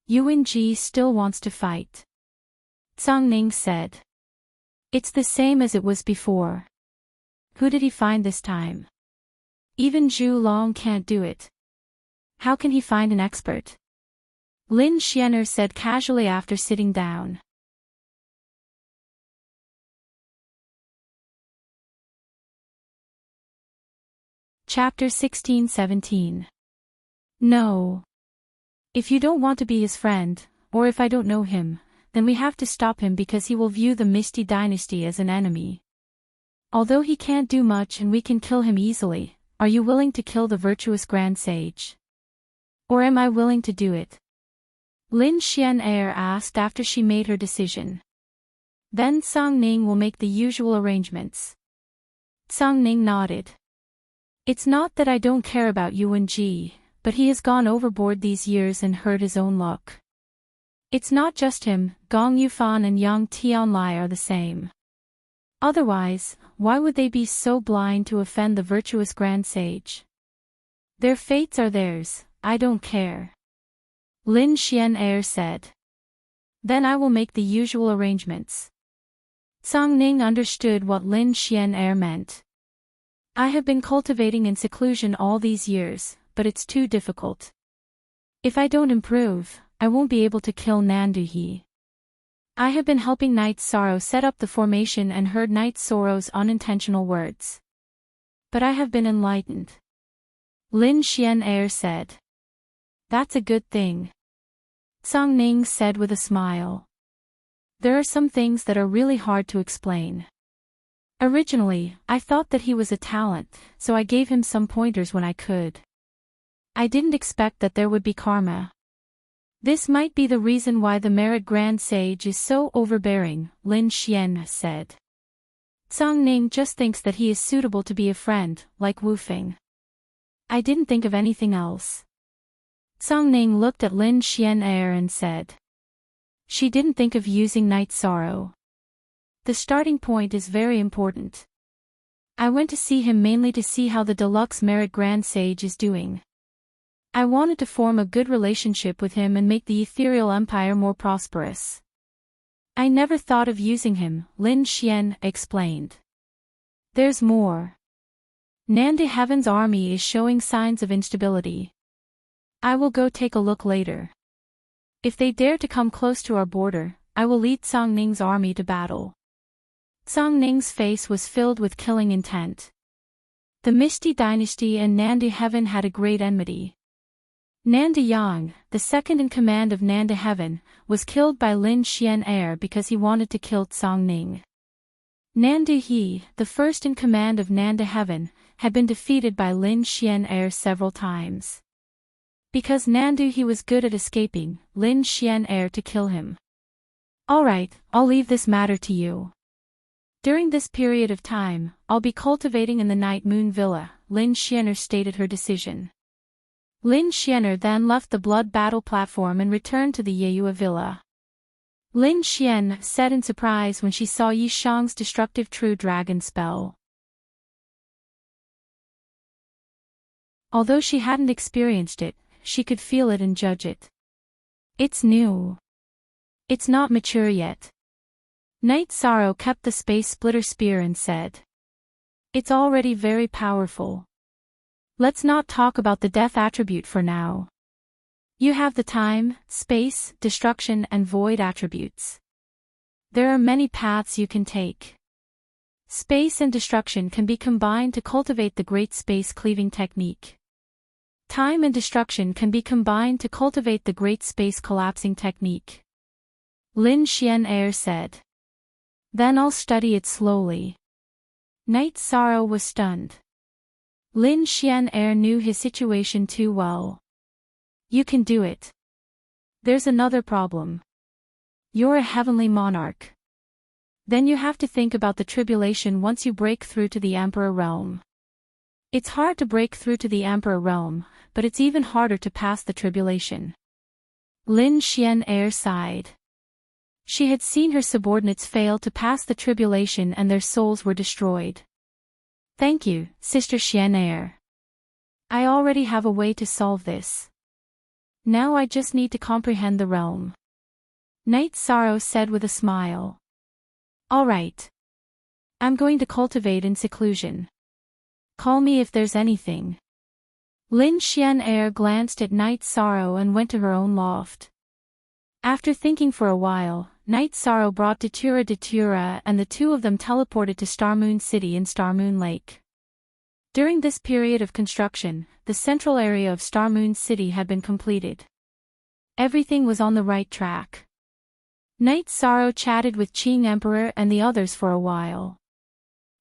Yuanji still wants to fight. Zhang Ning said. It's the same as it was before. Who did he find this time? Even Zhu Long can't do it. How can he find an expert? Lin Xianer said casually after sitting down. Chapter 16-17. No. If you don't want to be his friend, or if I don't know him, then we have to stop him because he will view the Misty Dynasty as an enemy. Although he can't do much and we can kill him easily, are you willing to kill the virtuous Grand Sage? Or am I willing to do it? Lin Xianer asked after she made her decision. Then Zhang Ning will make the usual arrangements. Zhang Ning nodded. It's not that I don't care about Yuanji, but he has gone overboard these years and hurt his own luck. It's not just him, Gong Yufan and Yang Tianlai are the same. Otherwise, why would they be so blind to offend the virtuous Grand Sage? Their fates are theirs, I don't care. Lin Xianer said. Then I will make the usual arrangements. Zhang Ning understood what Lin Xianer meant. I have been cultivating in seclusion all these years, but it's too difficult. If I don't improve, I won't be able to kill Nanduhi. I have been helping Night Sorrow set up the formation and heard Night Sorrow's unintentional words. But I have been enlightened. Lin Xianer said. That's a good thing. Zhang Ning said with a smile. There are some things that are really hard to explain. Originally, I thought that he was a talent, so I gave him some pointers when I could. I didn't expect that there would be karma. This might be the reason why the Merit Grand Sage is so overbearing, Lin Xian said. Zhang Ning just thinks that he is suitable to be a friend, like Wu Feng. I didn't think of anything else. Zhang Ning looked at Lin Xianer and said. She didn't think of using Night Sorrow. The starting point is very important. I went to see him mainly to see how the deluxe Merit Grand Sage is doing. I wanted to form a good relationship with him and make the Ethereal Empire more prosperous. I never thought of using him, Lin Xian explained. There's more. Nandi Heaven's army is showing signs of instability. I will go take a look later. If they dare to come close to our border, I will lead Song Ning's army to battle. Song Ning's face was filled with killing intent. The Misty Dynasty and Nandi Heaven had a great enmity. Nandi Yang, the second in command of Nandi Heaven, was killed by Lin Xian heir because he wanted to kill Song Ning. Nandi He, the first in command of Nandi Heaven, had been defeated by Lin Xian heir several times. Because Nandi He was good at escaping, Lin Xian heir to kill him. Alright, I'll leave this matter to you. During this period of time, I'll be cultivating in the Night Moon Villa, Lin Xianer stated her decision. Lin Xianer then left the Blood Battle platform and returned to the Yeyue Villa. Lin Xian said in surprise when she saw Yi Shang's destructive True Dragon spell. Although she hadn't experienced it, she could feel it and judge it. It's new. It's not mature yet. Night Sorrow kept the Space Splitter Spear and said. It's already very powerful. Let's not talk about the death attribute for now. You have the time, space, destruction and void attributes. There are many paths you can take. Space and destruction can be combined to cultivate the Great Space Cleaving Technique. Time and destruction can be combined to cultivate the Great Space Collapsing Technique. Lin Xian heir said. Then I'll study it slowly. Night Sorrow was stunned. Lin Xian heir knew his situation too well. You can do it. There's another problem. You're a heavenly monarch. Then you have to think about the tribulation once you break through to the Emperor realm. It's hard to break through to the Emperor realm, but it's even harder to pass the tribulation. Lin Xian heir sighed. She had seen her subordinates fail to pass the tribulation and their souls were destroyed. Thank you, Sister Xian heir. I already have a way to solve this. Now I just need to comprehend the realm. Night Sorrow said with a smile. All right. I'm going to cultivate in seclusion. Call me if there's anything. Lin Xian heir glanced at Night Sorrow and went to her own loft. After thinking for a while, Night Sorrow brought Datura and the two of them teleported to Starmoon City in Starmoon Lake. During this period of construction, the central area of Starmoon City had been completed. Everything was on the right track. Night Sorrow chatted with Qing Emperor and the others for a while.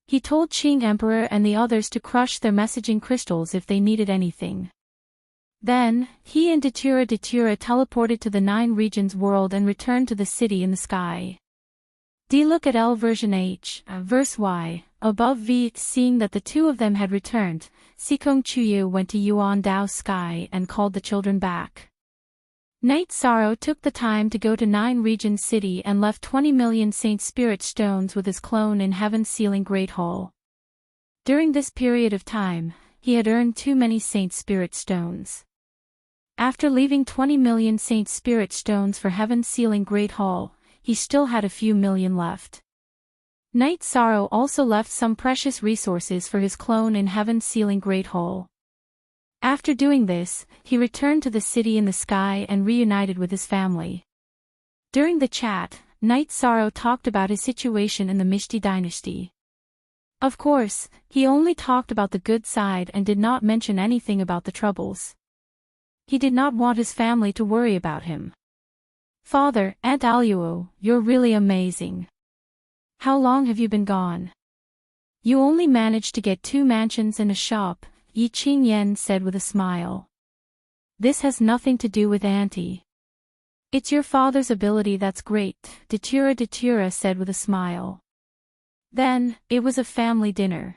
He told Qing Emperor and the others to crush their messaging crystals if they needed anything. Then, he and Datura teleported to the 9 regions world and returned to the city in the sky. D. Look at L version H, verse Y, above V. Seeing that the two of them had returned, Sikong Chuyu went to Yuan Dao's sky and called the children back. Night Sorrow took the time to go to 9 regions city and left 20 million Saint Spirit stones with his clone in Heaven's Sealing Great Hall. During this period of time, he had earned too many Saint Spirit stones. After leaving 20 million Saint Spirit stones for Heaven's Sealing Great Hall, he still had a few million left. Night Sorrow also left some precious resources for his clone in Heaven's Sealing Great Hall. After doing this, he returned to the city in the sky and reunited with his family. During the chat, Night Sorrow talked about his situation in the Misty Dynasty. Of course, he only talked about the good side and did not mention anything about the troubles. He did not want his family to worry about him. Father, Aunt Aluo, you're really amazing. How long have you been gone? You only managed to get 2 mansions and a shop, Yi Qingyan said with a smile. This has nothing to do with Auntie. It's your father's ability that's great, Datura said with a smile. Then, it was a family dinner.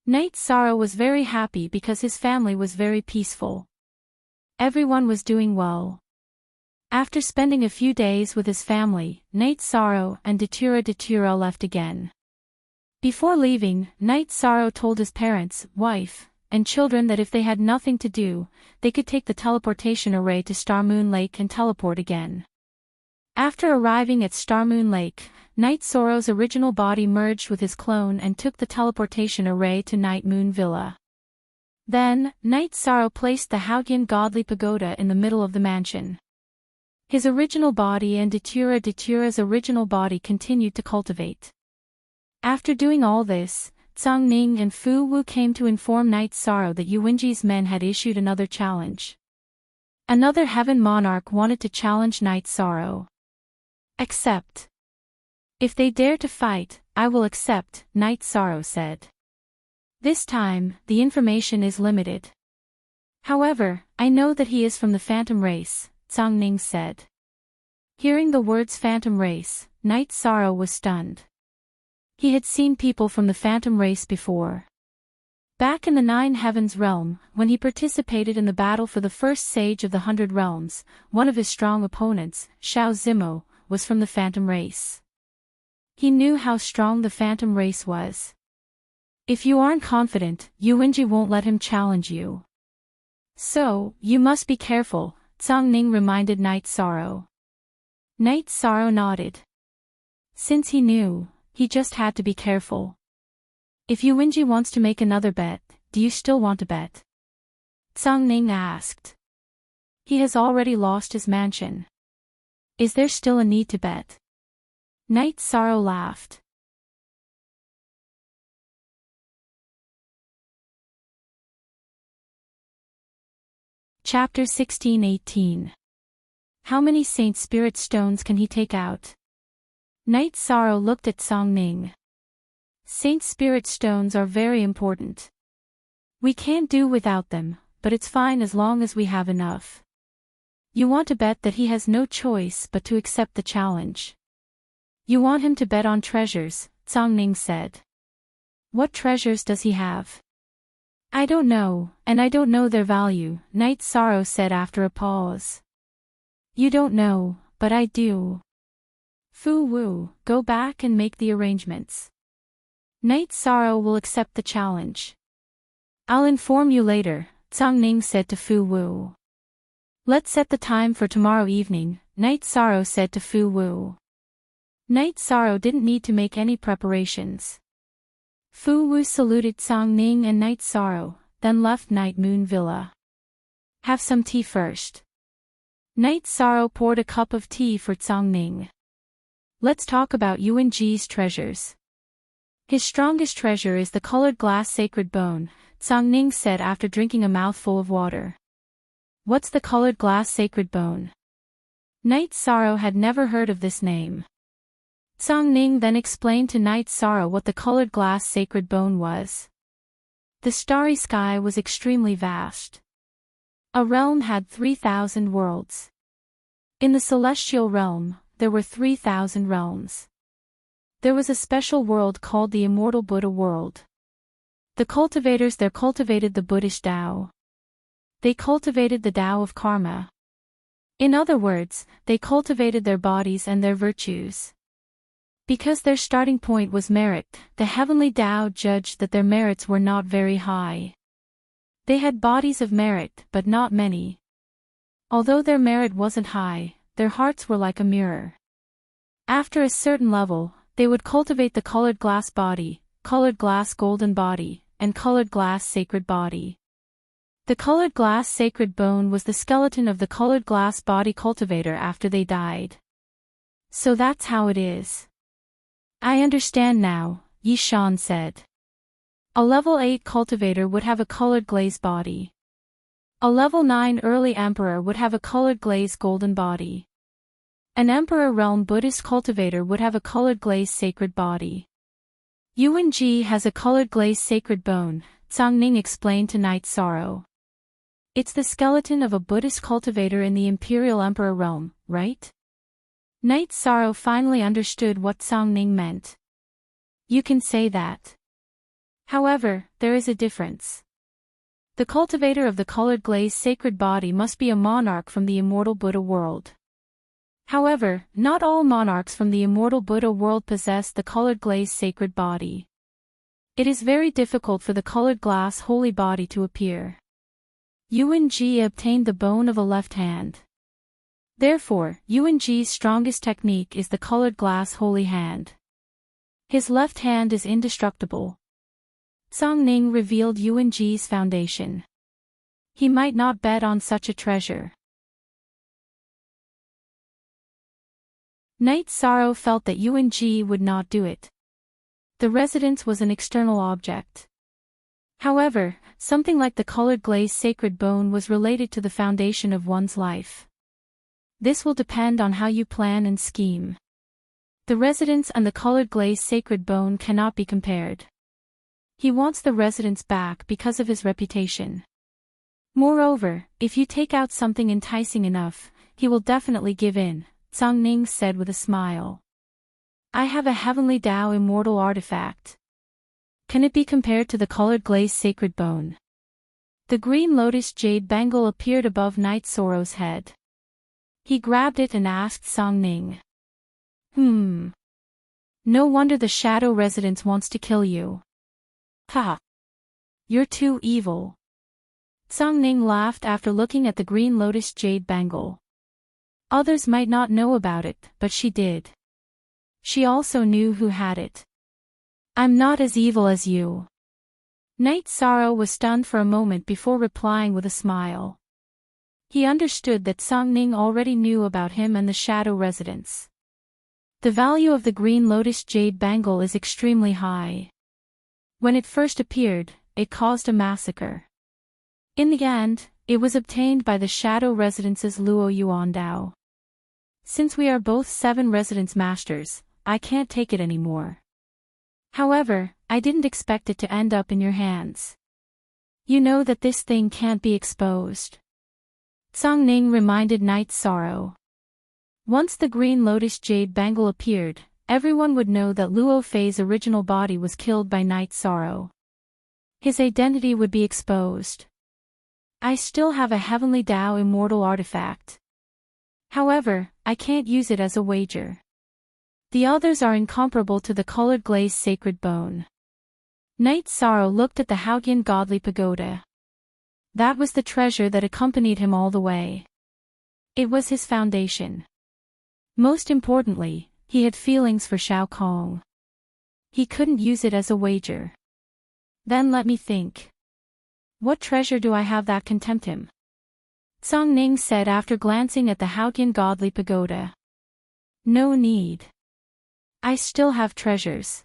Night Sorrow was very happy because his family was very peaceful. Everyone was doing well. After spending a few days with his family, Night Sorrow and Datura left again. Before leaving, Night Sorrow told his parents, wife, and children that if they had nothing to do, they could take the teleportation array to Star Moon Lake and teleport again. After arriving at Star Moon Lake, Night Sorrow's original body merged with his clone and took the teleportation array to Night Moon Villa. Then, Night Sorrow placed the Haugyan godly pagoda in the middle of the mansion. His original body and Datura's original body continued to cultivate. After doing all this, Tsang Ning and Fu Wu came to inform Night Sorrow that Yuwenji's men had issued another challenge. Another Heaven Monarch wanted to challenge Night Sorrow. Accept. If they dare to fight, I will accept, Night Sorrow said. This time, the information is limited. However, I know that he is from the Phantom Race, Tsang Ning said. Hearing the words Phantom Race, Night Sorrow was stunned. He had seen people from the Phantom Race before. Back in the Nine Heavens realm, when he participated in the battle for the first Sage of the 100 Realms, one of his strong opponents, Xiao Zimo, was from the Phantom Race. He knew how strong the Phantom Race was. If you aren't confident, Yuwenji won't let him challenge you. So, you must be careful, Tsang Ning reminded Night Sorrow. Night Sorrow nodded. Since he knew, he just had to be careful. If Yuwenji wants to make another bet, do you still want to bet? Tsang Ning asked. He has already lost his mansion. Is there still a need to bet? Night Sorrow laughed. Chapter 16-18. How many Saint Spirit Stones can he take out? Night Sorrow looked at Tsang Ning. Saint Spirit Stones are very important. We can't do without them, but it's fine as long as we have enough. You want to bet that he has no choice but to accept the challenge. You want him to bet on treasures, Tsang Ning said. What treasures does he have? I don't know, and I don't know their value, Night Sorrow said after a pause. You don't know, but I do. Fu Wu, go back and make the arrangements. Night Sorrow will accept the challenge. I'll inform you later, Tsang Ning said to Fu Wu. Let's set the time for tomorrow evening, Night Sorrow said to Fu Wu. Night Sorrow didn't need to make any preparations. Fu Wu saluted Tsang Ning and Night Sorrow, then left Night Moon Villa. Have some tea first. Night Sorrow poured a cup of tea for Tsang Ning. Let's talk about Yuwenji's treasures. His strongest treasure is the colored glass sacred bone, Tsang Ning said after drinking a mouthful of water. What's the colored glass sacred bone? Night Sorrow had never heard of this name. Tsang Ning then explained to Night Sorrow what the colored glass sacred bone was. The starry sky was extremely vast. A realm had 3,000 worlds. In the celestial realm, there were 3,000 realms. There was a special world called the Immortal Buddha world. The cultivators there cultivated the Buddhist Tao. They cultivated the Tao of karma. In other words, they cultivated their bodies and their virtues. Because their starting point was merit, the heavenly Tao judged that their merits were not very high. They had bodies of merit, but not many. Although their merit wasn't high, their hearts were like a mirror. After a certain level, they would cultivate the colored glass body, colored glass golden body, and colored glass sacred body. The colored glass sacred bone was the skeleton of the colored glass body cultivator after they died. So that's how it is. I understand now, Yi Shan said. A level 8 cultivator would have a colored glaze body. A level 9 early emperor would have a colored glaze golden body. An emperor realm Buddhist cultivator would have a colored glaze sacred body. Yuwenji has a colored glaze sacred bone, Tsang Ning explained to Night Sorrow. It's the skeleton of a Buddhist cultivator in the Imperial Emperor realm, right? Night Sorrow finally understood what Tsang Ning meant. You can say that. However, there is a difference. The cultivator of the colored glaze sacred body must be a monarch from the Immortal Buddha world. However, not all monarchs from the Immortal Buddha world possess the colored glaze sacred body. It is very difficult for the colored glass holy body to appear. Yuan-ji obtained the bone of a left hand. Therefore, Yuan-ji's strongest technique is the colored glass holy hand. His left hand is indestructible. Song-ning revealed Yuan-ji's foundation. He might not bet on such a treasure. Night Sorrow felt that Yuan-ji would not do it. The residence was an external object. However, something like the colored glaze sacred bone was related to the foundation of one's life. This will depend on how you plan and scheme. The residence and the colored glaze sacred bone cannot be compared. He wants the residence back because of his reputation. Moreover, if you take out something enticing enough, he will definitely give in, Song-ning said with a smile. I have a heavenly Tao immortal artifact. Can it be compared to the colored glaze sacred bone? The green lotus jade bangle appeared above Night Sorrow's head. He grabbed it and asked Song-ning. No wonder the shadow residence wants to kill you. Ha! You're too evil. Song-ning laughed after looking at the green lotus jade bangle. Others might not know about it, but she did. She also knew who had it. I'm not as evil as you. Night Sorrow was stunned for a moment before replying with a smile. He understood that Song-ning already knew about him and the shadow residence. The value of the green lotus jade bangle is extremely high. When it first appeared, it caused a massacre. In the end, it was obtained by the shadow residence's Luo Yuan Dao. Since we are both 7 residence masters, I can't take it anymore. However, I didn't expect it to end up in your hands. You know that this thing can't be exposed. Song-ning reminded Night Sorrow. Once the green lotus jade bangle appeared, everyone would know that Luo Fei's original body was killed by Night Sorrow. His identity would be exposed. I still have a heavenly Tao immortal artifact. However, I can't use it as a wager. The others are incomparable to the colored glaze sacred bone. Night Sorrow looked at the Haoyan godly pagoda. That was the treasure that accompanied him all the way. It was his foundation. Most importantly, he had feelings for Shao Kong. He couldn't use it as a wager. Then let me think. What treasure do I have that can tempt him? Song-ning said after glancing at the Haoyan godly pagoda. No need. I still have treasures.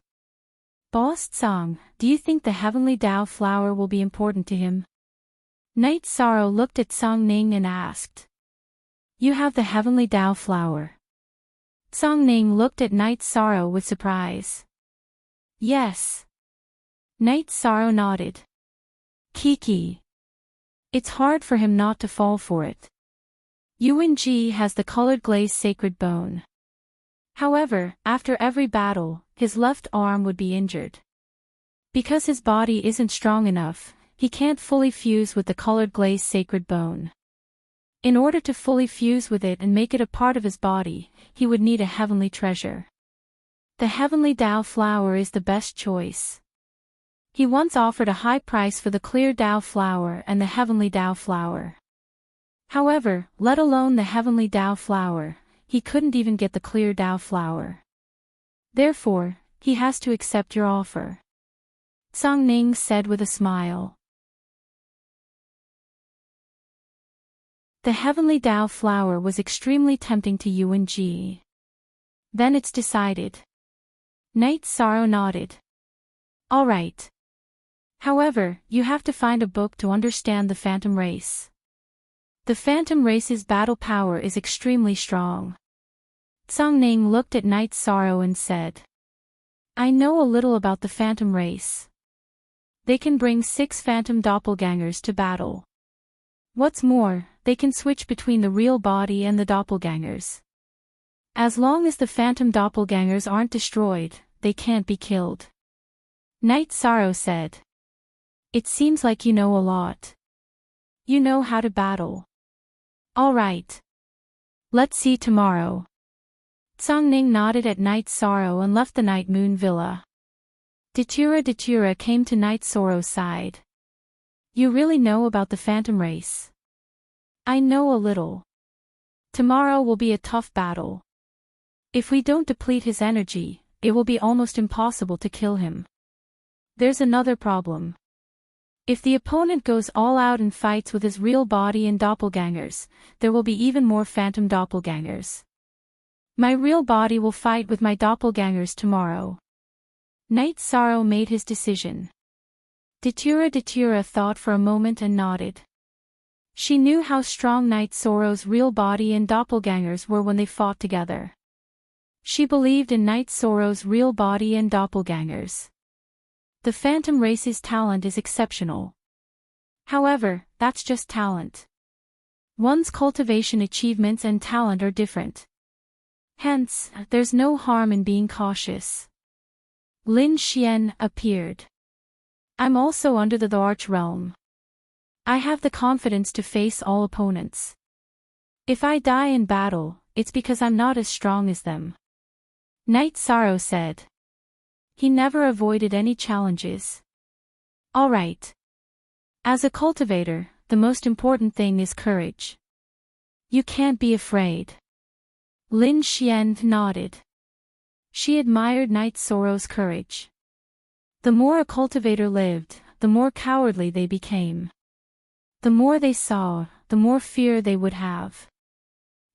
Boss Song, do you think the heavenly Tao flower will be important to him? Night Sorrow looked at Song-ning and asked. You have the heavenly Tao flower. Song-ning looked at Night Sorrow with surprise. Yes. Night Sorrow nodded. Kiki. It's hard for him not to fall for it. Yuan-ji has the colored glaze sacred bone. However, after every battle, his left arm would be injured. Because his body isn't strong enough, he can't fully fuse with the colored glaze sacred bone. In order to fully fuse with it and make it a part of his body, he would need a heavenly treasure. The heavenly Tao flower is the best choice. He once offered a high price for the clear Tao flower and the heavenly Tao flower. However, let alone the heavenly Tao flower, he couldn't even get the clear Tao flower. Therefore, he has to accept your offer. Song-ning said with a smile. The heavenly Tao flower was extremely tempting to Yuan-ji. Then it's decided. Night Sorrow nodded. All right. However, you have to find a book to understand the phantom race. The phantom race's battle power is extremely strong. Song-ning looked at Night Sorrow and said. I know a little about the phantom race. They can bring 6 phantom doppelgangers to battle. What's more, they can switch between the real body and the doppelgangers. As long as the phantom doppelgangers aren't destroyed, they can't be killed. Night Sorrow said. It seems like you know a lot. You know how to battle. All right. Let's see tomorrow. Song-ning nodded at Night Sorrow and left the Night Moon Villa. Datura came to Night Sorrow's side. You really know about the phantom race? I know a little. Tomorrow will be a tough battle. If we don't deplete his energy, it will be almost impossible to kill him. There's another problem. If the opponent goes all out and fights with his real body and doppelgangers, there will be even more phantom doppelgangers. My real body will fight with my doppelgangers tomorrow. Night Sorrow made his decision. Datura thought for a moment and nodded. She knew how strong Night Sorrow's real body and doppelgangers were when they fought together. She believed in Night Sorrow's real body and doppelgangers. The phantom race's talent is exceptional. However, that's just talent. One's cultivation achievements and talent are different. Hence, there's no harm in being cautious. Lin Xian appeared. I'm also under the Arch Realm. I have the confidence to face all opponents. If I die in battle, it's because I'm not as strong as them. Night Sorrow said. He never avoided any challenges. Alright. As a cultivator, the most important thing is courage. You can't be afraid. Lin Xian nodded. She admired Night Sorrow's courage. The more a cultivator lived, the more cowardly they became. The more they saw, the more fear they would have.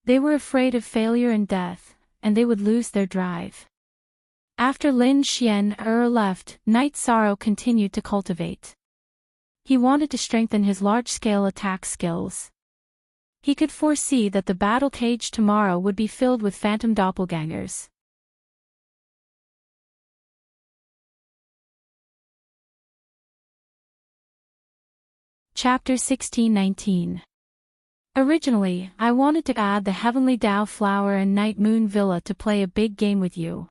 They were afraid of failure and death, and they would lose their drive. After Lin Xian left, Night Sorrow continued to cultivate. He wanted to strengthen his large-scale attack skills. He could foresee that the battle cage tomorrow would be filled with phantom doppelgangers. Chapter 16-19. Originally, I wanted to add the Heavenly Dao Flower and Night Moon Villa to play a big game with you.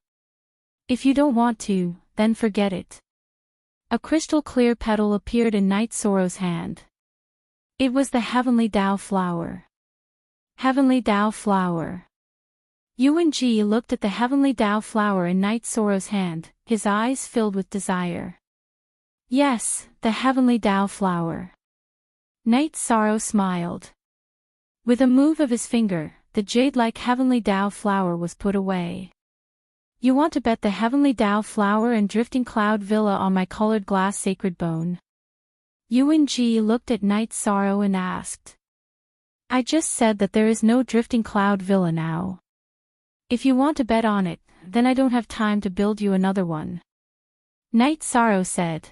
If you don't want to, then forget it. A crystal-clear petal appeared in Night Sorrow's hand. It was the Heavenly Dao Flower. Heavenly Dao Flower. Yuan Ji looked at the Heavenly Dao Flower in Night Sorrow's hand, his eyes filled with desire. Yes, the Heavenly Dao Flower. Night Sorrow smiled. With a move of his finger, the jade-like Heavenly Dao Flower was put away. You want to bet the Heavenly Dao Flower and Drifting Cloud Villa on my colored glass sacred bone? Yuan Ji looked at Night Sorrow and asked. I just said that there is no Drifting Cloud Villa now. If you want to bet on it, then I don't have time to build you another one. Night Sorrow said.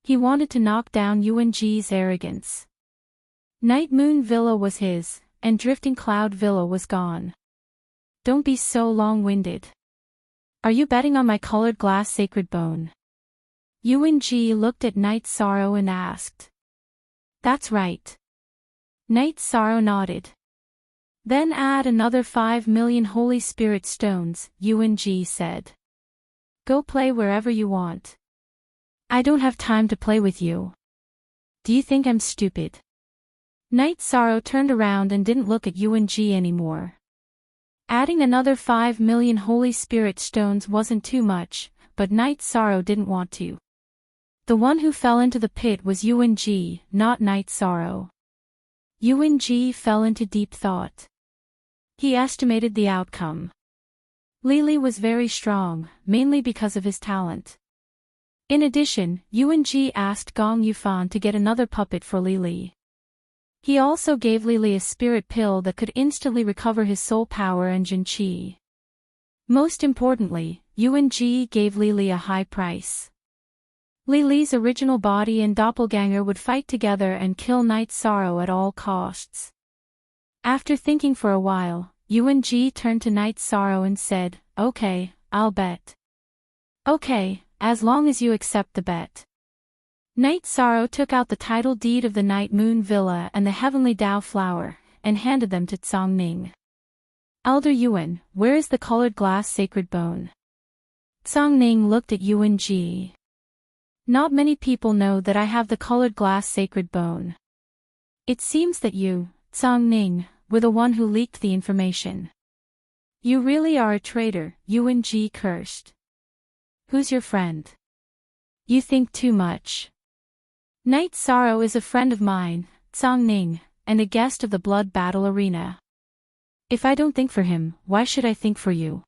He wanted to knock down Yuan Ji's arrogance. Night Moon Villa was his, and Drifting Cloud Villa was gone. Don't be so long-winded. Are you betting on my colored glass sacred bone? Yuan Ji looked at Night Sorrow and asked. That's right. Night Sorrow nodded. Then add another 5 million Holy Spirit stones, Yuan Ji said. Go play wherever you want. I don't have time to play with you. Do you think I'm stupid? Night Sorrow turned around and didn't look at Yuan Ji anymore. Adding another 5 million Holy Spirit stones wasn't too much, but Night Sorrow didn't want to. The one who fell into the pit was Yuan Ji, not Night Sorrow. Yuan Ji fell into deep thought. He estimated the outcome. Li was very strong, mainly because of his talent. In addition, Yuan Ji asked Gong Yufan to get another puppet for Li. He also gave Li a spirit pill that could instantly recover his soul power and Jin Qi. Most importantly, Yuan Ji gave Li a high price. Li's original body and doppelganger would fight together and kill Night Sorrow at all costs. After thinking for a while, Yuan Ji turned to Night Sorrow and said, Okay, I'll bet. Okay, as long as you accept the bet. Night Sorrow took out the title deed of the Night Moon Villa and the Heavenly Dao Flower, and handed them to Tsang Ning. Elder Yuan, where is the colored glass sacred bone? Tsang Ning looked at Yuan Ji. Not many people know that I have the colored glass sacred bone. It seems that you, Tsang Ning, were the one who leaked the information. You really are a traitor, Yuan Ji cursed. Who's your friend? You think too much. Night Sorrow is a friend of mine, Tsang Ning, and a guest of the Blood Battle Arena. If I don't think for him, why should I think for you?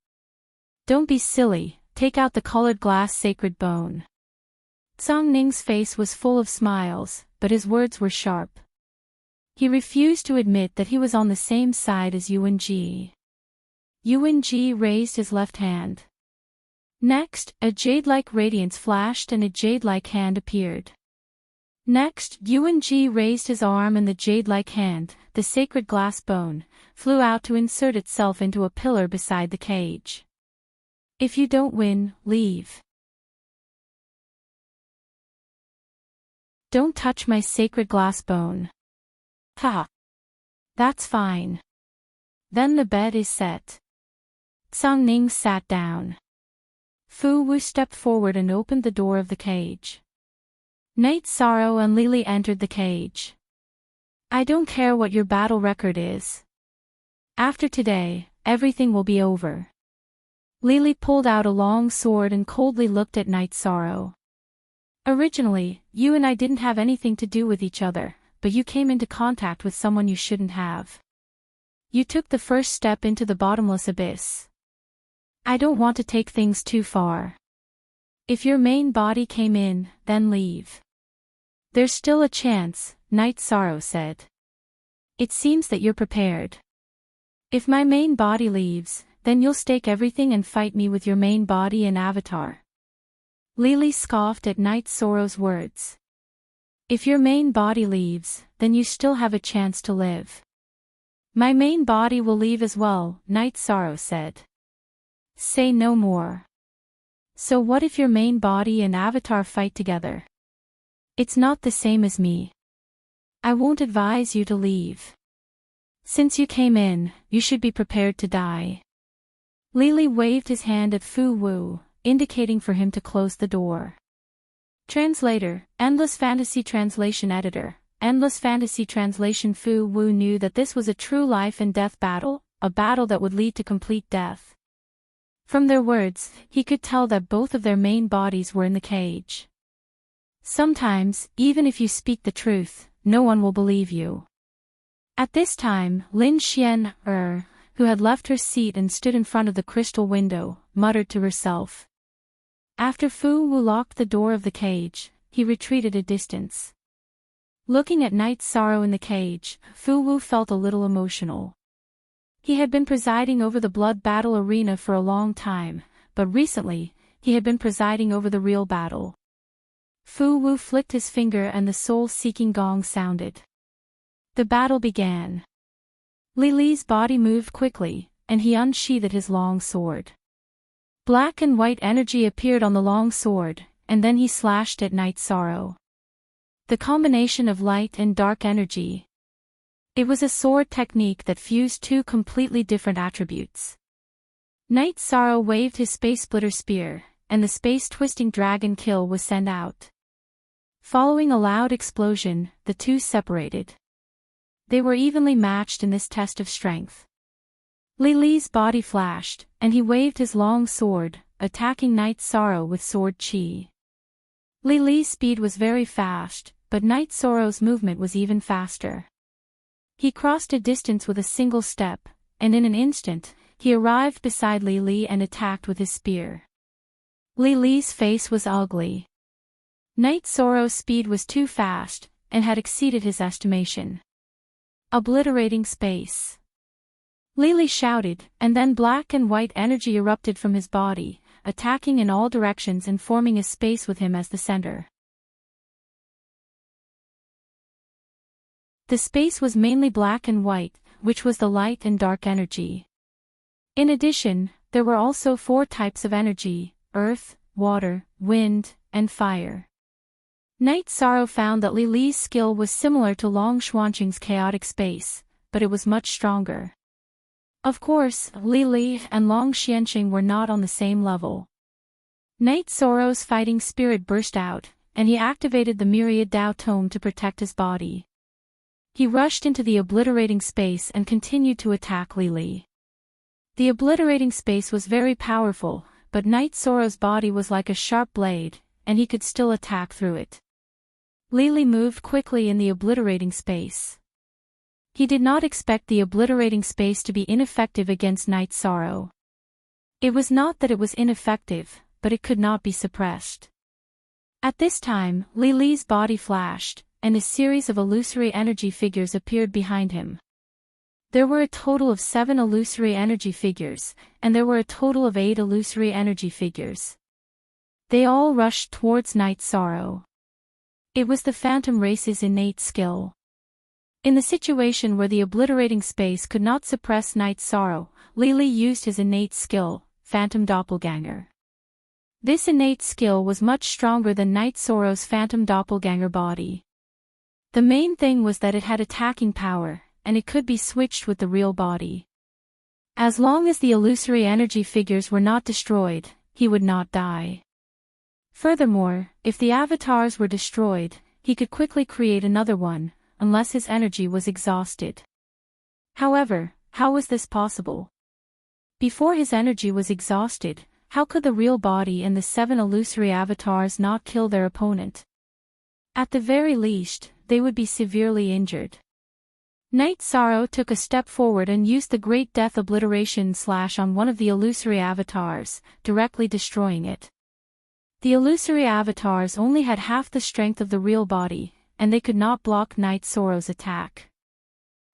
Don't be silly, take out the colored glass sacred bone. Tsang Ning's face was full of smiles, but his words were sharp. He refused to admit that he was on the same side as Yuan Ji. Yuan Ji raised his left hand. Next, a jade-like radiance flashed and a jade-like hand appeared. Next, Yuan Ji raised his arm and the jade-like hand, the sacred glass bone, flew out to insert itself into a pillar beside the cage. If you don't win, leave. Don't touch my sacred glass bone. Ha! That's fine. Then the bet is set. Tsang Ning sat down. Fu Wu stepped forward and opened the door of the cage. Night Sorrow and Lily entered the cage. I don't care what your battle record is. After today, everything will be over. Lily pulled out a long sword and coldly looked at Night Sorrow. Originally, you and I didn't have anything to do with each other, but you came into contact with someone you shouldn't have. You took the first step into the bottomless abyss. I don't want to take things too far. If your main body came in, then leave. There's still a chance, Night Sorrow said. It seems that you're prepared. If my main body leaves, then you'll stake everything and fight me with your main body and avatar. Lily scoffed at Night Sorrow's words. If your main body leaves, then you still have a chance to live. My main body will leave as well, Night Sorrow said. Say no more. So what if your main body and avatar fight together? It's not the same as me. I won't advise you to leave. Since you came in, you should be prepared to die. Lily waved his hand at Fu Wu, indicating for him to close the door. Translator, Endless Fantasy Translation Editor, Endless Fantasy Translation. Fu Wu knew that this was a true life and death battle, a battle that would lead to complete death. From their words, he could tell that both of their main bodies were in the cage. Sometimes, even if you speak the truth, no one will believe you. At this time, Lin Xian, who had left her seat and stood in front of the crystal window, muttered to herself. After Fu Wu locked the door of the cage, he retreated a distance. Looking at Night Sorrow in the cage, Fu Wu felt a little emotional. He had been presiding over the blood battle arena for a long time, but recently, he had been presiding over the real battle. Fu Wu flicked his finger and the soul-seeking gong sounded. The battle began. Lily's body moved quickly, and he unsheathed his long sword. Black and white energy appeared on the long sword, and then he slashed at Night Sorrow. The combination of light and dark energy. It was a sword technique that fused two completely different attributes. Night Sorrow waved his Space Splitter Spear, and the space-twisting dragon kill was sent out. Following a loud explosion, the two separated. They were evenly matched in this test of strength. Lily's body flashed, and he waved his long sword, attacking Night Sorrow with sword chi. Lily's speed was very fast, but Night Sorrow's movement was even faster. He crossed a distance with a single step, and in an instant, he arrived beside Lily and attacked with his spear. Lily's face was ugly. Night Sorrow's speed was too fast, and had exceeded his estimation. Obliterating space. Lily shouted, and then black and white energy erupted from his body, attacking in all directions and forming a space with him as the center. The space was mainly black and white, which was the light and dark energy. In addition, there were also 4 types of energy: earth, water, wind, and fire. Night Sorrow found that Lily's skill was similar to Long Xuanqing's chaotic space, but it was much stronger. Of course, Lily and Long Xuanqing were not on the same level. Night Sorrow's fighting spirit burst out, and he activated the Myriad Dao Tome to protect his body. He rushed into the obliterating space and continued to attack Lily. The obliterating space was very powerful, but Night Sorrow's body was like a sharp blade, and he could still attack through it. Lily moved quickly in the obliterating space. He did not expect the obliterating space to be ineffective against Night Sorrow. It was not that it was ineffective, but it could not be suppressed. At this time, Lily's body flashed, and a series of illusory energy figures appeared behind him. There were a total of 7 illusory energy figures, and there were a total of 8 illusory energy figures. They all rushed towards Night Sorrow. It was the Phantom Race's innate skill. In the situation where the obliterating space could not suppress Night Sorrow, Lily used his innate skill, Phantom Doppelganger. This innate skill was much stronger than Night Sorrow's Phantom Doppelganger body. The main thing was that it had attacking power, and it could be switched with the real body. As long as the illusory energy figures were not destroyed, he would not die. Furthermore, if the avatars were destroyed, he could quickly create another one, unless his energy was exhausted. However, how was this possible? Before his energy was exhausted, how could the real body and the 7 illusory avatars not kill their opponent? At the very least, they would be severely injured. Night Sorrow took a step forward and used the Great Death Obliteration Slash on one of the illusory avatars, directly destroying it. The illusory avatars only had half the strength of the real body, and they could not block Night Sorrow's attack.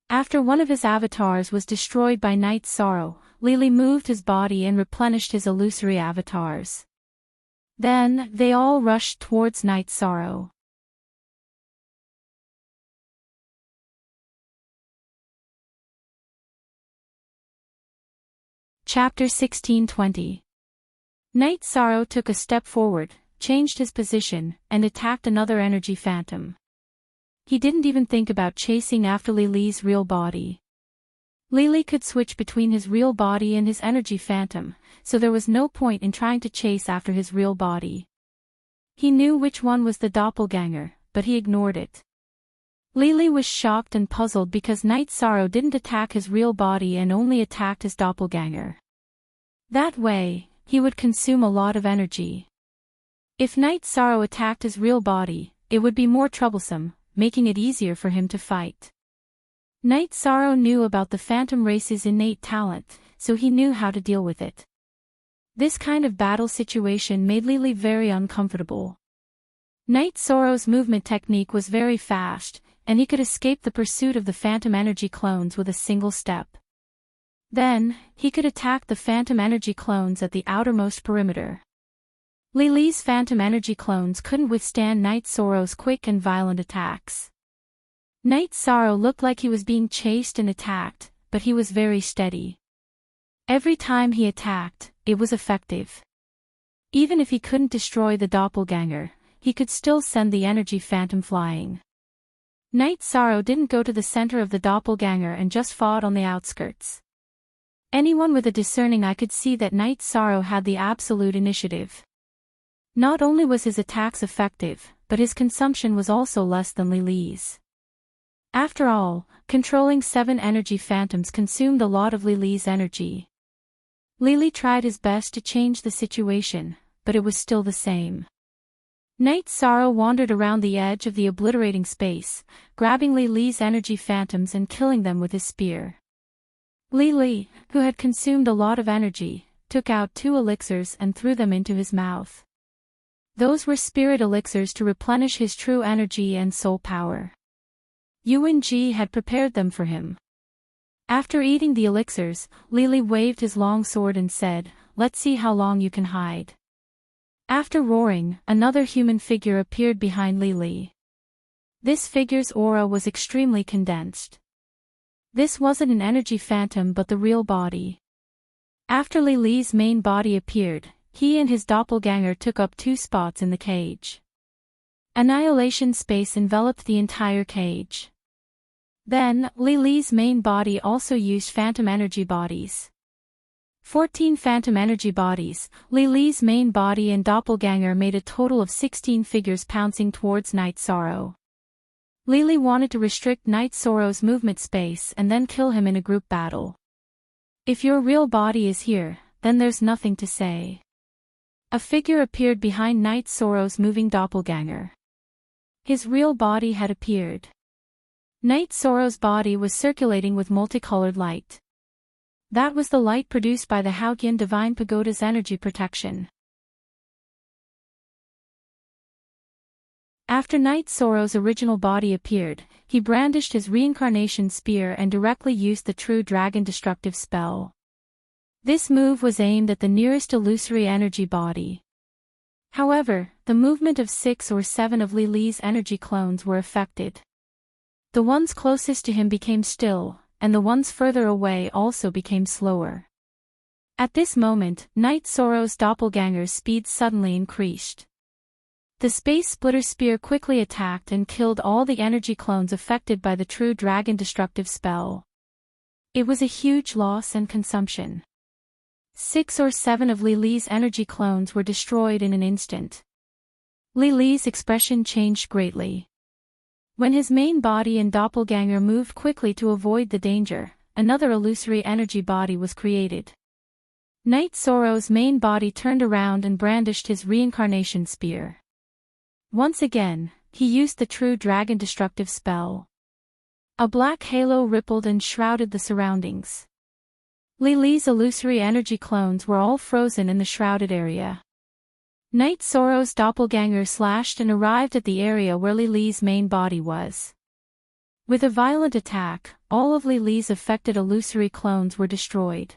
After one of his avatars was destroyed by Night Sorrow, Lily moved his body and replenished his illusory avatars. Then, they all rushed towards Night Sorrow. Chapter 16:20. Night Sorrow took a step forward, changed his position, and attacked another energy phantom. He didn't even think about chasing after Lily's real body. Lily could switch between his real body and his energy phantom, so there was no point in trying to chase after his real body. He knew which one was the doppelganger, but he ignored it. Lily was shocked and puzzled because Night Sorrow didn't attack his real body and only attacked his doppelganger. That way, he would consume a lot of energy. If Night Sorrow attacked his real body, it would be more troublesome, making it easier for him to fight. Night Sorrow knew about the Phantom Race's innate talent, so he knew how to deal with it. This kind of battle situation made Lily very uncomfortable. Night Sorrow's movement technique was very fast, and he could escape the pursuit of the Phantom Energy clones with a single step. Then, he could attack the Phantom Energy clones at the outermost perimeter. Lily's Phantom Energy clones couldn't withstand Night Sorrow's quick and violent attacks. Night Sorrow looked like he was being chased and attacked, but he was very steady. Every time he attacked, it was effective. Even if he couldn't destroy the doppelganger, he could still send the energy phantom flying. Night Sorrow didn't go to the center of the doppelganger and just fought on the outskirts. Anyone with a discerning eye could see that Night Sorrow had the absolute initiative. Not only was his attacks effective, but his consumption was also less than Lily's. After all, controlling 7 energy phantoms consumed a lot of Lily's energy. Lily tried his best to change the situation, but it was still the same. Night Sorrow wandered around the edge of the obliterating space, grabbing Lily's energy phantoms and killing them with his spear. Lily, who had consumed a lot of energy, took out 2 elixirs and threw them into his mouth. Those were spirit elixirs to replenish his true energy and soul power. UNG had prepared them for him. After eating the elixirs, Lily waved his long sword and said, "Let's see how long you can hide." After roaring, another human figure appeared behind Lily. This figure's aura was extremely condensed. This wasn't an energy phantom but the real body. After Lily's main body appeared, he and his doppelganger took up 2 spots in the cage. Annihilation space enveloped the entire cage. Then, Lily's main body also used phantom energy bodies. 14 phantom energy bodies, Lily's main body and doppelganger made a total of 16 figures pouncing towards Night Sorrow. Lily wanted to restrict Night Sorrow's movement space and then kill him in a group battle. If your real body is here, then there's nothing to say. A figure appeared behind Night Sorrow's moving doppelganger. His real body had appeared. Night Sorrow's body was circulating with multicolored light. That was the light produced by the Haoqian Divine Pagoda's energy protection. After Night Sorrow's original body appeared, he brandished his reincarnation spear and directly used the True Dragon destructive spell. This move was aimed at the nearest illusory energy body. However, the movement of 6 or 7 of Li Li's energy clones were affected. The ones closest to him became still, and the ones further away also became slower. At this moment, Night Sorrow's doppelganger's speed suddenly increased. The Space Splitter Spear quickly attacked and killed all the energy clones affected by the True Dragon destructive spell. It was a huge loss and consumption. 6 or 7 of Li Li's energy clones were destroyed in an instant. Li Li's expression changed greatly. When his main body and doppelganger moved quickly to avoid the danger, another illusory energy body was created. Night Sorrow's main body turned around and brandished his reincarnation spear. Once again, he used the True Dragon destructive spell. A black halo rippled and shrouded the surroundings. Li Li's illusory energy clones were all frozen in the shrouded area. Night Sorrow's doppelganger slashed and arrived at the area where Li Li's main body was. With a violent attack, all of Li Li's affected illusory clones were destroyed.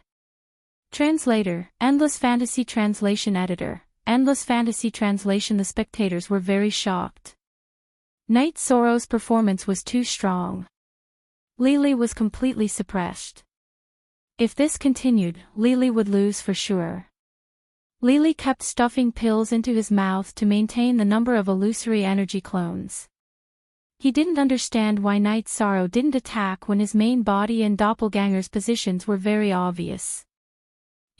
Translator, Endless Fantasy Translation Editor, Endless Fantasy Translation. The spectators were very shocked. Night Sorrow's performance was too strong. Li Li was completely suppressed. If this continued, Li Li would lose for sure. Li Li kept stuffing pills into his mouth to maintain the number of illusory energy clones. He didn't understand why Night Sorrow didn't attack when his main body and doppelganger's positions were very obvious.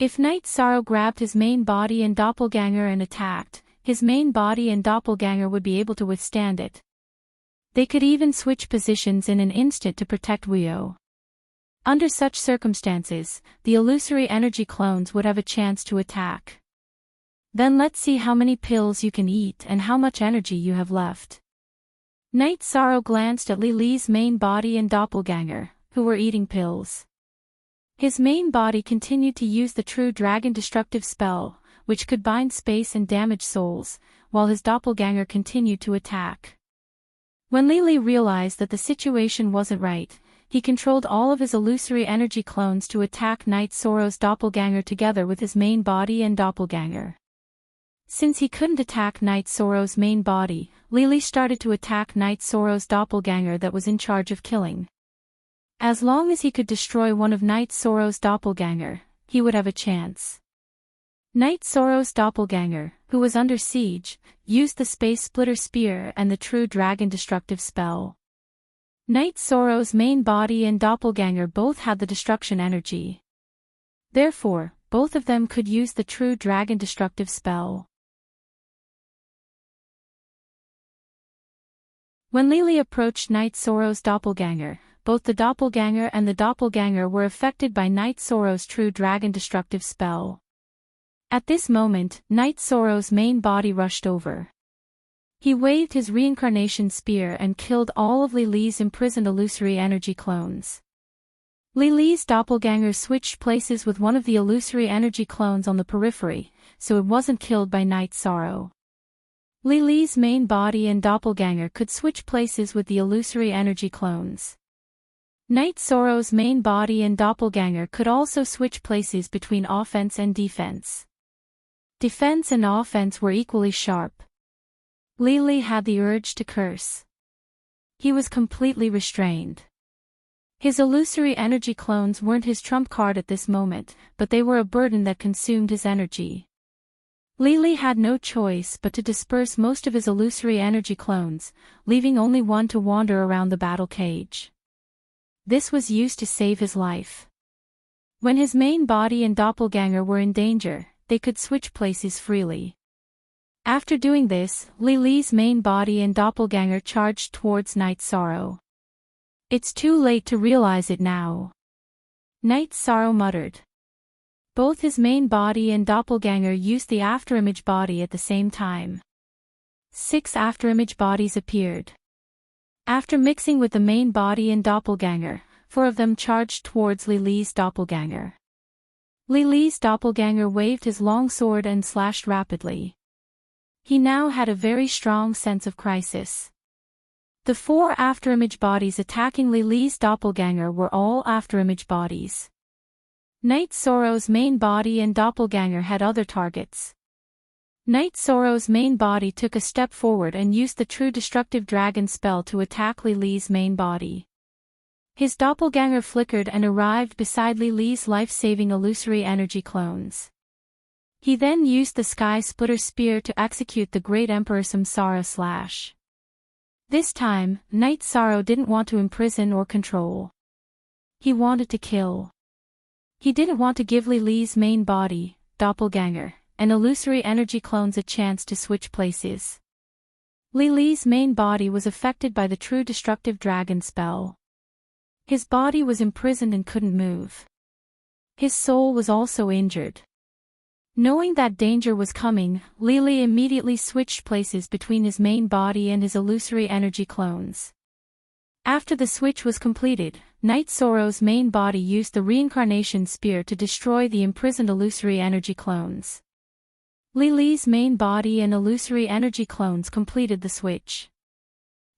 If Night Sorrow grabbed his main body and doppelganger and attacked, his main body and doppelganger would be able to withstand it. They could even switch positions in an instant to protect Wio. Under such circumstances, the illusory energy clones would have a chance to attack. Then let's see how many pills you can eat and how much energy you have left. Night Sorrow glanced at Li Li's main body and doppelganger, who were eating pills. His main body continued to use the True Dragon destructive spell, which could bind space and damage souls, while his doppelganger continued to attack. When Li Li realized that the situation wasn't right, he controlled all of his illusory energy clones to attack Night Sorrow's doppelganger together with his main body and doppelganger. Since he couldn't attack Night Sorrow's main body, Li Li started to attack Night Sorrow's doppelganger that was in charge of killing. As long as he could destroy one of Night Sorrow's doppelganger, he would have a chance. Night Sorrow's doppelganger, who was under siege, used the Space Splitter Spear and the True Dragon destructive spell. Night Sorrow's main body and doppelganger both had the destruction energy. Therefore, both of them could use the True Dragon destructive spell. When Li Li approached Night Sorrow's doppelganger, both the doppelganger and the doppelganger were affected by Night Sorrow's True Dragon destructive spell. At this moment, Night Sorrow's main body rushed over. He waved his reincarnation spear and killed all of Li Li's imprisoned illusory energy clones. Li Li's doppelganger switched places with one of the illusory energy clones on the periphery, so it wasn't killed by Night Sorrow. Li Li's main body and doppelganger could switch places with the illusory energy clones. Night Sorrow's main body and doppelganger could also switch places between offense and defense. Defense and offense were equally sharp. Li Li had the urge to curse. He was completely restrained. His illusory energy clones weren't his trump card at this moment, but they were a burden that consumed his energy. Li Li had no choice but to disperse most of his illusory energy clones, leaving only one to wander around the battle cage. This was used to save his life. When his main body and doppelganger were in danger, they could switch places freely. After doing this, Li Li's main body and doppelganger charged towards Night Sorrow. It's too late to realize it now. Night Sorrow muttered. Both his main body and doppelganger used the afterimage body at the same time. 6 afterimage bodies appeared. After mixing with the main body and doppelganger, 4 of them charged towards Lily's doppelganger. Lily's doppelganger waved his long sword and slashed rapidly. He now had a very strong sense of crisis. The 4 afterimage bodies attacking Lily's doppelganger were all afterimage bodies. Night Sorrow's main body and doppelganger had other targets. Night Sorrow's main body took a step forward and used the True Destructive Dragon spell to attack Lily's main body. His doppelganger flickered and arrived beside Lily's life-saving illusory energy clones. He then used the Sky Splitter Spear to execute the Great Emperor Samsara Slash. This time, Night Sorrow didn't want to imprison or control. He wanted to kill. He didn't want to give Lily's main body, doppelganger, and illusory energy clones a chance to switch places. Lily's main body was affected by the True Destructive Dragon spell. His body was imprisoned and couldn't move. His soul was also injured. Knowing that danger was coming, Lily immediately switched places between his main body and his illusory energy clones. After the switch was completed, Night Sorrow's main body used the Reincarnation Spear to destroy the imprisoned illusory energy clones. Lily's main body and illusory energy clones completed the switch.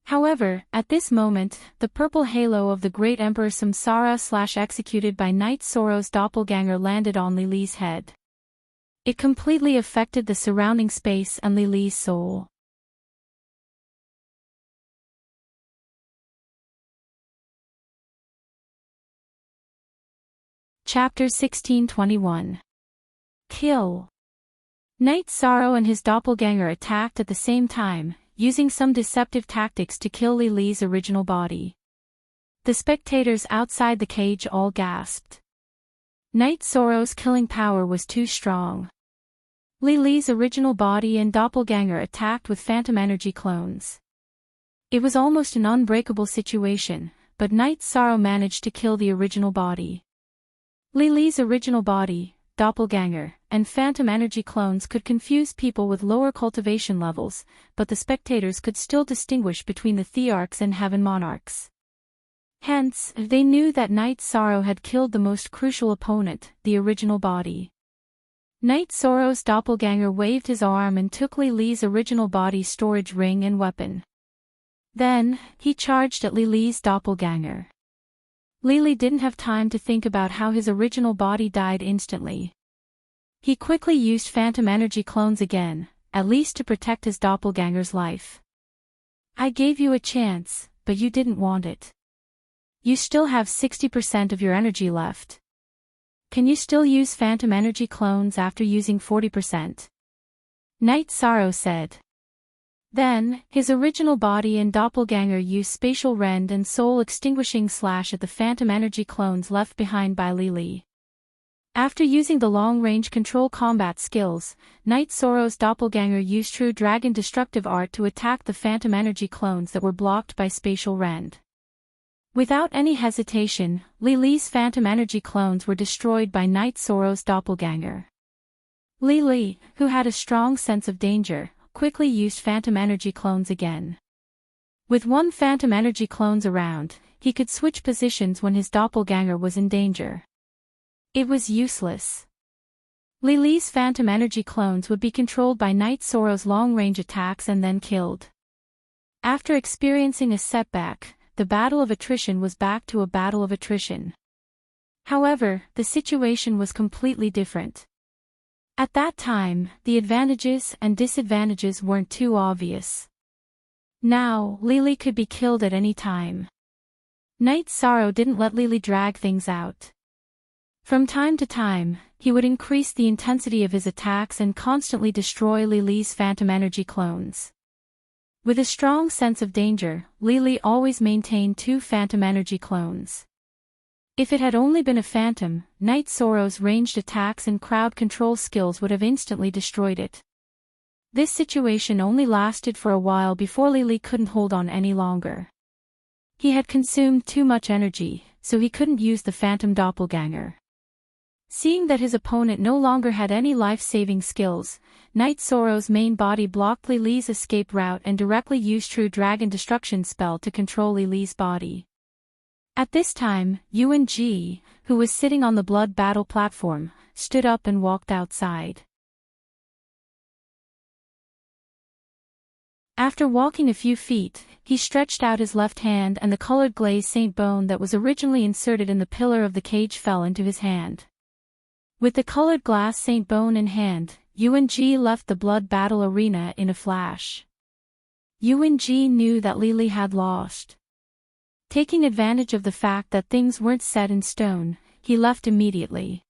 However, at this moment, the purple halo of the Great Emperor Samsara Slash executed by Night Sorrow's doppelganger landed on Lily's head. It completely affected the surrounding space and Lily's soul. Chapter 1621. Kill. Night Sorrow and his doppelganger attacked at the same time, using some deceptive tactics to kill Lily's original body. The spectators outside the cage all gasped. Night Sorrow's killing power was too strong. Lily's original body and doppelganger attacked with phantom energy clones. It was almost an unbreakable situation, but Night Sorrow managed to kill the original body. Lily's original body, doppelganger, and phantom energy clones could confuse people with lower cultivation levels, but the spectators could still distinguish between the Thearchs and Heaven Monarchs. Hence, they knew that Night Sorrow had killed the most crucial opponent, the original body. Night Sorrow's doppelganger waved his arm and took Lily's original body's storage ring and weapon. Then, he charged at Lily's doppelganger. Lily didn't have time to think about how his original body died instantly. He quickly used phantom energy clones again, at least to protect his doppelganger's life. I gave you a chance, but you didn't want it. You still have 60% of your energy left. Can you still use phantom energy clones after using 40%? Night Sorrow said. Then, his original body and doppelganger used spatial rend and soul extinguishing slash at the phantom energy clones left behind by Lily. After using the long-range control combat skills, Night Sorrow's doppelganger used True Dragon Destructive Art to attack the phantom energy clones that were blocked by spatial rend. Without any hesitation, Lily's phantom energy clones were destroyed by Night Sorrow's doppelganger. Lily, who had a strong sense of danger, quickly used phantom energy clones again. With one phantom energy clones around, he could switch positions when his doppelganger was in danger. It was useless. Lily's phantom energy clones would be controlled by Night Sorrow's long-range attacks and then killed. After experiencing a setback, the battle of attrition was back to a battle of attrition. However, the situation was completely different. At that time, the advantages and disadvantages weren't too obvious. Now, Lily could be killed at any time. Night Sorrow didn't let Lily drag things out. From time to time, he would increase the intensity of his attacks and constantly destroy Lily's phantom energy clones. With a strong sense of danger, Lily always maintained 2 phantom energy clones. If it had only been a phantom, Night Sorrow's ranged attacks and crowd control skills would have instantly destroyed it. This situation only lasted for a while before Lily couldn't hold on any longer. He had consumed too much energy, so he couldn't use the phantom doppelganger. Seeing that his opponent no longer had any life-saving skills, Knight Zoro's main body blocked Li Li's escape route and directly used True Dragon Destruction spell to control Li Li's body. At this time, Yuan Ji, who was sitting on the blood battle platform, stood up and walked outside. After walking a few feet, he stretched out his left hand and the colored glazed saint bone that was originally inserted in the pillar of the cage fell into his hand. With the colored glass saint bone in hand, Yuan Ji left the blood battle arena in a flash. Yuan Ji knew that Li Li had lost. Taking advantage of the fact that things weren't set in stone, he left immediately.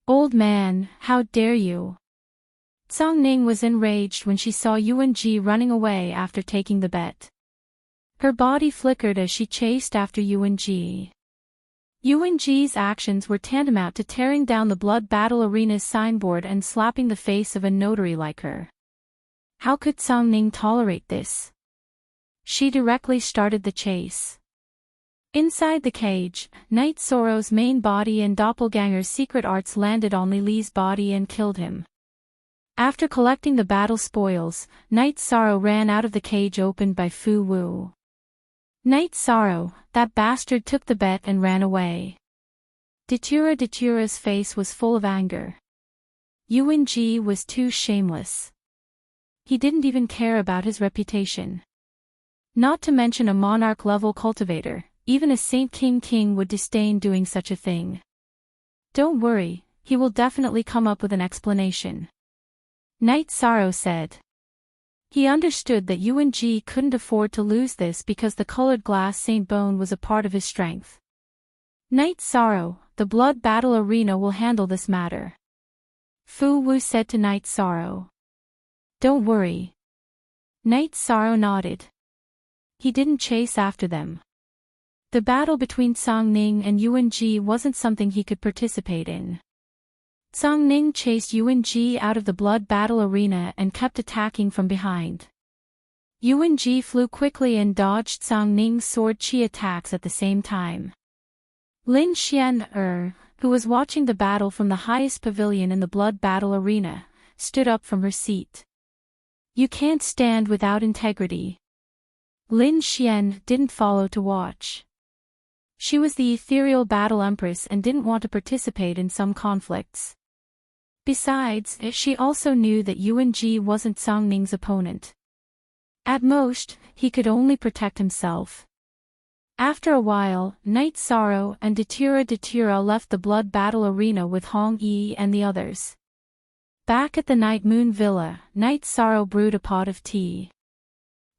"Old man, how dare you!" Zhang Ning was enraged when she saw Yuan Ji running away after taking the bet. Her body flickered as she chased after Yuan Ji. Yuan Ji's actions were tantamount to tearing down the blood battle arena's signboard and slapping the face of a notary like her. How could Zhang Ning tolerate this? She directly started the chase. Inside the cage, Knight Zoro's main body and doppelganger's secret arts landed on Li Li's body and killed him. After collecting the battle spoils, Knight Zoro ran out of the cage opened by Fu Wu. Knight Zoro, that bastard, took the bet and ran away. Datura's face was full of anger. Yuan Ji was too shameless. He didn't even care about his reputation. Not to mention a monarch-level cultivator, even a Saint King would disdain doing such a thing. Don't worry, he will definitely come up with an explanation. Knight Zoro said. He understood that Yuan Ji couldn't afford to lose this because the colored glass saint bone was a part of his strength. Knight Zoro, the blood battle arena will handle this matter. Fu Wu said to Knight Zoro. Don't worry. Knight Zoro nodded. He didn't chase after them. The battle between Zhang Ning and Yuan Ji wasn't something he could participate in. Zhang Ning chased Yuan Ji out of the blood battle arena and kept attacking from behind. Yuan Ji flew quickly and dodged Zhang Ning's sword chi attacks at the same time. Lin Xian, who was watching the battle from the highest pavilion in the blood battle arena, stood up from her seat. You can't stand without integrity. Lin Xian didn't follow to watch. She was the ethereal battle empress and didn't want to participate in some conflicts. Besides, she also knew that Yuan Ji wasn't Zhang Ning's opponent. At most, he could only protect himself. After a while, Knight Zoro and Datura left the blood battle arena with Hong Yi and the others. Back at the Night Moon Villa, Knight Zoro brewed a pot of tea.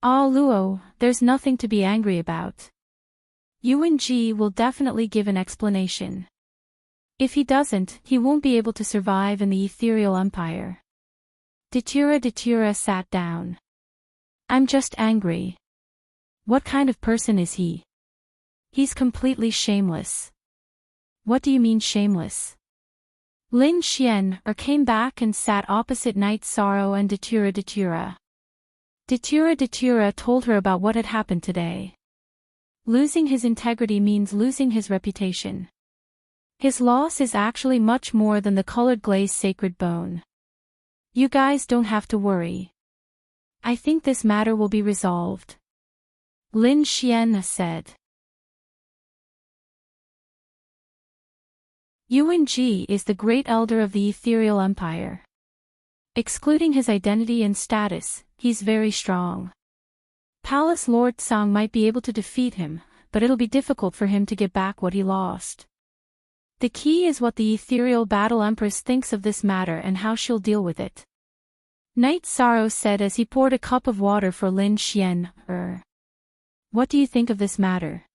Ah Luo, there's nothing to be angry about. Yuan Ji will definitely give an explanation. If he doesn't, he won't be able to survive in the ethereal empire. Datura sat down. I'm just angry. What kind of person is he? He's completely shameless. What do you mean shameless? Lin Xian came back and sat opposite Knight Zoro and Datura. Datura told her about what had happened today. Losing his integrity means losing his reputation. His loss is actually much more than the colored glazed sacred bone. You guys don't have to worry. I think this matter will be resolved. Lin Xian said. Yuan Ji is the great elder of the ethereal empire. Excluding his identity and status, he's very strong. Palace Lord Song might be able to defeat him, but it'll be difficult for him to get back what he lost. The key is what the ethereal battle empress thinks of this matter and how she'll deal with it. Knight Zoro said as he poured a cup of water for Lin Xian. What do you think of this matter?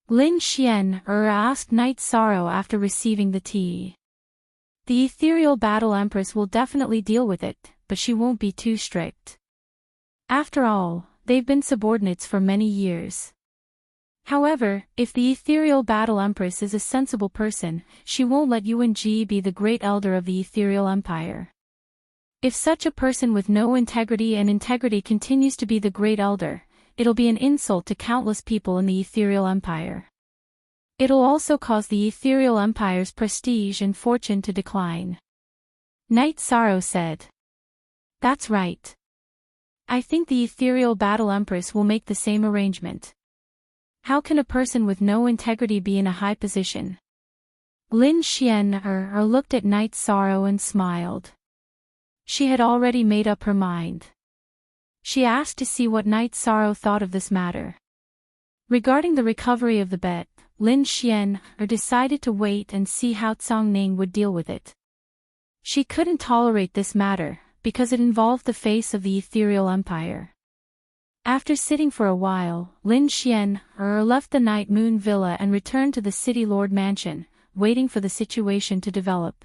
Lin Xian asked Knight Zoro after receiving the tea. The ethereal battle empress will definitely deal with it, but she won't be too strict. After all, they've been subordinates for many years. However, if the ethereal battle empress is a sensible person, she won't let Yuan Ji be the great elder of the ethereal empire. If such a person with no integrity and integrity continues to be the great elder, it'll be an insult to countless people in the ethereal empire. It'll also cause the Ethereal Empire's prestige and fortune to decline. Knight Sorrow said. That's right. I think the Ethereal Battle Empress will make the same arrangement. How can a person with no integrity be in a high position? Lin Xian looked at Knight Sorrow and smiled. She had already made up her mind. She asked to see what Knight Sorrow thought of this matter. Regarding the recovery of the bet, Lin Xian decided to wait and see how Cang Ning would deal with it. She couldn't tolerate this matter, because it involved the face of the Ethereal Empire. After sitting for a while, Lin Xian left the Night Moon Villa and returned to the City Lord Mansion, waiting for the situation to develop.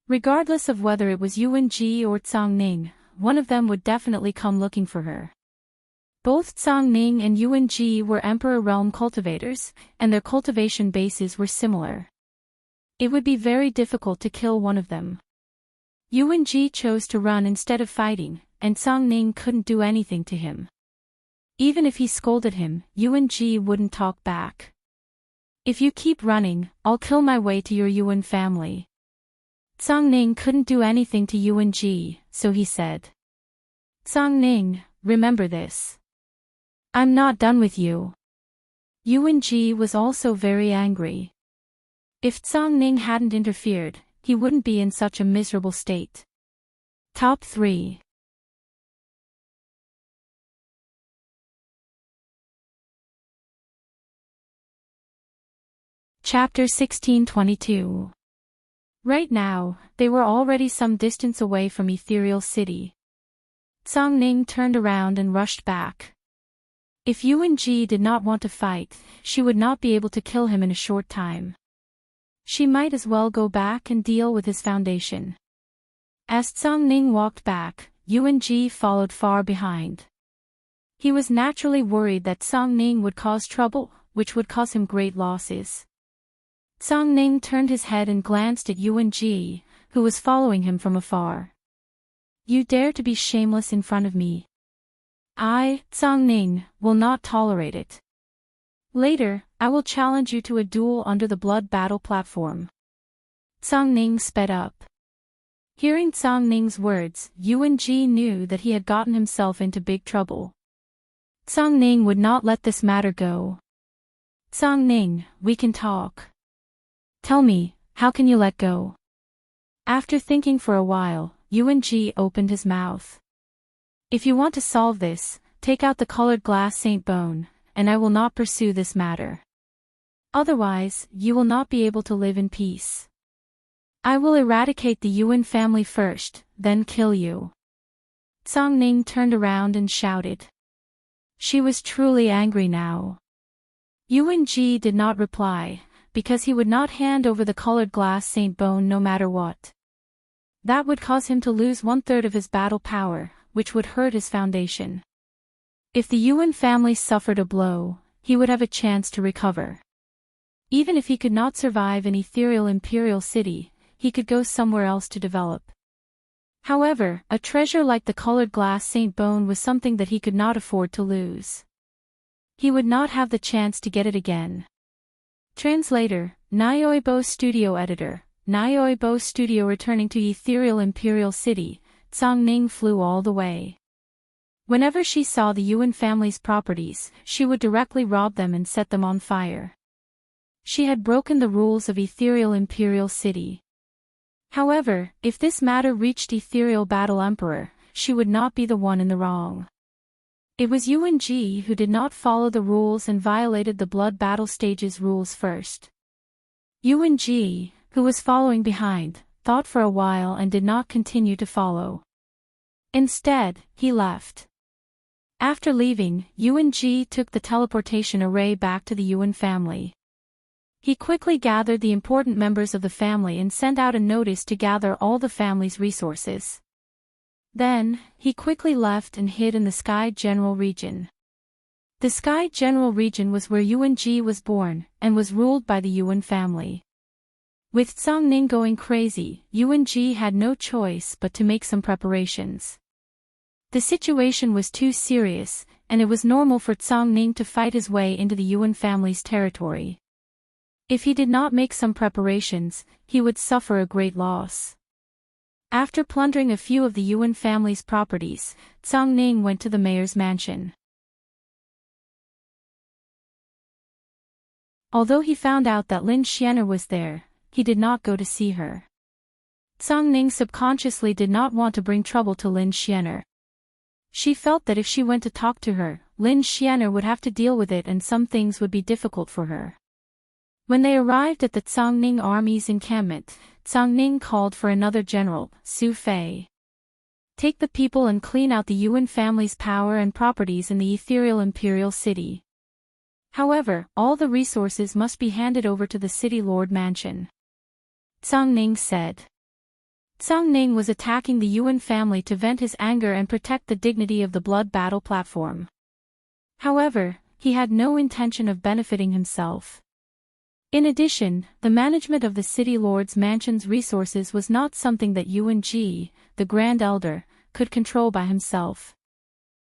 Regardless of whether it was Yuan Ji or Cang Ning, one of them would definitely come looking for her. Both Cang Ning and Yuan Ji were Emperor Realm cultivators, and their cultivation bases were similar. It would be very difficult to kill one of them. Yuan Ji chose to run instead of fighting, and Cang Ning couldn't do anything to him. Even if he scolded him, Yuan Ji wouldn't talk back. If you keep running, I'll kill my way to your Yuan family. Cang Ning couldn't do anything to Yuan Ji, so he said. Cang Ning, remember this. I'm not done with you. Yuan Ji was also very angry. If Cang Ning hadn't interfered, he wouldn't be in such a miserable state. Top 3. Chapter 1622. Right now, they were already some distance away from Ethereal City. Cang Ning turned around and rushed back. If Yuan Ji did not want to fight, she would not be able to kill him in a short time. She might as well go back and deal with his foundation. As Cang Ning walked back, Yuan Ji followed far behind. He was naturally worried that Cang Ning would cause trouble, which would cause him great losses. Cang Ning turned his head and glanced at Yuan Ji, who was following him from afar. You dare to be shameless in front of me? I, Cang Ning, will not tolerate it. Later, I will challenge you to a duel under the blood battle platform. Cang Ning sped up. Hearing Cang Ning's words, Yuan Ji knew that he had gotten himself into big trouble. Cang Ning would not let this matter go. Cang Ning, we can talk. Tell me, how can you let go? After thinking for a while, Yuan Ji opened his mouth. If you want to solve this, take out the colored glass Saint Bone, and I will not pursue this matter. Otherwise, you will not be able to live in peace. I will eradicate the Yuan family first, then kill you. Cang Ning turned around and shouted. She was truly angry now. Yuan Ji did not reply, because he would not hand over the colored glass Saint Bone no matter what. That would cause him to lose 1/3 of his battle power, which would hurt his foundation. If the Yuan family suffered a blow, he would have a chance to recover. Even if he could not survive in Ethereal Imperial City, he could go somewhere else to develop. However, a treasure like the colored glass Saint Bone was something that he could not afford to lose. He would not have the chance to get it again. Translator, Nyoibo Studio Editor, Nyoibo Studio. Returning to Ethereal Imperial City, Cang Ning flew all the way. Whenever she saw the Yuan family's properties, she would directly rob them and set them on fire. She had broken the rules of Ethereal Imperial City. However, if this matter reached Ethereal Battle Emperor, she would not be the one in the wrong. It was Yuan Ji who did not follow the rules and violated the blood battle stage's rules first. Yuan Ji, who was following behind, thought for a while and did not continue to follow. Instead, he left. After leaving, Yuan Ji took the teleportation array back to the Yuan family. He quickly gathered the important members of the family and sent out a notice to gather all the family's resources. Then, he quickly left and hid in the Sky General region. The Sky General region was where Yuan Ji was born, and was ruled by the Yuan family. With Cang Ning going crazy, Yuan Ji had no choice but to make some preparations. The situation was too serious, and it was normal for Cang Ning to fight his way into the Yuan family's territory. If he did not make some preparations, he would suffer a great loss. After plundering a few of the Yuan family's properties, Zhang Ning went to the mayor's mansion. Although he found out that Lin Xianer was there, he did not go to see her. Zhang Ning subconsciously did not want to bring trouble to Lin Xianer. She felt that if she went to talk to her, Lin Xianer would have to deal with it and some things would be difficult for her. When they arrived at the Zhang Ning army's encampment, Zhang Ning called for another general, Su Fei. Take the people and clean out the Yuan family's power and properties in the ethereal imperial city. However, all the resources must be handed over to the city lord mansion. Zhang Ning said. Zhang Ning was attacking the Yuan family to vent his anger and protect the dignity of the blood battle platform. However, he had no intention of benefiting himself. In addition, the management of the city lord's mansion's resources was not something that Yuan Ji, the Grand Elder, could control by himself.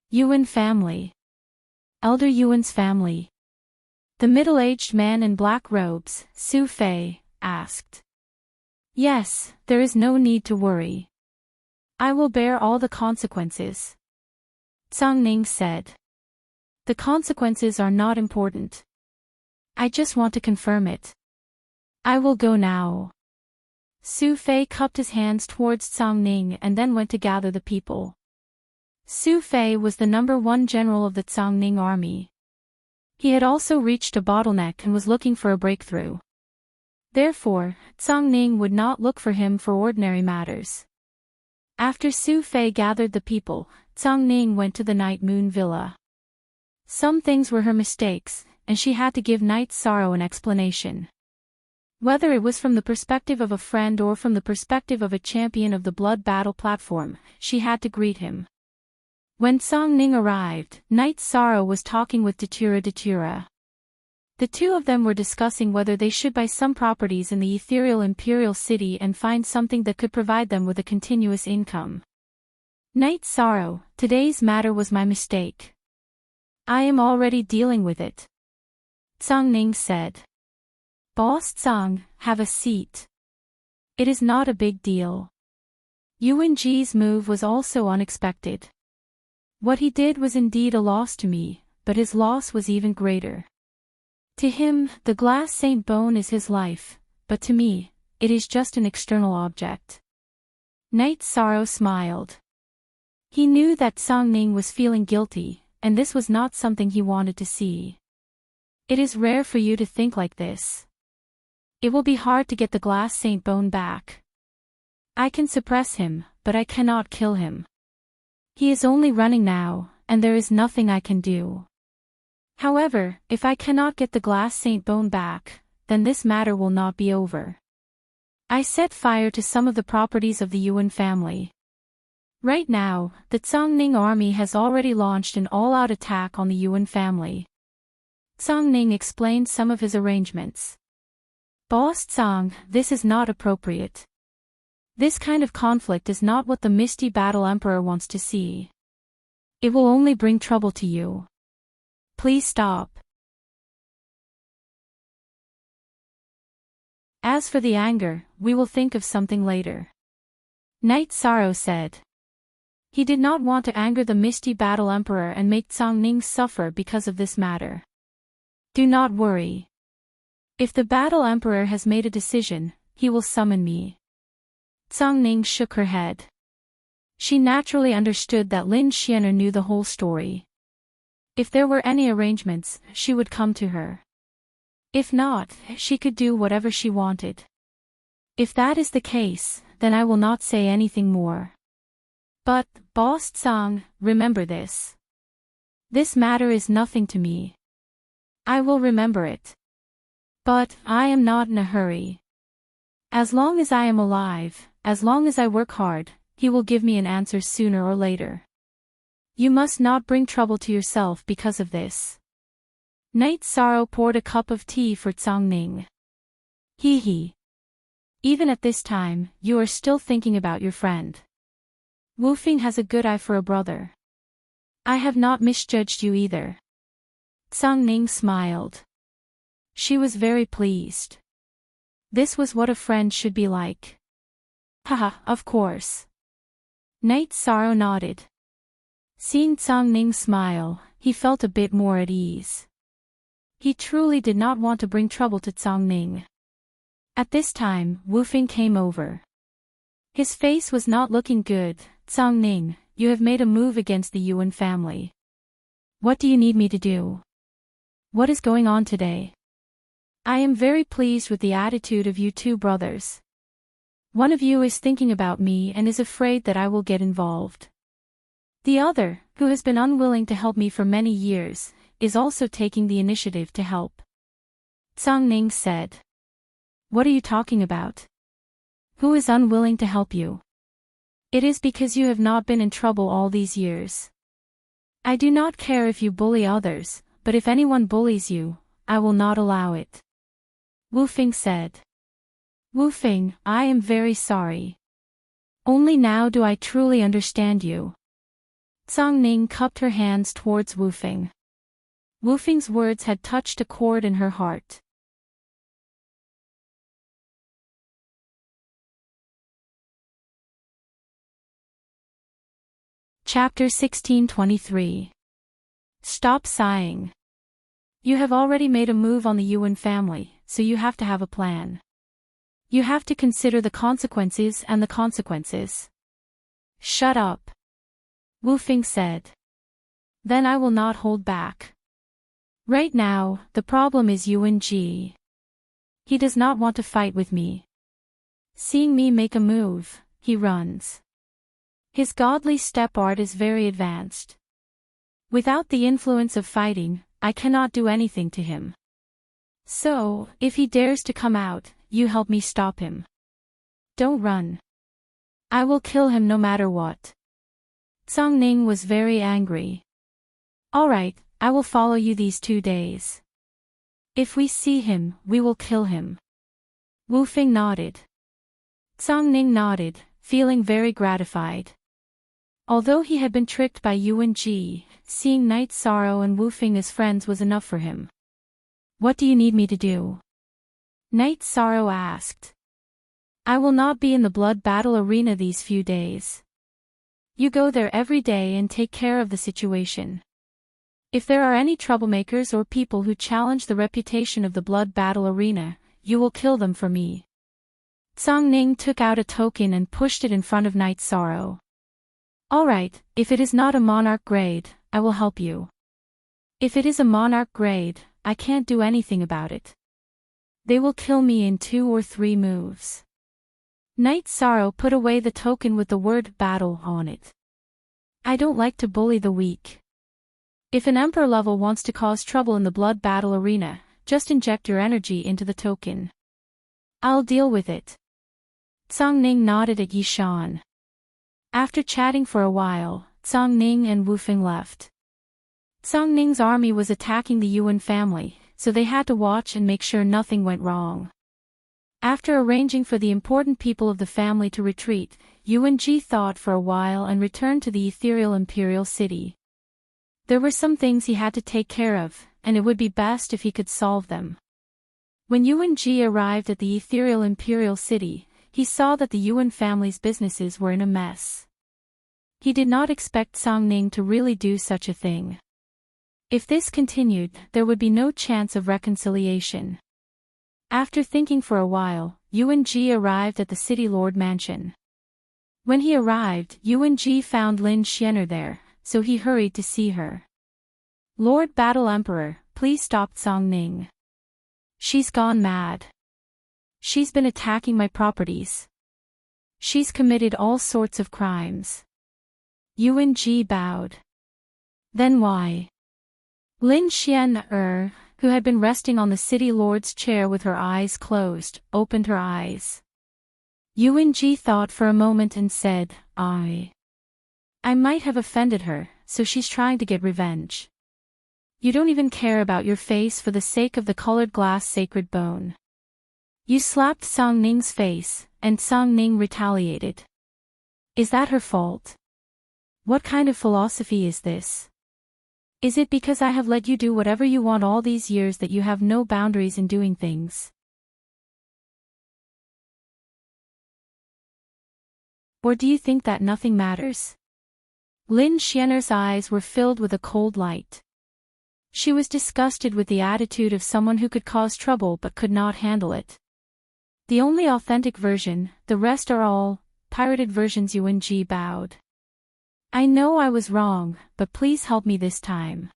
Yuan family. Elder Yuan's family. The middle-aged man in black robes, Su Fei, asked. Yes, there is no need to worry. I will bear all the consequences. Zhang Ning said. The consequences are not important. I just want to confirm it. I will go now. Su Fei cupped his hands towards Zhang Ning and then went to gather the people. Su Fei was the #1 general of the Zhang Ning army. He had also reached a bottleneck and was looking for a breakthrough. Therefore, Zhang Ning would not look for him for ordinary matters. After Su Fei gathered the people, Zhang Ning went to the Night Moon Villa. Some things were her mistakes, and she had to give Night Sorrow an explanation. Whether it was from the perspective of a friend or from the perspective of a champion of the blood battle platform, she had to greet him. When Zhang Ning arrived, Night Sorrow was talking with Datura. The two of them were discussing whether they should buy some properties in the ethereal imperial city and find something that could provide them with a continuous income. Night Sorrow, today's matter was my mistake. I am already dealing with it. Zhang Ning said. Boss Zhang, have a seat. It is not a big deal. Yuan Ji's move was also unexpected. What he did was indeed a loss to me, but his loss was even greater. To him, the glass Saint Bone is his life, but to me, it is just an external object. Night Sorrow smiled. He knew that Zhang Ning was feeling guilty, and this was not something he wanted to see. It is rare for you to think like this. It will be hard to get the glass Saint Bone back. I can suppress him, but I cannot kill him. He is only running now, and there is nothing I can do. However, if I cannot get the glass Saint Bone back, then this matter will not be over. I set fire to some of the properties of the Yuan family. Right now, the Zhang Ning army has already launched an all-out attack on the Yuan family. Zhang Ning explained some of his arrangements. Boss Zhang, this is not appropriate. This kind of conflict is not what the Misty Battle Emperor wants to see. It will only bring trouble to you. Please stop. As for the anger, we will think of something later. Night Sorrow said. He did not want to anger the Misty Battle Emperor and make Zhang Ning suffer because of this matter. Do not worry. If the Battle Emperor has made a decision, he will summon me. Zhang Ning shook her head. She naturally understood that Lin Xianer knew the whole story. If there were any arrangements, she would come to her. If not, she could do whatever she wanted. If that is the case, then I will not say anything more. But, Boss Zhang, remember this. This matter is nothing to me. I will remember it. But, I am not in a hurry. As long as I am alive, as long as I work hard, he will give me an answer sooner or later. You must not bring trouble to yourself because of this. Night Sorrow poured a cup of tea for Zhang Ning. He. Even at this time, you are still thinking about your friend. Wu Fing has a good eye for a brother. I have not misjudged you either. Zhang Ning smiled. She was very pleased. This was what a friend should be like. Haha, of course. Knight Sorrow nodded. Seeing Tsang Ning smile, he felt a bit more at ease. He truly did not want to bring trouble to Tsang Ning. At this time, Wu Fing came over. His face was not looking good. Tsang Ning, you have made a move against the Yuan family. What do you need me to do? What is going on today? I am very pleased with the attitude of you two brothers. One of you is thinking about me and is afraid that I will get involved. The other, who has been unwilling to help me for many years, is also taking the initiative to help. Tsang Ning said. What are you talking about? Who is unwilling to help you? It is because you have not been in trouble all these years. I do not care if you bully others, but if anyone bullies you, I will not allow it. Wu Fing said. Wu Fing, I am very sorry. Only now do I truly understand you. Tsang Ning cupped her hands towards Wu Fing. Wu Fing's words had touched a chord in her heart. Chapter 1623. Stop sighing. You have already made a move on the Yuan family, so you have to have a plan. You have to consider the consequences and the consequences. Shut up. Wu Fing said. Then I will not hold back. Right now, the problem is Yuan Ji. He does not want to fight with me. Seeing me make a move, he runs. His godly step art is very advanced. Without the influence of fighting, I cannot do anything to him. So, if he dares to come out, you help me stop him. Don't run. I will kill him no matter what. Tsang Ning was very angry. All right, I will follow you these 2 days. If we see him, we will kill him. Wu Fing nodded. Tsang Ning nodded, feeling very gratified. Although he had been tricked by Yuan Ji, seeing Knight Sorrow and Wu Fing as friends was enough for him. What do you need me to do? Knight Sorrow asked. I will not be in the blood battle arena these few days. You go there every day and take care of the situation. If there are any troublemakers or people who challenge the reputation of the blood battle arena, you will kill them for me. Tsang Ning took out a token and pushed it in front of Knight Sorrow. All right, if it is not a monarch grade, I will help you. If it is a monarch grade, I can't do anything about it. They will kill me in 2 or 3 moves. Knight Sorrow put away the token with the word battle on it. I don't like to bully the weak. If an emperor level wants to cause trouble in the blood battle arena, just inject your energy into the token. I'll deal with it. Tsang Ning nodded at Yishan. After chatting for a while, Tsang Ning and Wu Fing left. Tsang Ning's army was attacking the Yuan family, so they had to watch and make sure nothing went wrong. After arranging for the important people of the family to retreat, Yuan Ji thought for a while and returned to the ethereal imperial city. There were some things he had to take care of, and it would be best if he could solve them. When Yuan Ji arrived at the ethereal imperial city, he saw that the Yuan family's businesses were in a mess. He did not expect Tsang Ning to really do such a thing. If this continued, there would be no chance of reconciliation. After thinking for a while, Yuan Ji arrived at the city lord mansion. When he arrived, Yuan Ji found Lin Xian'er there, so he hurried to see her. Lord Battle Emperor, please stop Tsang Ning. She's gone mad. She's been attacking my properties. She's committed all sorts of crimes. Yuan Ji bowed. Then why? Lin Xian'er, who had been resting on the city lord's chair with her eyes closed, opened her eyes. Yuan Ji thought for a moment and said, I might have offended her, so she's trying to get revenge. You don't even care about your face for the sake of the colored glass sacred bone. You slapped Tsang Ning's face, and Tsang Ning retaliated. Is that her fault? What kind of philosophy is this? Is it because I have let you do whatever you want all these years that you have no boundaries in doing things? Or do you think that nothing matters? Lin Xianer's eyes were filled with a cold light. She was disgusted with the attitude of someone who could cause trouble but could not handle it. The only authentic version, the rest are all pirated versions. Yuan Ji bowed. I know I was wrong, but please help me this time.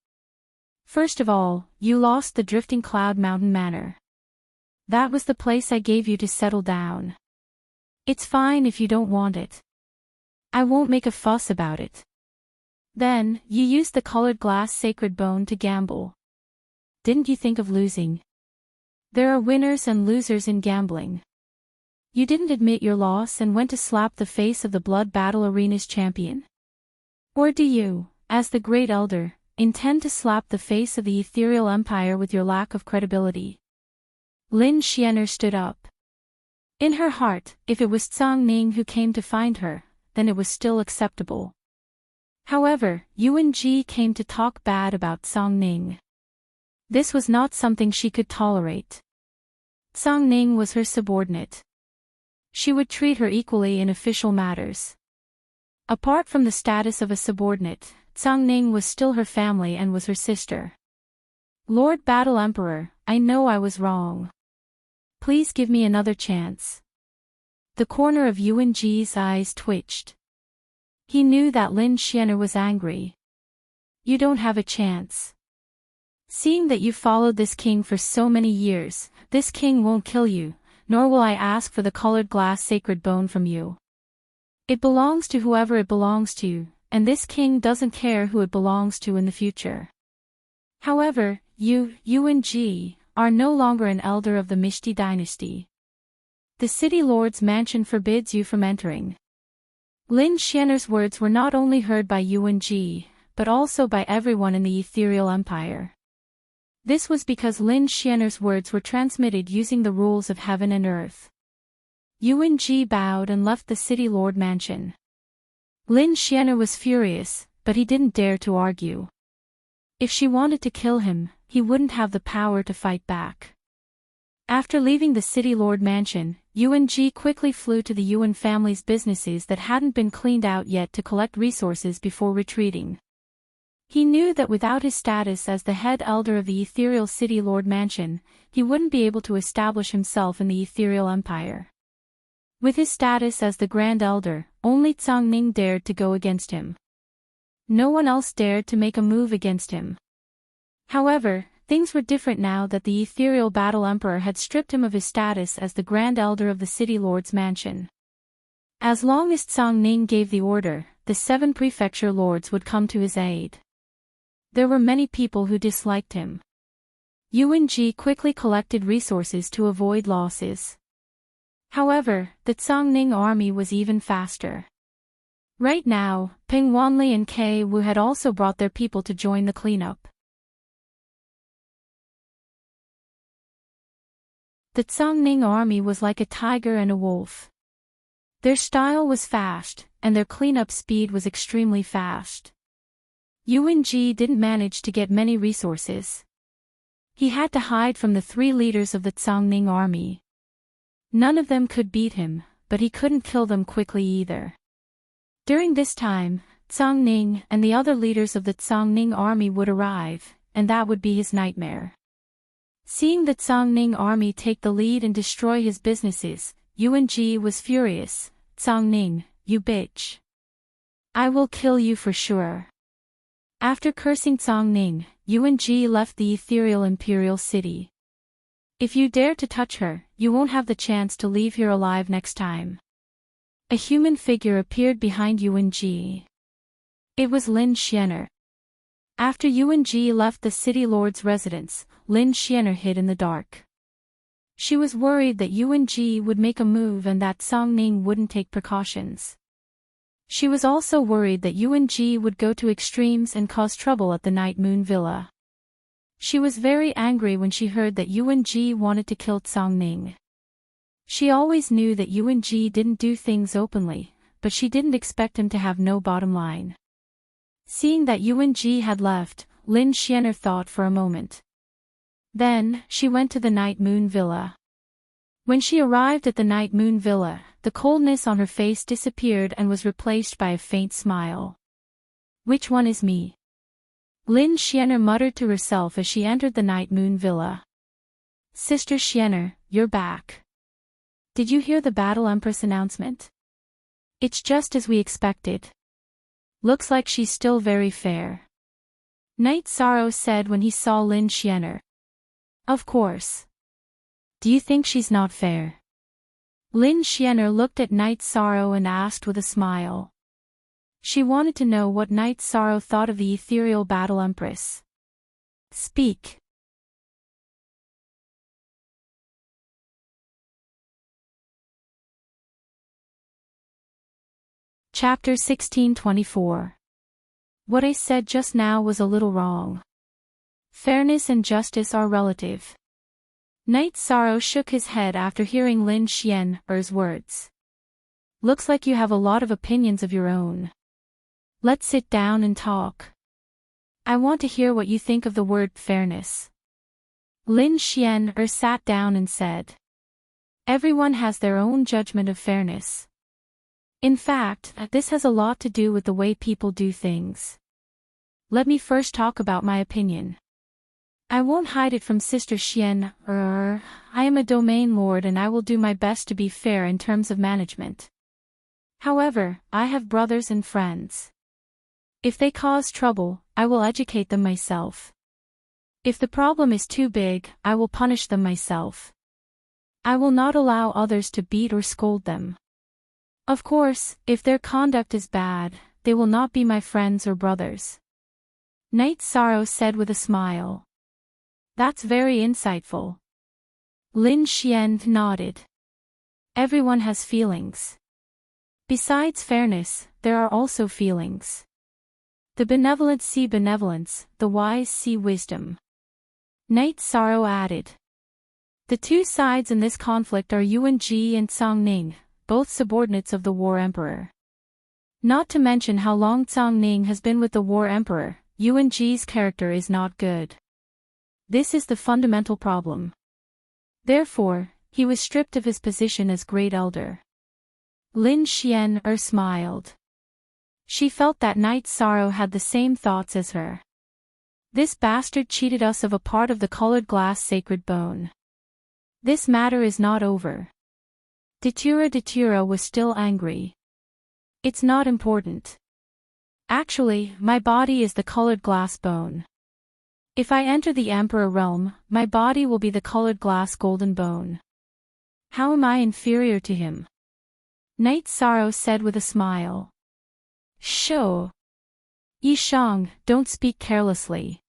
First of all, you lost the Drifting Cloud Mountain Manor. That was the place I gave you to settle down. It's fine if you don't want it. I won't make a fuss about it. Then, you used the colored glass sacred bone to gamble. Didn't you think of losing? There are winners and losers in gambling. You didn't admit your loss and went to slap the face of the Blood Battle Arena's champion? Or do you, as the Great Elder, intend to slap the face of the Ethereal Empire with your lack of credibility? Lin Xianer stood up. In her heart, if it was Tsang Ning who came to find her, then it was still acceptable. However, Yuan Ji came to talk bad about Tsang Ning. This was not something she could tolerate. Tsang Ning was her subordinate. She would treat her equally in official matters. Apart from the status of a subordinate, Tsang Ning was still her family and was her sister. Lord Battle Emperor, I know I was wrong. Please give me another chance. The corner of Yuan Ji's eyes twitched. He knew that Lin Xianer was angry. You don't have a chance. Seeing that you followed this king for so many years, this king won't kill you, nor will I ask for the colored glass sacred bone from you. It belongs to whoever it belongs to, and this king doesn't care who it belongs to in the future. However, you, Yuan Ji, are no longer an elder of the Mishti dynasty. The city lord's mansion forbids you from entering. Lin Xianer's words were not only heard by Yuan Ji, but also by everyone in the Ethereal Empire. This was because Lin Xianer's words were transmitted using the rules of heaven and earth. Yuan Ji bowed and left the city lord mansion. Lin Xianer was furious, but he didn't dare to argue. If she wanted to kill him, he wouldn't have the power to fight back. After leaving the city lord mansion, Yuan Ji quickly flew to the Yuan family's businesses that hadn't been cleaned out yet to collect resources before retreating. He knew that without his status as the head elder of the Ethereal City Lord Mansion, he wouldn't be able to establish himself in the Ethereal Empire. With his status as the Grand Elder, only Tsang Ning dared to go against him. No one else dared to make a move against him. However, things were different now that the Ethereal Battle Emperor had stripped him of his status as the Grand Elder of the City Lord's Mansion. As long as Tsang Ning gave the order, the 7 prefecture lords would come to his aid. There were many people who disliked him. Yuan Ji quickly collected resources to avoid losses. However, the Tsang Ning army was even faster. Right now, Ping Wanli and Kei Wu had also brought their people to join the cleanup. The Tsang Ning army was like a tiger and a wolf. Their style was fast, and their cleanup speed was extremely fast. Yuan Ji didn't manage to get many resources. He had to hide from the 3 leaders of the Tsang Ning army. None of them could beat him, but he couldn't kill them quickly either. During this time, Tsang Ning and the other leaders of the Tsang Ning army would arrive, and that would be his nightmare. Seeing the Tsang Ning army take the lead and destroy his businesses, Yuan Ji was furious. Tsang Ning, you bitch. I will kill you for sure. After cursing Tsang Ning, Yuan Ji left the ethereal imperial city. If you dare to touch her, you won't have the chance to leave here alive next time. A human figure appeared behind Yuan Ji. It was Lin Xianer. After Yuan Ji left the city lord's residence, Lin Xianer hid in the dark. She was worried that Yuan Ji would make a move and that Tsang Ning wouldn't take precautions. She was also worried that Yuan Ji would go to extremes and cause trouble at the Night Moon Villa. She was very angry when she heard that Yuan Ji wanted to kill Tsang Ning. She always knew that Yuan Ji didn't do things openly, but she didn't expect him to have no bottom line. Seeing that Yuan Ji had left, Lin Xianer thought for a moment. Then, she went to the Night Moon Villa. When she arrived at the Night Moon Villa, the coldness on her face disappeared and was replaced by a faint smile. Which one is me? Lin Xianer muttered to herself as she entered the Night Moon Villa. Sister Xianer, you're back. Did you hear the Battle Empress announcement? It's just as we expected. Looks like she's still very fair. Knight Sorrow said when he saw Lin Xianer. Of course. Do you think she's not fair? Lin Xianer looked at Knight Sorrow and asked with a smile. She wanted to know what Knight Sorrow thought of the ethereal Battle Empress. Speak. Chapter 1624. What I said just now was a little wrong. Fairness and justice are relative. Knight Sorrow shook his head after hearing Lin Xianer's words. Looks like you have a lot of opinions of your own. Let's sit down and talk. I want to hear what you think of the word fairness. Lin Xianer sat down and said. Everyone has their own judgment of fairness. In fact, this has a lot to do with the way people do things. Let me first talk about my opinion. I won't hide it from Sister Xian. I am a domain lord and I will do my best to be fair in terms of management. However, I have brothers and friends. If they cause trouble, I will educate them myself. If the problem is too big, I will punish them myself. I will not allow others to beat or scold them. Of course, if their conduct is bad, they will not be my friends or brothers. Knight Sorrow said with a smile. That's very insightful. Lin Xian nodded. Everyone has feelings. Besides fairness, there are also feelings. The benevolent see benevolence, the wise see wisdom. Knight Sorrow added. The two sides in this conflict are Yuan Ji and Song Ning, both subordinates of the War Emperor. Not to mention how long Song Ning has been with the War Emperor, Yuan Ji's character is not good. This is the fundamental problem. Therefore, he was stripped of his position as Great Elder. Lin Xianer smiled. She felt that Knight Sorrow had the same thoughts as her. This bastard cheated us of a part of the colored glass sacred bone. This matter is not over. Datura was still angry. It's not important. Actually, my body is the colored glass bone. If I enter the Emperor realm, my body will be the colored glass golden bone. How am I inferior to him? Knight Sorrow said with a smile. Shoo. Yishang, don't speak carelessly.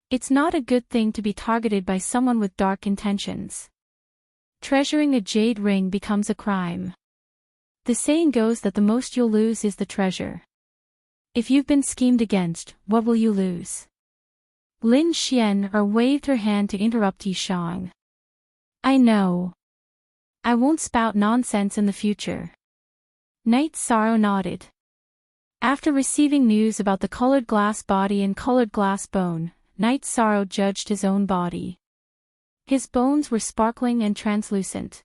It's not a good thing to be targeted by someone with dark intentions. Treasuring a jade ring becomes a crime. The saying goes that the most you'll lose is the treasure. If you've been schemed against, what will you lose? Lin Xianer waved her hand to interrupt Yishang. I know. I won't spout nonsense in the future. Knight Sorrow nodded. After receiving news about the colored glass body and colored glass bone, Knight Sorrow judged his own body. His bones were sparkling and translucent.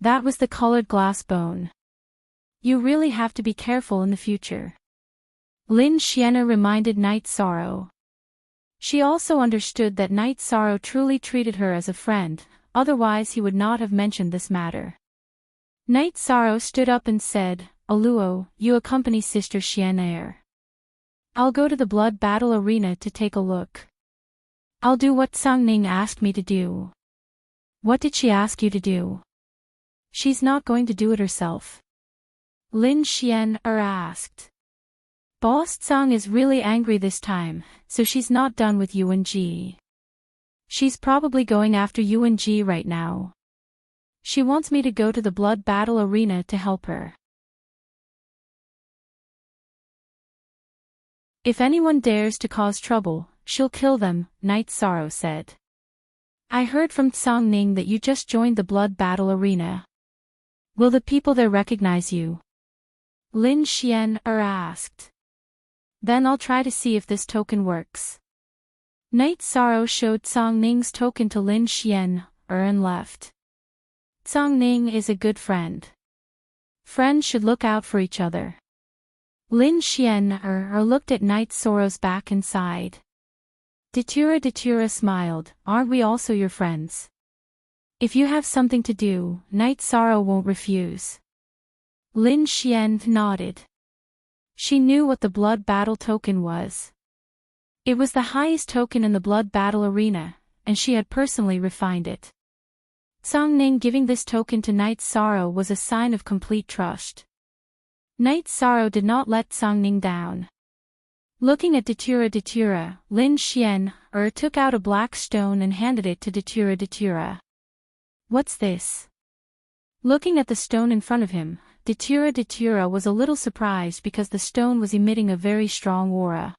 That was the colored glass bone. You really have to be careful in the future. Lin Xianer reminded Knight Sorrow. She also understood that Knight Sorrow truly treated her as a friend, otherwise he would not have mentioned this matter. Knight Sorrow stood up and said, Aluo, you accompany Sister Xianer. I'll go to the blood battle arena to take a look. I'll do what Song Ning asked me to do. What did she ask you to do? She's not going to do it herself. Lin Xianer asked. Boss Tsang is really angry this time, so she's not done with Yuan Ji. She's probably going after Yuan Ji right now. She wants me to go to the blood battle arena to help her. If anyone dares to cause trouble, she'll kill them, Knight Sorrow said. I heard from Song Ning that you just joined the blood battle arena. Will the people there recognize you? Lin Xianer asked. Then I'll try to see if this token works. Night Sorrow showed Song Ning's token to Lin Xian, and left. Song Ning is a good friend. Friends should look out for each other. Lin Xian looked at Night Sorrow's back and sighed. Datura smiled, aren't we also your friends? If you have something to do, Night Sorrow won't refuse. Lin Xian nodded. She knew what the blood battle token was. It was the highest token in the blood battle arena, and she had personally refined it. Song Ning giving this token to Night Sorrow was a sign of complete trust. Night Sorrow did not let Song Ning down. Looking at Datura, Lin Xian took out a black stone and handed it to Datura. What's this? Looking at the stone in front of him, Datura was a little surprised because the stone was emitting a very strong aura.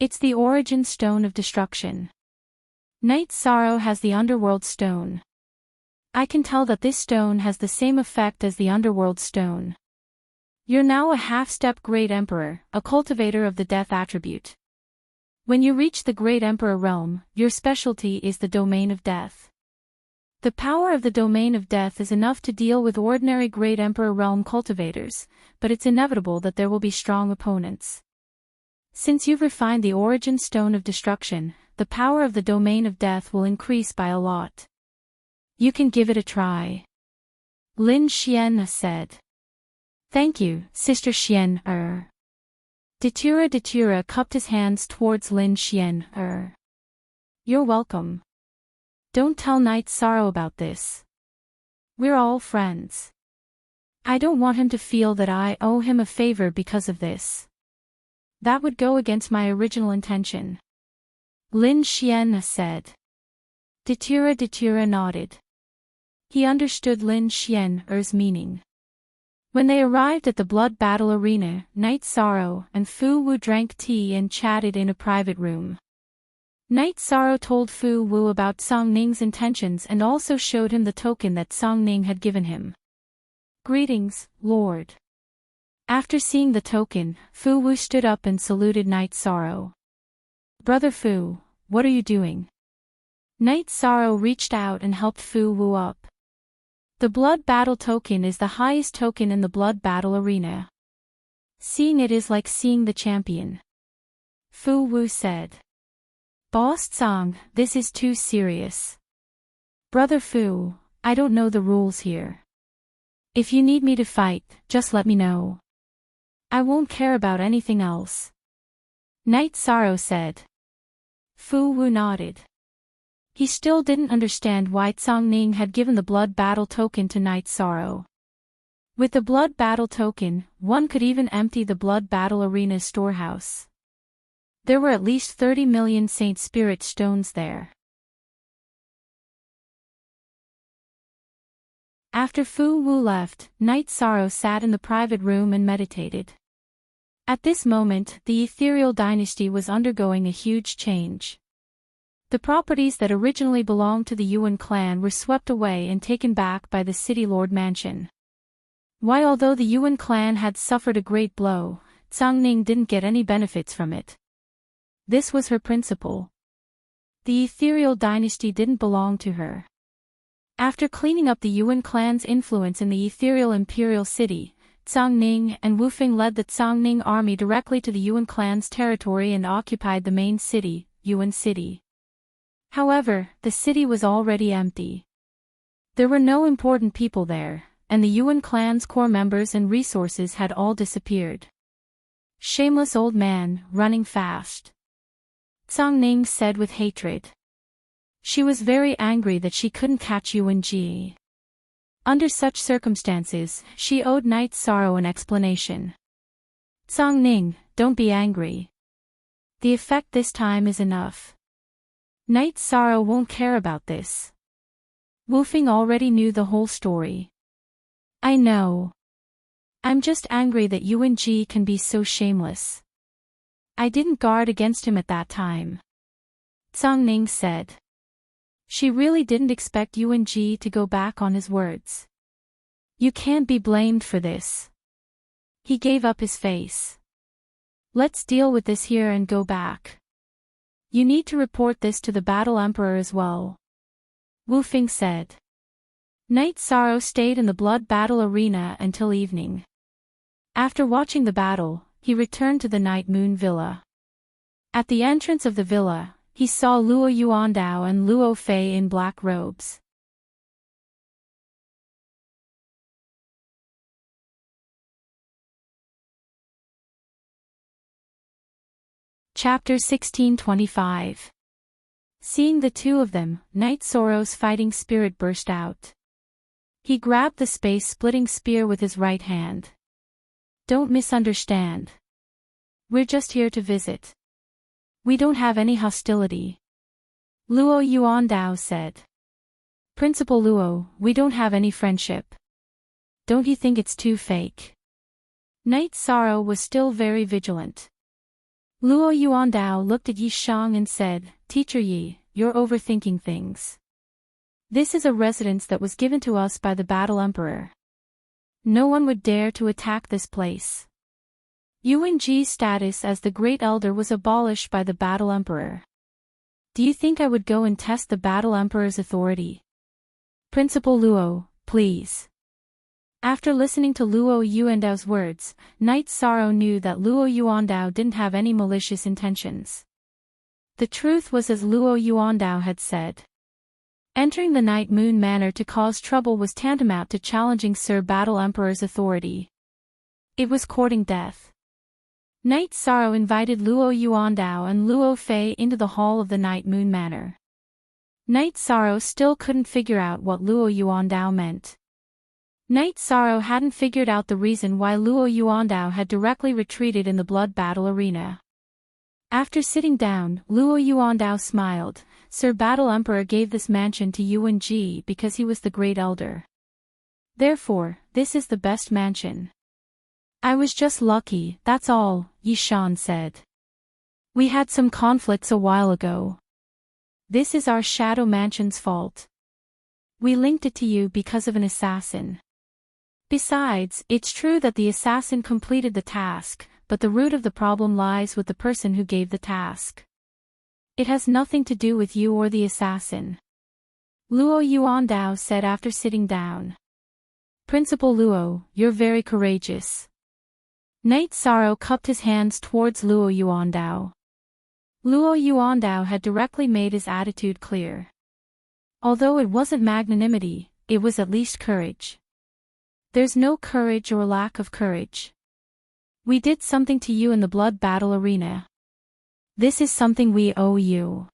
It's the origin stone of destruction. Night Sorrow has the underworld stone. I can tell that this stone has the same effect as the underworld stone. You're now a half-step Great Emperor, a cultivator of the death attribute. When you reach the Great Emperor realm, your specialty is the domain of death. The power of the domain of death is enough to deal with ordinary Great Emperor realm cultivators, but it's inevitable that there will be strong opponents. Since you've refined the origin stone of destruction, the power of the domain of death will increase by a lot. You can give it a try. Lin Xian said. Thank you, Sister Xian. Datura cupped his hands towards Lin Xian. You're welcome. Don't tell Night Sorrow about this. We're all friends. I don't want him to feel that I owe him a favor because of this. That would go against my original intention. Lin Xian said. Datura nodded. He understood Lin Xian's meaning. When they arrived at the blood battle arena, Night Sorrow and Fu Wu drank tea and chatted in a private room. Night Sorrow told Fu Wu about Song Ning's intentions and also showed him the token that Song Ning had given him. Greetings, Lord. After seeing the token, Fu Wu stood up and saluted Night Sorrow. Brother Fu, what are you doing? Night Sorrow reached out and helped Fu Wu up. The blood battle token is the highest token in the blood battle arena. Seeing it is like seeing the champion. Fu Wu said. Boss Song, this is too serious. Brother Fu, I don't know the rules here. If you need me to fight, just let me know. I won't care about anything else. Night Sorrow said. Fu Wu nodded. He still didn't understand why Song Ning had given the blood battle token to Night Sorrow. With the blood battle token, one could even empty the blood battle arena's storehouse. There were at least 30 million Saint Spirit stones there. After Fu Wu left, Night Sorrow sat in the private room and meditated. At this moment, the ethereal dynasty was undergoing a huge change. The properties that originally belonged to the Yuan clan were swept away and taken back by the City Lord Mansion. Why, although the Yuan clan had suffered a great blow, Song Ning didn't get any benefits from it. This was her principle. The ethereal dynasty didn't belong to her. After cleaning up the Yuan clan's influence in the ethereal imperial city, Song Ning and Wu Feng led the Song Ning army directly to the Yuan clan's territory and occupied the main city, Yuan City. However, the city was already empty. There were no important people there, and the Yuan clan's core members and resources had all disappeared. Shameless old man, running fast. Song Ning said with hatred. She was very angry that she couldn't catch Yuan Ji. Under such circumstances, she owed Night Sorrow an explanation. Song Ning, don't be angry. The effect this time is enough. Night Sorrow won't care about this. Wu Feng already knew the whole story. I know. I'm just angry that Yuan Ji can be so shameless. I didn't guard against him at that time. Song Ning said. She really didn't expect Yuan Ji to go back on his words. You can't be blamed for this. He gave up his face. Let's deal with this here and go back. You need to report this to the Battle Emperor as well. Wu Fing said. Knight Sorrow stayed in the blood battle arena until evening. After watching the battle, he returned to the Night Moon Villa. At the entrance of the villa, he saw Luo Yuandao and Luo Fei in black robes. Chapter 1625. Seeing the two of them, Knight Sorrow's fighting spirit burst out. He grabbed the space-splitting spear with his right hand. Don't misunderstand. We're just here to visit. We don't have any hostility. Luo Yuandao said. Principal Luo, we don't have any friendship. Don't you think it's too fake? Knight Sorrow was still very vigilant. Luo Yuandao looked at Yi Shang and said, Teacher Yi, you're overthinking things. This is a residence that was given to us by the Battle Emperor. No one would dare to attack this place. Yuan Ji's status as the Great Elder was abolished by the Battle Emperor. Do you think I would go and test the Battle Emperor's authority? Principal Luo, please. After listening to Luo Yuandao's words, Knight Sorrow knew that Luo Yuandao didn't have any malicious intentions. The truth was as Luo Yuandao had said. Entering the Night Moon Manor to cause trouble was tantamount to challenging Sir Battle Emperor's authority. It was courting death. Knight Sorrow invited Luo Yuandao and Luo Fei into the hall of the Night Moon Manor. Knight Sorrow still couldn't figure out what Luo Yuandao meant. Knight Sorrow hadn't figured out the reason why Luo Yuandao had directly retreated in the blood battle arena. After sitting down, Luo Yuandao smiled. Sir Battle Emperor gave this mansion to Yuan Ji because he was the Great Elder. Therefore, this is the best mansion. I was just lucky, that's all, Yi Shan said. We had some conflicts a while ago. This is our Shadow Mansion's fault. We linked it to you because of an assassin. Besides, it's true that the assassin completed the task, but the root of the problem lies with the person who gave the task. It has nothing to do with you or the assassin. Luo Yuandao said after sitting down. Principal Luo, you're very courageous. Knight Sorrow cupped his hands towards Luo Yuandao. Luo Yuandao had directly made his attitude clear. Although it wasn't magnanimity, it was at least courage. There's no courage or lack of courage. We did something to you in the blood battle arena. This is something we owe you.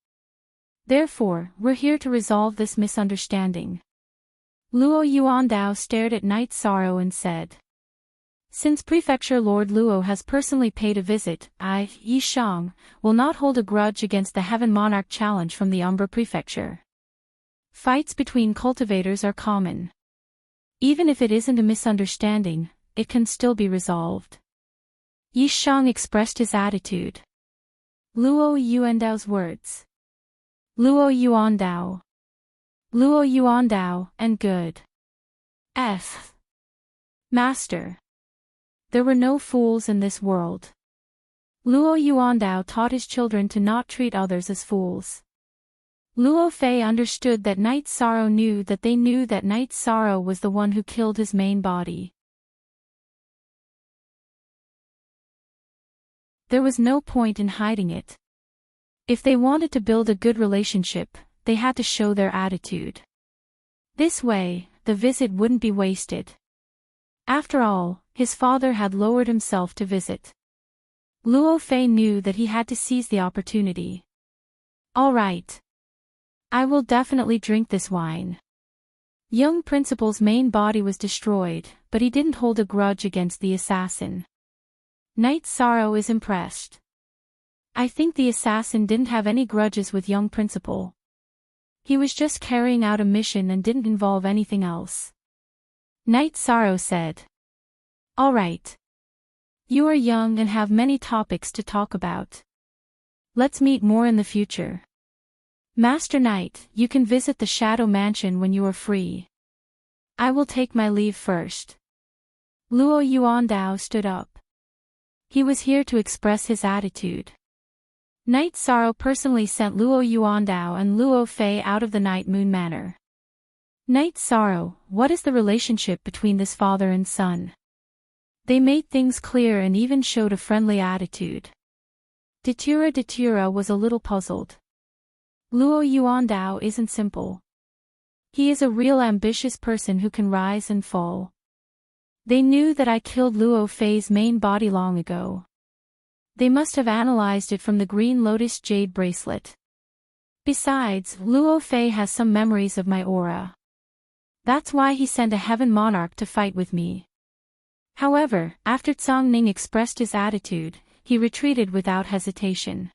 Therefore, we're here to resolve this misunderstanding. Luo Yuandao stared at Knight Sorrow and said. Since Prefecture Lord Luo has personally paid a visit, I, Yi Shang, will not hold a grudge against the Heaven Monarch challenge from the Umbra Prefecture. Fights between cultivators are common. Even if it isn't a misunderstanding, it can still be resolved. Yi Shang expressed his attitude. Luo Yuandao's words. Luo Yuandao. Luo Yuandao, and good. F. Master. There were no fools in this world. Luo Yuandao taught his children to not treat others as fools. Luo Fei understood that Knight Sorrow knew that they knew that Knight Sorrow was the one who killed his main body. There was no point in hiding it. If they wanted to build a good relationship, they had to show their attitude. This way, the visit wouldn't be wasted. After all, his father had lowered himself to visit. Luo Fei knew that he had to seize the opportunity. All right. I will definitely drink this wine. Young Principal's main body was destroyed, but he didn't hold a grudge against the assassin. Knight Sorrow is impressed. I think the assassin didn't have any grudges with young Principal. He was just carrying out a mission and didn't involve anything else. Knight Sorrow said. All right. You are young and have many topics to talk about. Let's meet more in the future. Master Knight, you can visit the Shadow Mansion when you are free. I will take my leave first. Luo Yuandao stood up. He was here to express his attitude. Night Sorrow personally sent Luo Yuandao and Luo Fei out of the Night Moon Manor. Night Sorrow, what is the relationship between this father and son? They made things clear and even showed a friendly attitude. Datura was a little puzzled. Luo Yuandao isn't simple. He is a real ambitious person who can rise and fall. They knew that I killed Luo Fei's main body long ago. They must have analyzed it from the Green Lotus Jade bracelet. Besides, Luo Fei has some memories of my aura. That's why he sent a heaven monarch to fight with me. However, after Zhang Ning expressed his attitude, he retreated without hesitation.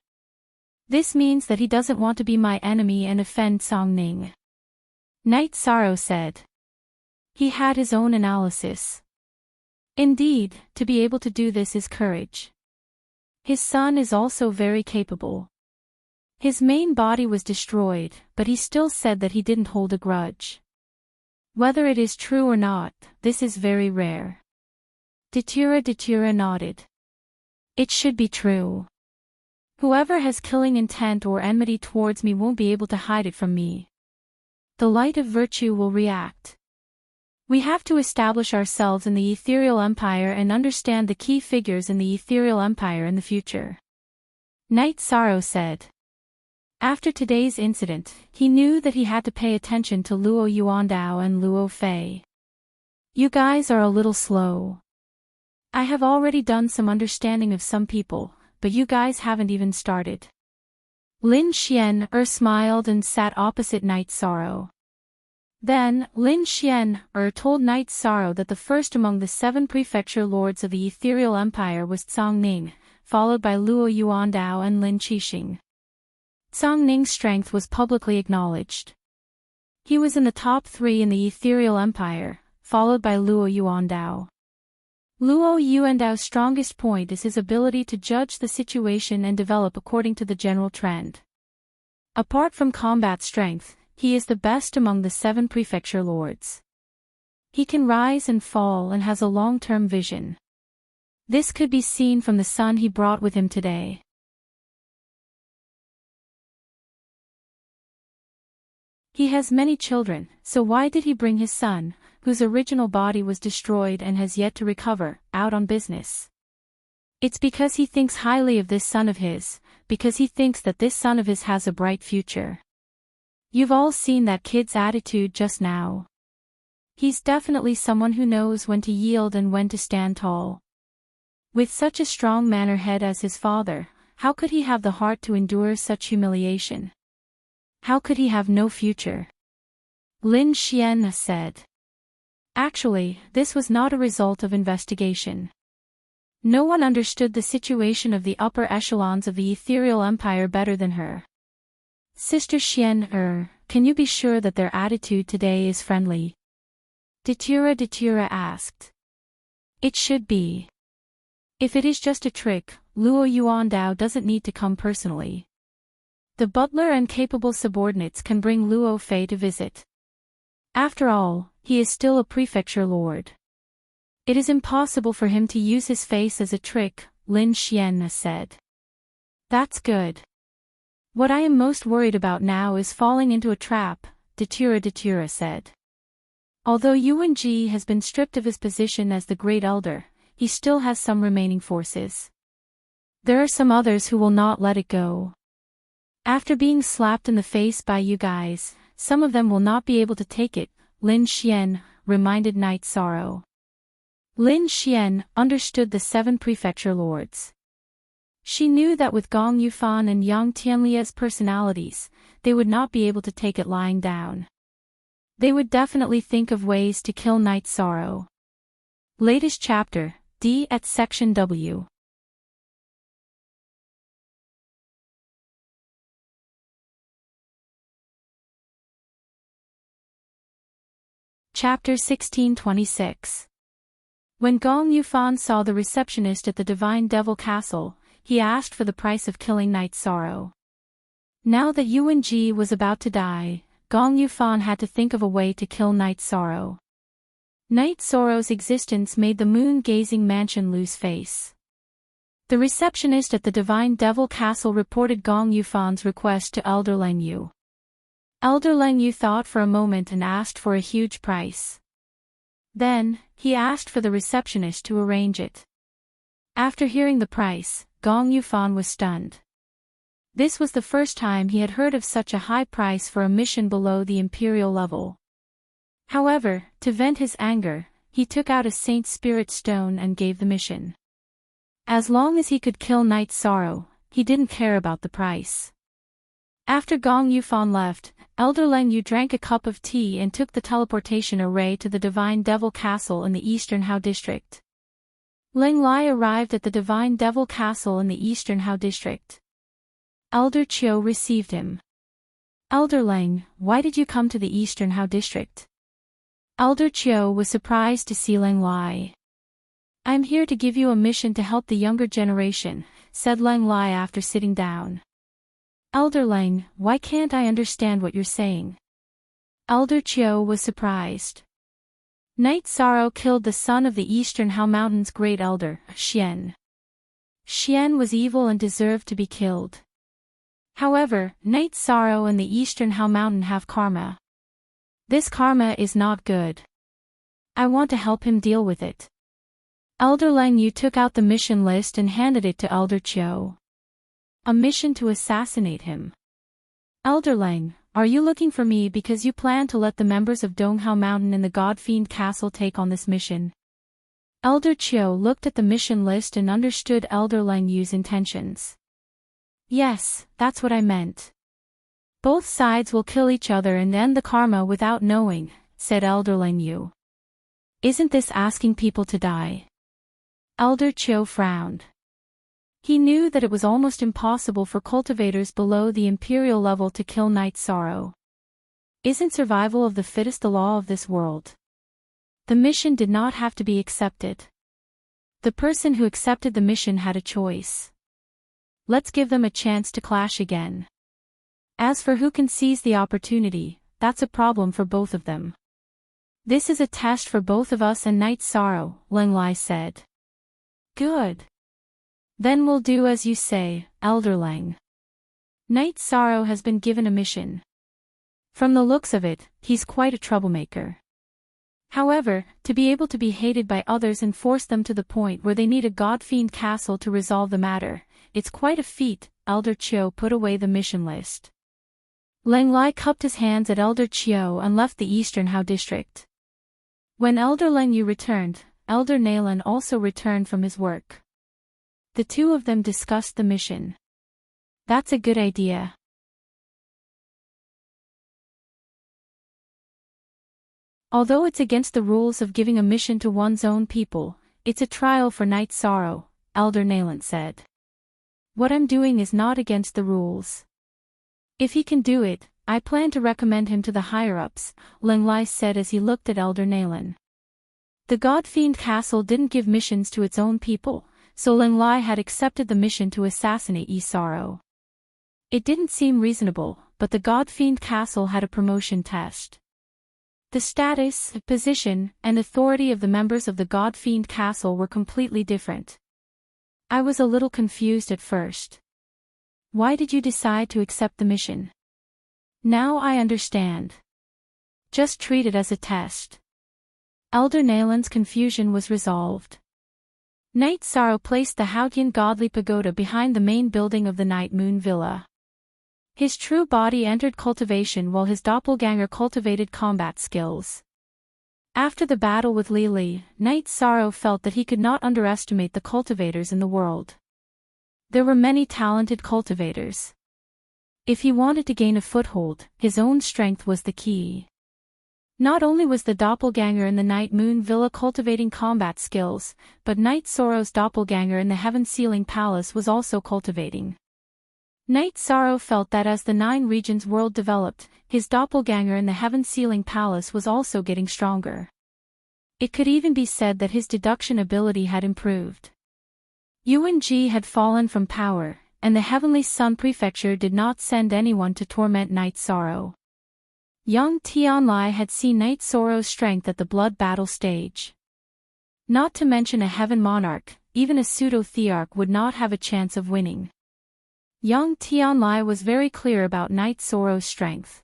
This means that he doesn't want to be my enemy and offend Zhang Ning. Night Sorrow said. He had his own analysis. Indeed, to be able to do this is courage. His son is also very capable. His main body was destroyed, but he still said that he didn't hold a grudge. Whether it is true or not, this is very rare. Datura nodded. It should be true. Whoever has killing intent or enmity towards me won't be able to hide it from me. The light of virtue will react. We have to establish ourselves in the Ethereal Empire and understand the key figures in the Ethereal Empire in the future. Night Sorrow said. After today's incident, he knew that he had to pay attention to Luo Yuandao and Luo Fei. You guys are a little slow. I have already done some understanding of some people, but you guys haven't even started. Lin Xian smiled and sat opposite Night Sorrow. Then, Lin Xian told Night Sorrow that the first among the 7 prefecture lords of the Ethereal Empire was Zhang Ning, followed by Luo Yuandao and Lin Qixing. Zhang Ning's strength was publicly acknowledged. He was in the top 3 in the Ethereal Empire, followed by Luo Yuandao. Luo Yuandao's strongest point is his ability to judge the situation and develop according to the general trend. Apart from combat strength, he is the best among the 7 prefecture lords. He can rise and fall and has a long-term vision. This could be seen from the son he brought with him today. He has many children, so why did he bring his son, whose original body was destroyed and has yet to recover, out on business? It's because he thinks highly of this son of his, because he thinks that this son of his has a bright future. You've all seen that kid's attitude just now. He's definitely someone who knows when to yield and when to stand tall. With such a strong manner head as his father, how could he have the heart to endure such humiliation? How could he have no future? Lin Xian said. Actually, this was not a result of investigation. No one understood the situation of the upper echelons of the Ethereal Empire better than her. Sister Xian, can you be sure that their attitude today is friendly? Datura asked. It should be. If it is just a trick, Luo Yuandao doesn't need to come personally. The butler and capable subordinates can bring Luo Fei to visit. After all, he is still a prefecture lord. It is impossible for him to use his face as a trick, Lin Xian said. That's good. What I am most worried about now is falling into a trap, Datura said. Although Yuan Ji has been stripped of his position as the Great Elder, he still has some remaining forces. There are some others who will not let it go. After being slapped in the face by you guys, some of them will not be able to take it, Lin Xian reminded Night Sorrow. Lin Xian understood the 7 prefecture lords. She knew that with Gong Yufan and Yang Tianlia's personalities, they would not be able to take it lying down. They would definitely think of ways to kill Night Sorrow. Latest chapter, D at section W. Chapter 1626. When Gong Yufan saw the receptionist at the Divine Devil Castle, he asked for the price of killing Night Sorrow. Now that Yuan Ji was about to die, Gong Yufan had to think of a way to kill Night Sorrow. Night Sorrow's existence made the moon-gazing mansion lose face. The receptionist at the Divine Devil Castle reported Gong Yufan's request to Elder Lang Yu. Elder Lang Yu thought for a moment and asked for a huge price. Then, he asked for the receptionist to arrange it. After hearing the price, Gong Yufan was stunned. This was the first time he had heard of such a high price for a mission below the imperial level. However, to vent his anger, he took out a Saint Spirit stone and gave the mission. As long as he could kill Night Sorrow, he didn't care about the price. After Gong Yufan left, Elder Lang Yu drank a cup of tea and took the teleportation array to the Divine Devil Castle in the Eastern Hao District. Ling Lai arrived at the Divine Devil Castle in the Eastern Hao District. Elder Chiu received him. Elder Lang, why did you come to the Eastern Hao District? Elder Chiu was surprised to see Ling Lai. I'm here to give you a mission to help the younger generation, said Ling Lai after sitting down. Elder Lang, why can't I understand what you're saying? Elder Chiu was surprised. Night Sorrow killed the son of the Eastern Hao Mountain's great elder, Xian. Xian was evil and deserved to be killed. However, Night Sorrow and the Eastern Hao Mountain have karma. This karma is not good. I want to help him deal with it. Elder Lang Yu took out the mission list and handed it to Elder Chiu. A mission to assassinate him. Elder Lang, are you looking for me because you plan to let the members of Donghao Mountain in the God-Fiend Castle take on this mission? Elder Chiu looked at the mission list and understood Elder Lang Yu's intentions. Yes, that's what I meant. Both sides will kill each other and end the karma without knowing, said Elder Lang Yu. Isn't this asking people to die? Elder Chiu frowned. He knew that it was almost impossible for cultivators below the imperial level to kill Night Sorrow. Isn't survival of the fittest the law of this world? The mission did not have to be accepted. The person who accepted the mission had a choice. Let's give them a chance to clash again. As for who can seize the opportunity, that's a problem for both of them. This is a test for both of us and Night Sorrow, Ling Lai said. Good. Then we'll do as you say, Elder Lang. Night Sorrow has been given a mission. From the looks of it, he's quite a troublemaker. However, to be able to be hated by others and force them to the point where they need a God-Fiend castle to resolve the matter, it's quite a feat. Elder Chiu put away the mission list. Ling Lai cupped his hands at Elder Chiu and left the Eastern Hao District. When Elder Lang Yu returned, Elder Nalan also returned from his work. The two of them discussed the mission. That's a good idea. Although it's against the rules of giving a mission to one's own people, it's a trial for Night Sorrow, Elder Nalan said. What I'm doing is not against the rules. If he can do it, I plan to recommend him to the higher-ups, Ling Lai said as he looked at Elder Nalan. The God-Fiend Castle didn't give missions to its own people, so Ling Lai had accepted the mission to assassinate Yi Sorrow. It didn't seem reasonable, but the God-Fiend Castle had a promotion test. The status, position, and authority of the members of the God-Fiend Castle were completely different. I was a little confused at first. Why did you decide to accept the mission? Now I understand. Just treat it as a test. Elder Nalan's confusion was resolved. Night Sorrow placed the Haotian godly pagoda behind the main building of the Night Moon Villa. His true body entered cultivation while his doppelganger cultivated combat skills. After the battle with Li Li, Night Sorrow felt that he could not underestimate the cultivators in the world. There were many talented cultivators. If he wanted to gain a foothold, his own strength was the key. Not only was the doppelganger in the Night Moon Villa cultivating combat skills, but Night Sorrow's doppelganger in the Heaven Sealing Palace was also cultivating. Night Sorrow felt that as the 9 regions world developed, his doppelganger in the Heaven Sealing Palace was also getting stronger. It could even be said that his deduction ability had improved. Yuan Ji had fallen from power, and the Heavenly Sun Prefecture did not send anyone to torment Night Sorrow. Young Tianlai had seen Night Sorrow's strength at the blood battle stage. Not to mention a heaven monarch, even a pseudo-thearch would not have a chance of winning. Young Tianlai was very clear about Knight Soro's strength.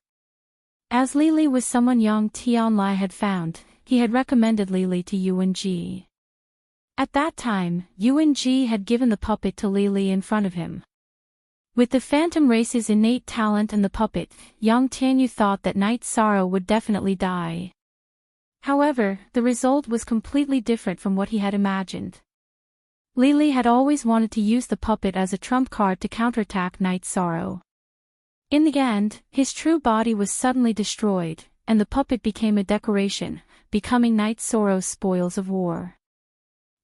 As Lili was someone young Tianlai had found, he had recommended Lili to Yuan-ji. At that time, Yuan-ji had given the puppet to Lili in front of him. With the phantom race's innate talent and the puppet, young Tianyu thought that Knight Soro would definitely die. However, the result was completely different from what he had imagined. Lili had always wanted to use the puppet as a trump card to counterattack Knight Soro. In the end, his true body was suddenly destroyed, and the puppet became a decoration, becoming Knight Soro's spoils of war.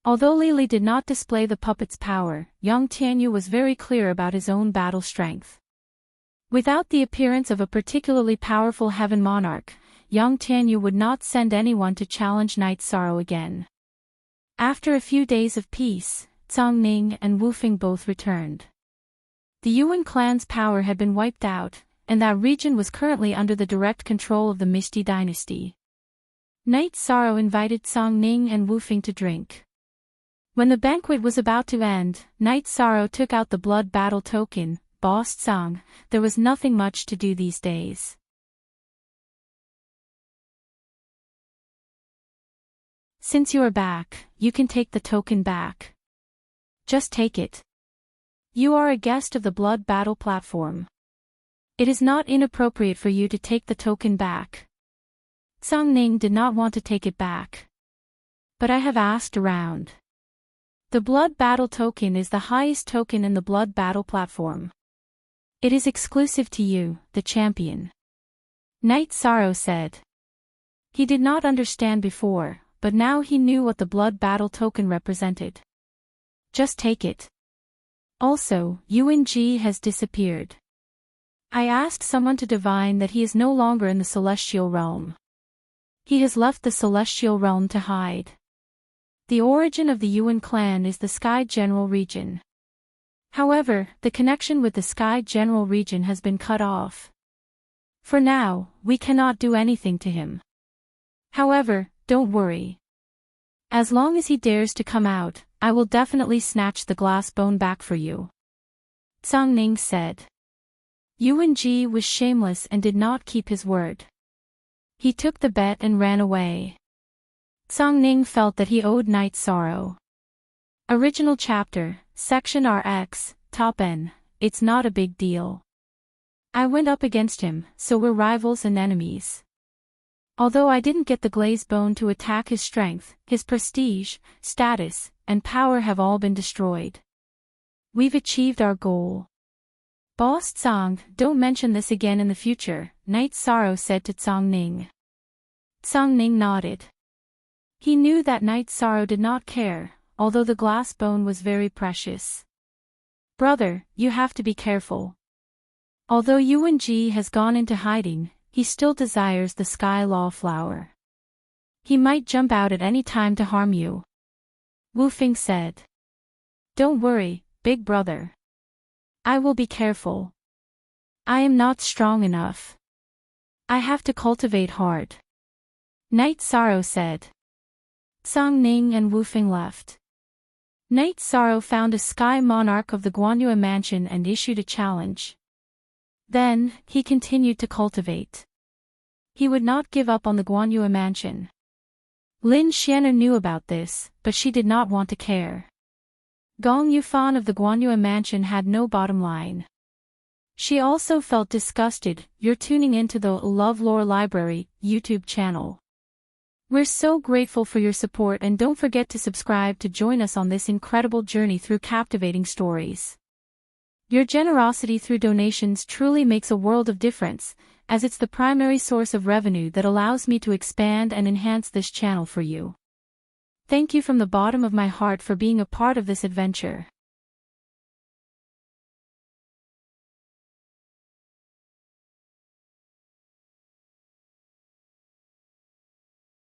Although Lili did not display the puppet's power, young Tianyu was very clear about his own battle strength. Without the appearance of a particularly powerful heaven monarch, young Tianyu would not send anyone to challenge Knight Soro again. After a few days of peace, Zhang Ning and Wu Feng both returned. The Yuan clan's power had been wiped out, and that region was currently under the direct control of the Misty dynasty. Knight Soro invited Zhang Ning and Wu Feng to drink. When the banquet was about to end, Knight Soro took out the blood battle token. Boss Zhang, there was nothing much to do these days. Since you are back, you can take the token back. Just take it. You are a guest of the blood battle platform. It is not inappropriate for you to take the token back. Zhang Ning did not want to take it back. But I have asked around. The blood battle token is the highest token in the blood battle platform. It is exclusive to you, the champion. Knight Soro said. He did not understand before, but now he knew what the blood battle token represented. Just take it. Also, Yuan-ji has disappeared. I asked someone to divine that he is no longer in the celestial realm. He has left the celestial realm to hide. The origin of the Yuan clan is the Sky General region. However, the connection with the Sky General region has been cut off. For now, we cannot do anything to him. However, don't worry. As long as he dares to come out, I will definitely snatch the glass bone back for you. Zhang Ning said. Yuan-ji was shameless and did not keep his word. He took the bet and ran away. Zhang Ning felt that he owed Knight Soro. Original chapter, Section RX, Top N, it's not a big deal. I went up against him, so we're rivals and enemies. Although I didn't get the glazed bone to attack his strength, his prestige, status, and power have all been destroyed. We've achieved our goal. Boss Zhang, don't mention this again in the future, Knight Soro said to Zhang Ning. Zhang Ning nodded. He knew that Knight Soro did not care, although the glass bone was very precious. Brother, you have to be careful. Although Yuan-ji has gone into hiding, he still desires the Sky Law Flower. He might jump out at any time to harm you. Wu Feng said. Don't worry, big brother. I will be careful. I am not strong enough. I have to cultivate hard. Knight Soro said. Zhang Ning and Wu Feng left. Knight Soro found a sky monarch of the Guanyue mansion and issued a challenge. Then, he continued to cultivate. He would not give up on the Guanyue mansion. Lin Xian'er knew about this, but she did not want to care. Gong Yufan of the Guanyue mansion had no bottom line. She also felt disgusted. You're tuning into the LoveLore Library YouTube channel. We're so grateful for your support, and don't forget to subscribe to join us on this incredible journey through captivating stories. Your generosity through donations truly makes a world of difference, as it's the primary source of revenue that allows me to expand and enhance this channel for you. Thank you from the bottom of my heart for being a part of this adventure.